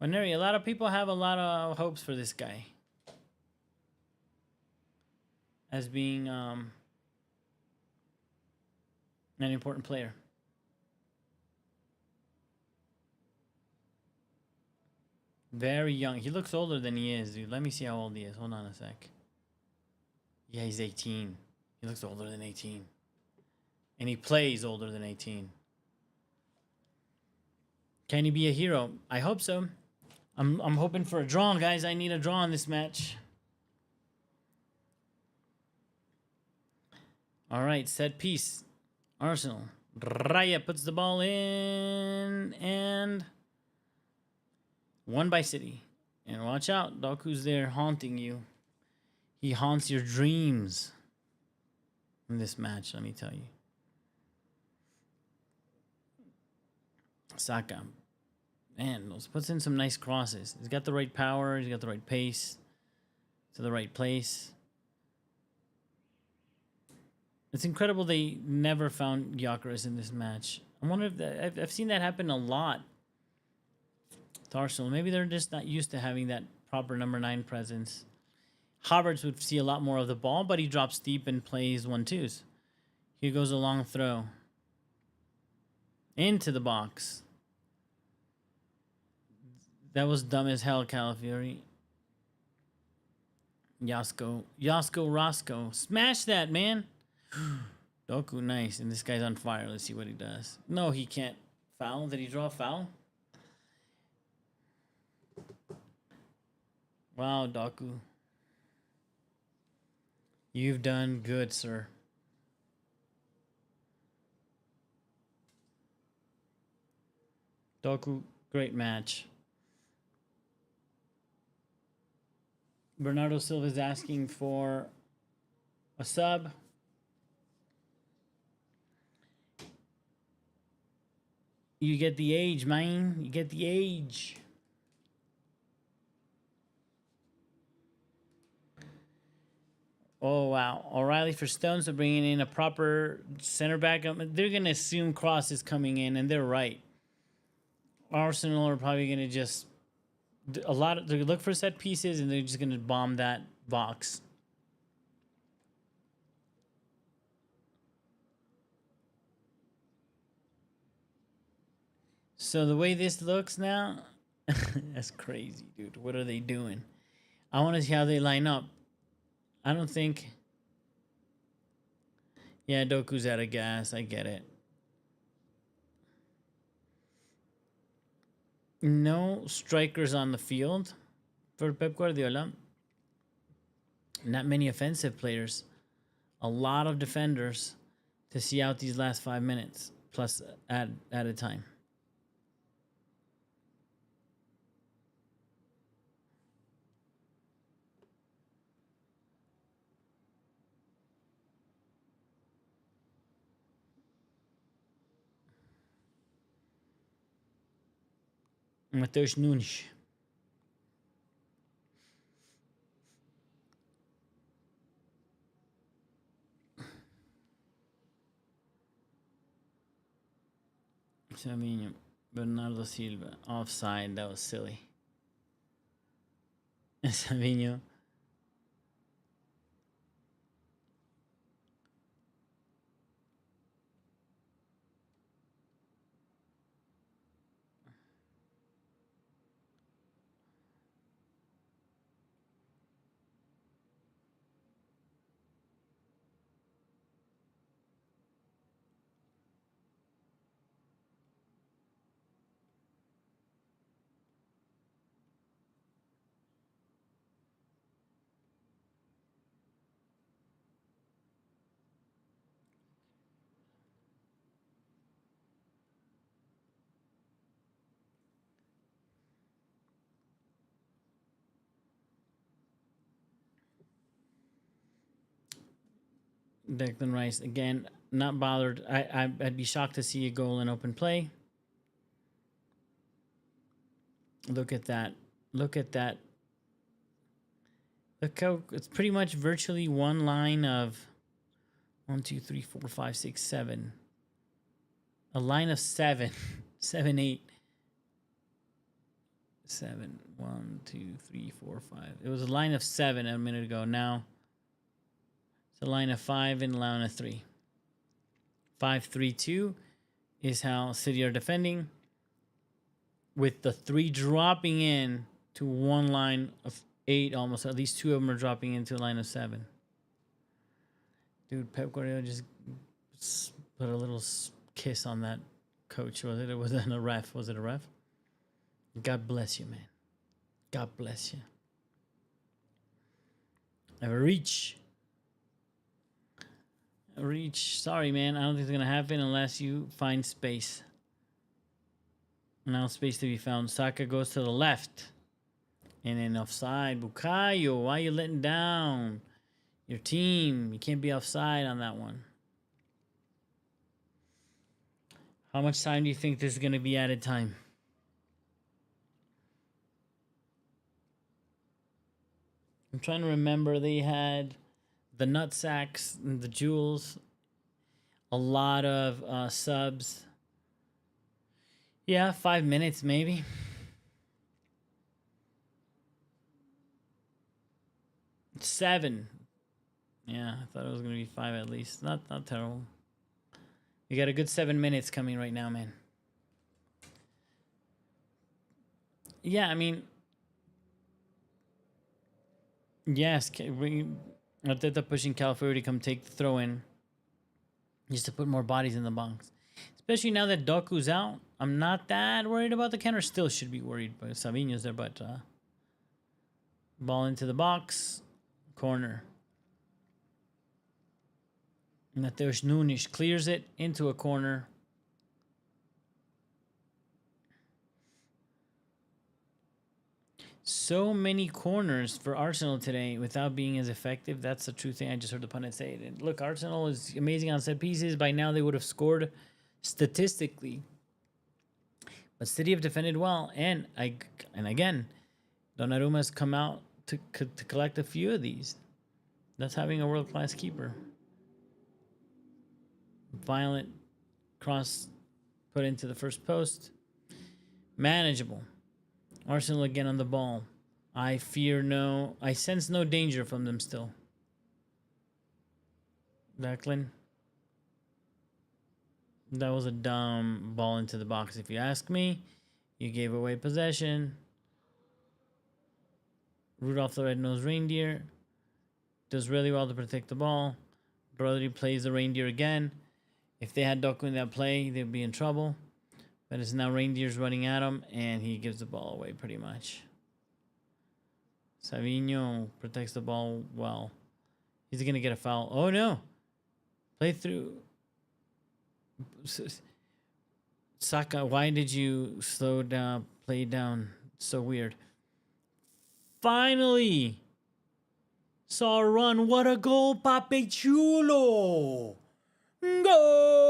A: Waneri, a lot of people have a lot of hopes for this guy. As being an important player. Very young. He looks older than he is, dude. Let me see how old he is. Hold on a sec. Yeah, he's 18. He looks older than 18. And he plays older than 18. Can he be a hero? I hope so. I'm hoping for a draw, guys. I need a draw in this match. All right, set piece. Arsenal. Raya puts the ball in and won by City. And watch out, Doku's there haunting you. He haunts your dreams in this match, let me tell you. Saka. Man, puts in some nice crosses. He's got the right power. He's got the right pace to the right place. It's incredible they never found Gyökeres in this match. I wonder if I've seen that happen a lot to Arsenal. Maybe they're just not used to having that proper number 9 presence. Havertz would see a lot more of the ball, but he drops deep and plays 1-2s. Here goes a long throw. Into the box. That was dumb as hell, Calafiori. Josko Roscoe. Smash that, man. Doku, nice. And this guy's on fire. Let's see what he does. No, he can't foul. Did he draw a foul? Wow, Doku. You've done good, sir. Doku, great match. Bernardo Silva is asking for a sub. You get the age, man. You get the age. Oh, wow. O'Reilly for Stones are bringing in a proper center back. They're going to assume Cross is coming in, and they're right. Arsenal are probably going to just... they look for set pieces, and they're just going to bomb that box. So the way this looks now... that's crazy, dude. What are they doing? I want to see how they line up. I don't think... Yeah, Doku's out of gas. I get it. No strikers on the field for Pep Guardiola. Not many offensive players. A lot of defenders to see out these last 5 minutes, plus at a time. Mateus Nunes. Savinho. Bernardo Silva. Offside. That was silly. Savinho. Declan Rice again, not bothered. I'd be shocked to see a goal in open play. Look at that. Look at that. Look how it's pretty much virtually one line of 1, 2, 3, 4, 5, 6, 7. A line of 7. 7, 8. 7. 1, 2, 3, 4, 5. It was a line of 7 a minute ago. Now it's a line of 5 and a line of 3. 5-3-2 is how City are defending, with the 3 dropping in to one line of 8 almost. At least 2 of them are dropping into a line of 7. Dude, Pep Guardiola just put a little kiss on that coach. Was it? It wasn't a ref. Was it a ref? God bless you, man. God bless you. Have a reach. A reach. Sorry, man. I don't think it's going to happen unless you find space. Now space to be found. Saka goes to the left. And then offside. Bukayo, why are you letting down your team? You can't be offside on that one. How much time do you think there's going to be added time? I'm trying to remember. They had the nutsacks and the jewels. A lot of subs. Yeah, 5 minutes maybe. It's 7. Yeah, I thought it was going to be 5 at least. Not terrible. You got a good 7 minutes coming right now, man. Yeah, I mean, yes, Arteta pushing Calafiori to come take the throw in, just to put more bodies in the box. Especially now that Doku's out, I'm not that worried about the counter. Still should be worried, but Savinho's there. But ball into the box, corner. Mateus Nunes clears it into a corner. So many corners for Arsenal today without being as effective. That's the true thing. I just heard the pundit say it. And look, Arsenal is amazing on set pieces. By now they would have scored statistically. But City have defended well. And again, Donnarumma has come out to collect a few of these. That's having a world-class keeper. Violent cross put into the first post. Manageable. Arsenal again on the ball. I sense no danger from them still. Declan. That was a dumb ball into the box, if you ask me. You gave away possession. Rudolph the Red-Nosed Reindeer does really well to protect the ball. Brotherly plays the reindeer again. If they had Doku in that play, they'd be in trouble. But it's now Reindeer's running at him, and he gives the ball away pretty much. Savinho protects the ball well. He's going to get a foul. Oh, no. Play through. Saka, why did you slow down, play down? So weird. Finally. Saw a run. What a goal, Pape Chulo. Goal!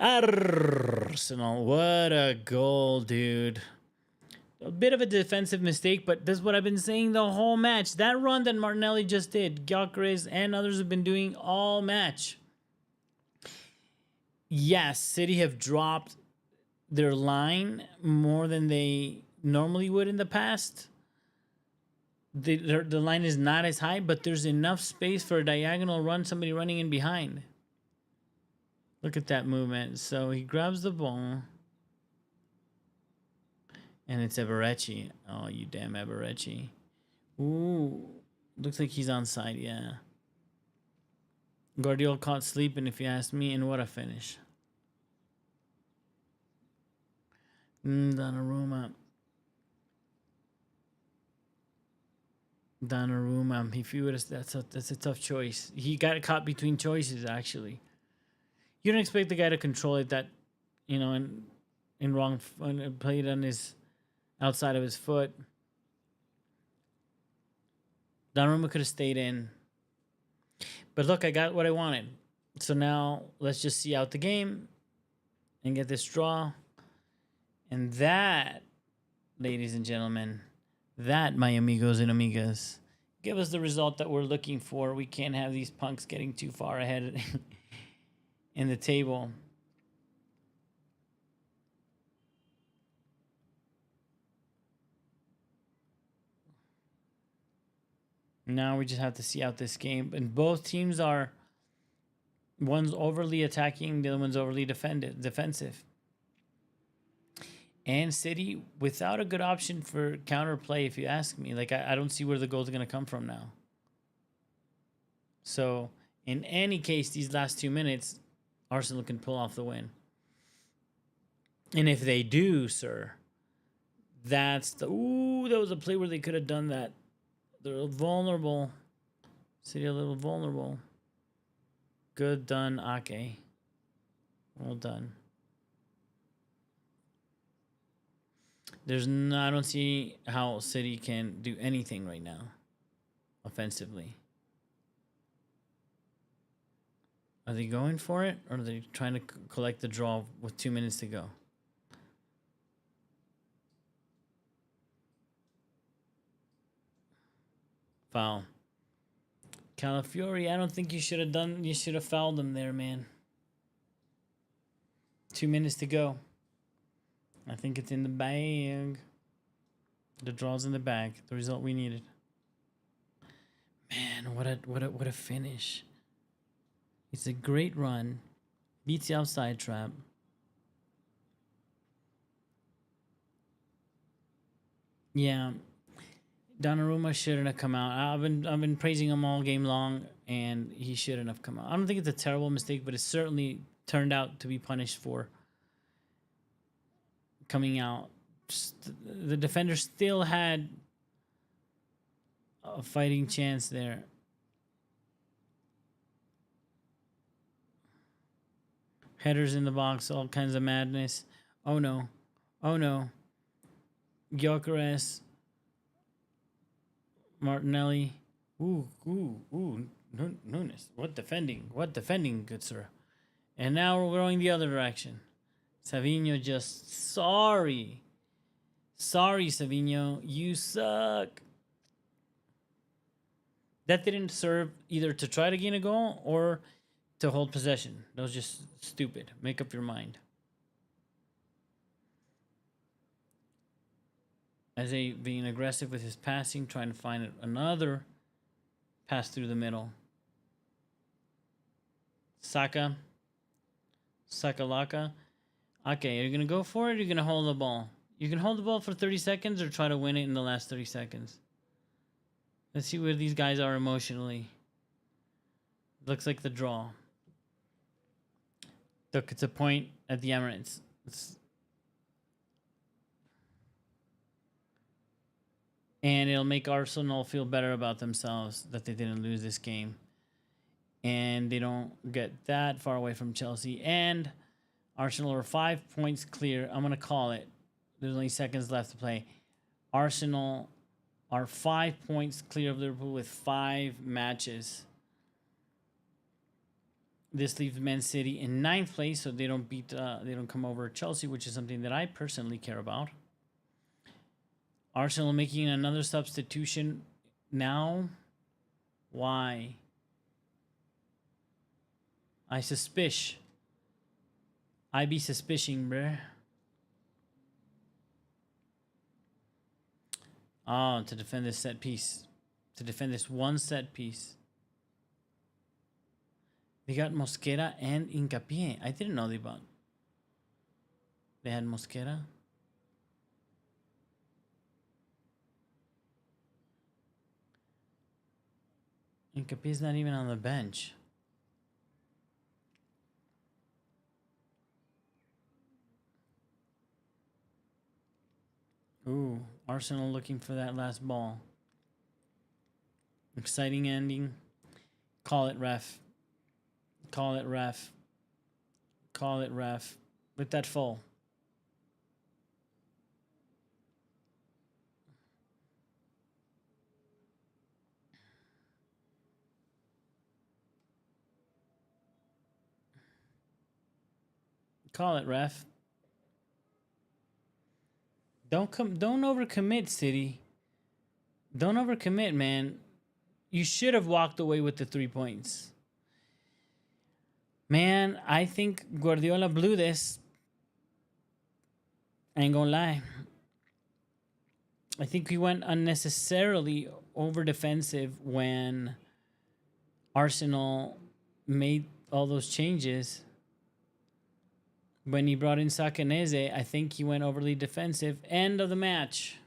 A: Arsenal, what a goal, dude. A bit of a defensive mistake, but this is what I've been saying the whole match. That run that Martinelli just did, Gyökeres and others have been doing all match. Yes, City have dropped their line more than they normally would in the past. The line is not as high, but there's enough space for a diagonal run, somebody running in behind. Look at that movement. So he grabs the ball. And it's Eberechi. Oh, you damn Eberechi. Ooh. Looks like he's onside, yeah. Guardiola caught sleeping, if you ask me, and what a finish. Donnarumma. If you would have, that's a tough choice. He got caught between choices, actually. You don't expect the guy to control it that, and in wrong, played on his outside of his foot. Donnarumma could have stayed in. But look, I got what I wanted. So now let's just see out the game and get this draw. And that, ladies and gentlemen, that, my amigos and amigas, give us the result that we're looking for. We can't have these punks getting too far ahead in the table. Now we just have to see out this game. And both teams are, one's overly attacking, the other one's overly defensive. And City without a good option for counterplay, if you ask me. Like, I don't see where the goals are going to come from now. So, in any case, these last 2 minutes, Arsenal can pull off the win. And if they do, sir, that's the... Ooh, that was a play where they could have done that. They're vulnerable. City a little vulnerable. Good done, Ake. Well done. I don't see how City can do anything right now, offensively. Are they going for it, or are they trying to collect the draw with 2 minutes to go? Foul. Calafiori, I don't think you should have fouled him there, man. 2 minutes to go. I think it's in the bag. The draw's in the bag. The result we needed. Man, what a finish. It's a great run. Beats the outside trap. Yeah. Donnarumma shouldn't have come out. I've been praising him all game long, and he shouldn't have come out. I don't think it's a terrible mistake, but it certainly turned out to be punished for coming out. The defender still had a fighting chance there. Headers in the box, all kinds of madness. Oh no. Oh no. Gyökeres. Martinelli. Ooh. Nunes. What defending, good sir. And now we're going the other direction. Savinho just... Sorry, Savinho. You suck. That didn't serve either to try to gain a goal or to hold possession. That was just stupid. Make up your mind. Eze being aggressive with his passing, trying to find another pass through the middle. Saka. Sakalaka. Okay, are you going to go for it or are you going to hold the ball? You can hold the ball for 30 seconds or try to win it in the last 30 seconds. Let's see where these guys are emotionally. Looks like the draw. Look, it's a point at the Emirates. And it'll make Arsenal feel better about themselves that they didn't lose this game. And they don't get that far away from Chelsea. And Arsenal are 5 points clear. I'm going to call it. There's only seconds left to play. Arsenal are 5 points clear of Liverpool with 5 matches. This leaves Man City in 9th place, so they don't come over Chelsea, which is something that I personally care about. Arsenal making another substitution now. Why? I be suspicion, bruh. Oh, to defend this set piece. To defend this one set piece. They got Mosquera and Hincapié. I didn't know they had Mosquera. Hincapié's not even on the bench. Ooh, Arsenal looking for that last ball. Exciting ending. Call it, ref. Call it, ref. Call it, ref. With that full. Call it, ref. Don't overcommit, City. Don't overcommit, man. You should have walked away with the 3 points. Man, I think Guardiola blew this. I ain't gonna lie. I think he went unnecessarily over defensive when Arsenal made all those changes. When he brought in Sakanese, I think he went overly defensive. End of the match.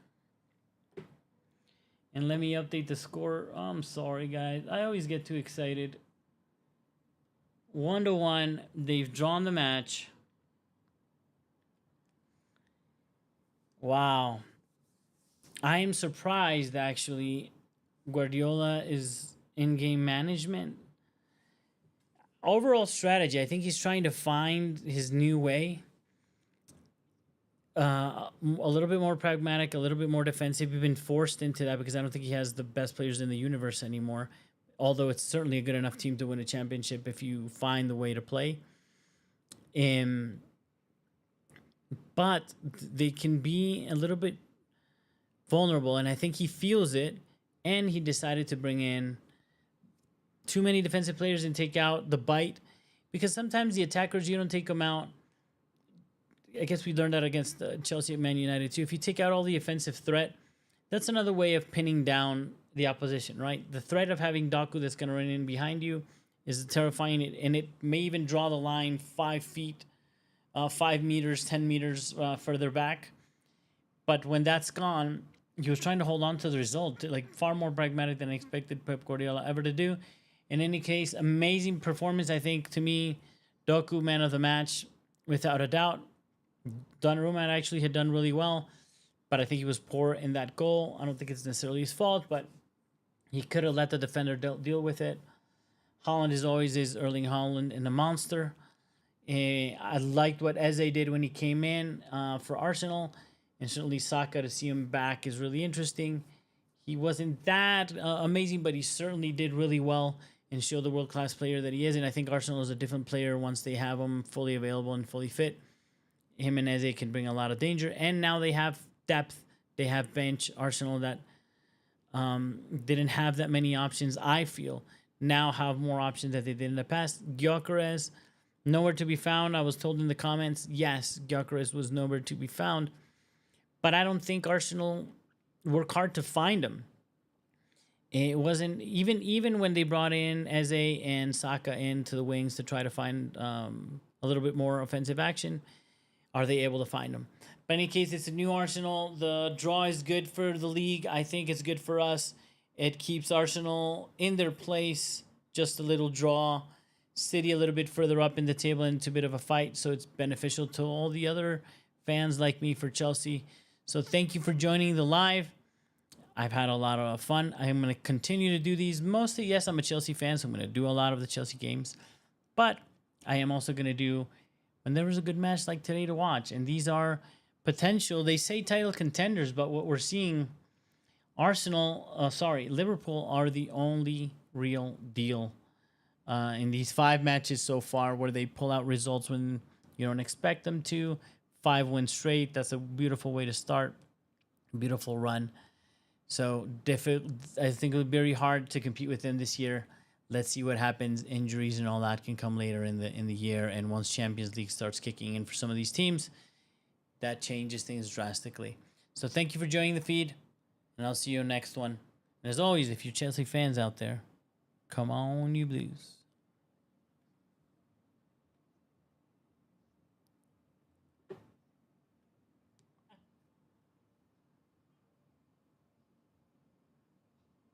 A: And let me update the score. Oh, I'm sorry, guys. I always get too excited. 1-1. They've drawn the match. Wow. I am surprised, actually. Guardiola is in-game management. Overall strategy, I think he's trying to find his new way. A little bit more pragmatic, a little bit more defensive. We've been forced into that because I don't think he has the best players in the universe anymore. Although it's certainly a good enough team to win a championship if you find the way to play. But they can be a little bit vulnerable, and I think he feels it, and he decided to bring in too many defensive players and take out the bite, because sometimes the attackers, you don't take them out. I guess we learned that against Chelsea and Man United too. If you take out all the offensive threat, that's another way of pinning down the opposition, right? The threat of having Doku that's going to run in behind you is terrifying, and it may even draw the line 5 feet, 5 meters, 10 meters further back. But when that's gone, he was trying to hold on to the result, like far more pragmatic than I expected Pep Guardiola ever to do. In any case, amazing performance, I think, to me. Doku, man of the match, without a doubt. Donnarumma actually had done really well, but I think he was poor in that goal. I don't think it's necessarily his fault, but he could have let the defender deal with it. Haaland is always Erling Haaland and a monster. I liked what Eze did when he came in for Arsenal, and certainly Saka, to see him back is really interesting. He wasn't that amazing, but he certainly did really well and show the world-class player that he is. And I think Arsenal is a different player once they have him fully available and fully fit. Him and Eze can bring a lot of danger. And now they have depth. They have bench. Arsenal that didn't have that many options, I feel, now have more options than they did in the past. Gyökeres, nowhere to be found. I was told in the comments, yes, Gyökeres was nowhere to be found. But I don't think Arsenal work hard to find him. It wasn't even when they brought in Eze and Saka into the wings to try to find a little bit more offensive action. Are they able to find him? But in any case, it's a new Arsenal. The draw is good for the league. I think it's good for us. It keeps Arsenal in their place. Just a little draw. City a little bit further up in the table into a bit of a fight. So it's beneficial to all the other fans like me for Chelsea. So thank you for joining the live. I've had a lot of fun. I'm going to continue to do these. Mostly, yes, I'm a Chelsea fan, so I'm going to do a lot of the Chelsea games. But I am also going to do when there was a good match like today to watch. And these are potential, they say title contenders, but what we're seeing, Liverpool are the only real deal in these 5 matches so far where they pull out results when you don't expect them to. 5 wins straight. That's a beautiful way to start. Beautiful run. So I think it'll be very hard to compete with them this year. Let's see what happens. Injuries and all that can come later in the year, and once Champions League starts kicking in for some of these teams, that changes things drastically. So thank you for joining the feed, and I'll see you next one. And as always, if you're Chelsea fans out there, come on, you Blues.